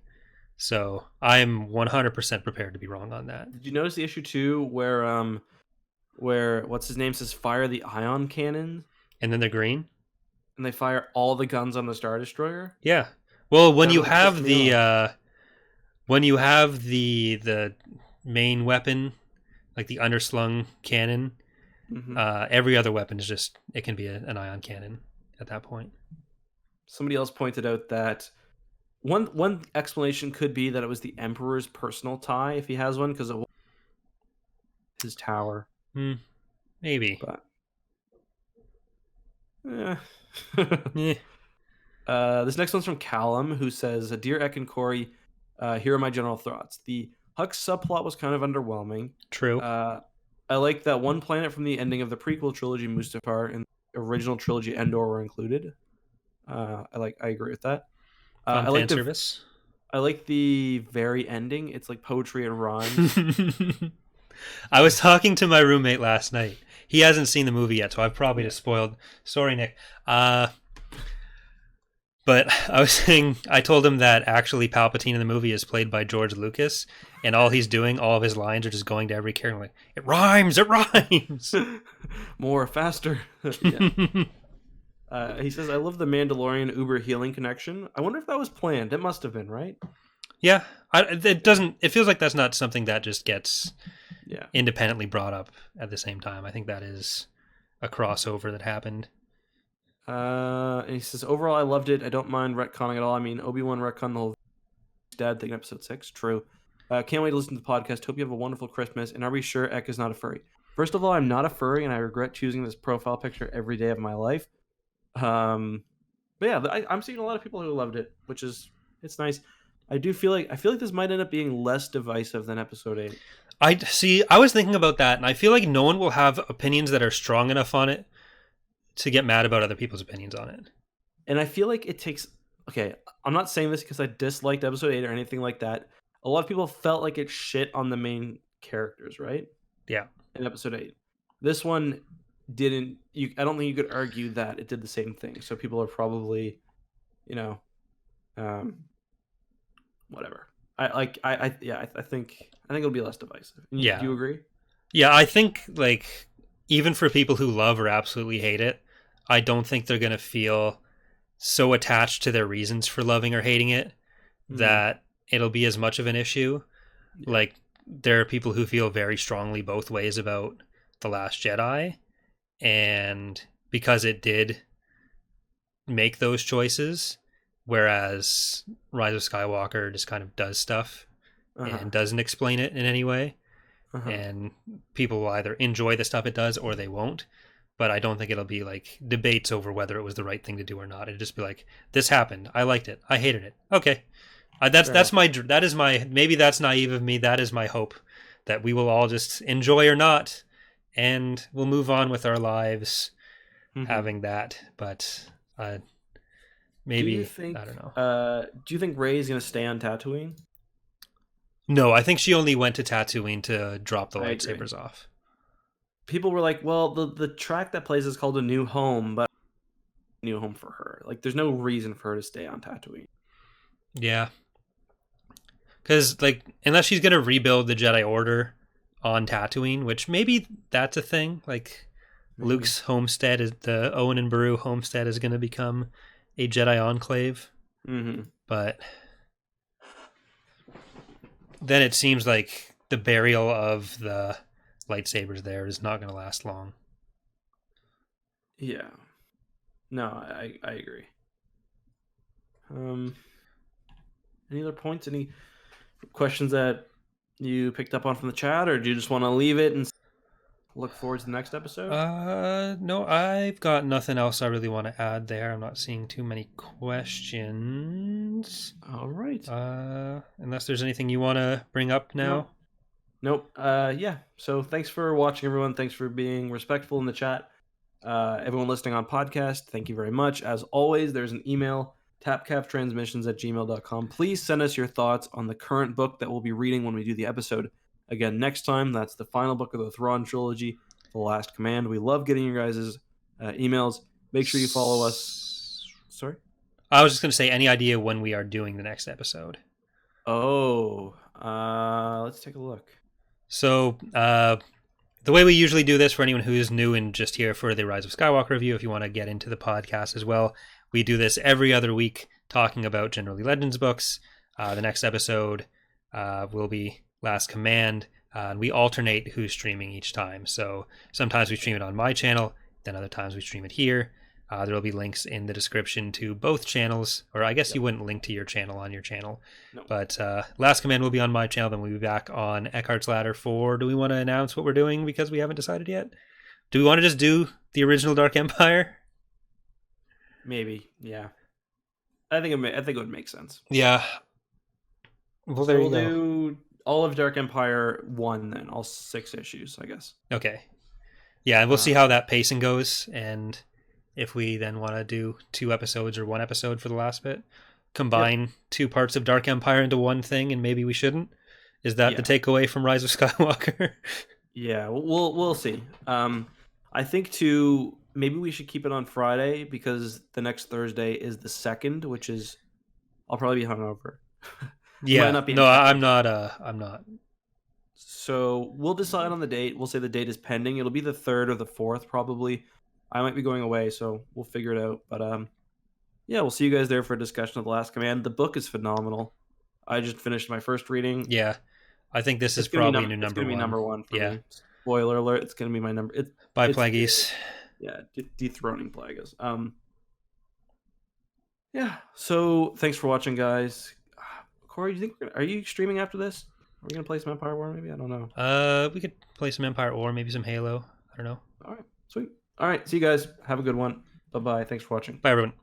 So I'm 100% prepared to be wrong on that. Did you notice the issue too, where what's his name says fire the ion cannon, and then they're green, and they fire all the guns on the Star Destroyer? Yeah. Well, when you have the main weapon, like the underslung cannon, every other weapon is just it can be an ion cannon at that point. Somebody else pointed out that. One explanation could be that it was the Emperor's personal TIE, if he has one, because it was his tower. Maybe. But this next one's from Callum, who says, "Dear Eck and Corey, here are my general thoughts. The Hux subplot was kind of underwhelming. True. I like that one planet from the ending of the prequel trilogy, Mustafar, and the original trilogy Endor were included. I agree with that. Fun I like fan service. I like the very ending. It's like poetry and rhymes. I was talking to my roommate last night. He hasn't seen the movie yet, so I've probably Yeah. just spoiled. Sorry, Nick. But I was saying, I told him that actually Palpatine in the movie is played by George Lucas, and all he's doing, all of his lines are just going to every character like, it rhymes, it rhymes. More, faster. Yeah. He says, I love the Mandalorian Uber healing connection. I wonder if that was planned. It must have been, right? Yeah, it doesn't. It feels like that's not something that just gets independently brought up at the same time. I think that is a crossover that happened. And he says, overall, I loved it. I don't mind retconning at all. I mean, Obi-Wan retconned the whole dad thing in episode 6. True. Can't wait to listen to the podcast. Hope you have a wonderful Christmas. And are we sure Eck is not a furry? First of all, I'm not a furry, and I regret choosing this profile picture every day of my life. But yeah, I'm seeing a lot of people who loved it, which is it's nice. I feel like this might end up being less divisive than episode 8. I was thinking about that, and I feel like no one will have opinions that are strong enough on it to get mad about other people's opinions on it. And I feel like it takes... Okay, I'm not saying this because I disliked episode 8 or anything like that. A lot of people felt like it shit on the main characters, right? Yeah. In episode 8. This one didn't... I don't think you could argue that it did the same thing. So people are probably, whatever. I think it'll be less divisive. Do you agree? Yeah, I think like even for people who love or absolutely hate it, I don't think they're gonna feel so attached to their reasons for loving or hating it that it'll be as much of an issue. Yeah. Like there are people who feel very strongly both ways about The Last Jedi, and because it did make those choices, whereas Rise of Skywalker just kind of does stuff and doesn't explain it in any way. And people will either enjoy the stuff it does or they won't. But I don't think it'll be like debates over whether it was the right thing to do or not. It'd just be like, this happened. I liked it. I hated it. Okay. Maybe that's naive of me. That is my hope, that we will all just enjoy or not, and we'll move on with our lives having that. But maybe, I don't know. Do you think Rey's going to stay on Tatooine? No, I think she only went to Tatooine to drop the lightsabers off. People were like, well, the track that plays is called A New Home, but new home for her. Like, there's no reason for her to stay on Tatooine. Yeah. Because, like, unless she's going to rebuild the Jedi Order on Tatooine, which maybe that's a thing. Like, Luke's homestead, the Owen and Beru homestead, is going to become a Jedi enclave. But then it seems like the burial of the lightsabers there is not going to last long. Yeah. No, I agree. Any other points? Any questions that you picked up on from the chat, or do you just want to leave it and look forward to the next episode? No, I've got nothing else I really want to add there. I'm not seeing too many questions. All right. Unless there's anything you want to bring up now. Nope. Yeah. So thanks for watching, everyone. Thanks for being respectful in the chat. Everyone listening on podcast, thank you very much. As always, there's an email, tapcaftransmissions@gmail.com. Please send us your thoughts on the current book that we'll be reading when we do the episode. Again, next time, that's the final book of the Thrawn Trilogy, The Last Command. We love getting your guys' emails. Make sure you follow us. Sorry? I was just going to say, any idea when we are doing the next episode? Let's take a look. So, the way we usually do this, for anyone who is new and just here for the Rise of Skywalker review, if you want to get into the podcast as well, we do this every other week, talking about generally Legends books. The next episode will be Last Command. And we alternate who's streaming each time. So sometimes we stream it on my channel, then other times we stream it here. There will be links in the description to both channels, or I guess you wouldn't link to your channel on your channel. No. But Last Command will be on my channel, then we'll be back on EckhartsLadder for... Do we want to announce what we're doing because we haven't decided yet? Do we want to just do the original Dark Empire? Maybe, yeah. I think it would make sense. Yeah. Well, there we'll do all of Dark Empire 1 then, all 6 issues, I guess. Okay. Yeah, and we'll see how that pacing goes, and if we then want to do 2 episodes or 1 episode for the last bit, combine 2 parts of Dark Empire into one thing, and maybe we shouldn't. Is that the takeaway from Rise of Skywalker? Yeah, we'll see. I think maybe we should keep it on Friday because the next Thursday is the 2nd, which is I'll probably be hungover. Yeah, no, I'm not. So we'll decide on the date. We'll say the date is pending. It'll be the 3rd or the 4th probably. I might be going away, so we'll figure it out. But yeah, we'll see you guys there for a discussion of The Last Command. The book is phenomenal. I just finished my first reading. Yeah, I think this is probably new number 1. It's going to be number 1 for me. Spoiler alert, it's going to be my number. By Plagueis. Yeah, dethroning Plagueis. Yeah, so thanks for watching, guys. Corey, do you think are you streaming after this? Are we going to play some Empire War maybe? I don't know. We could play some Empire War, maybe some Halo. I don't know. All right, sweet. All right, see you guys. Have a good one. Bye-bye. Thanks for watching. Bye, everyone.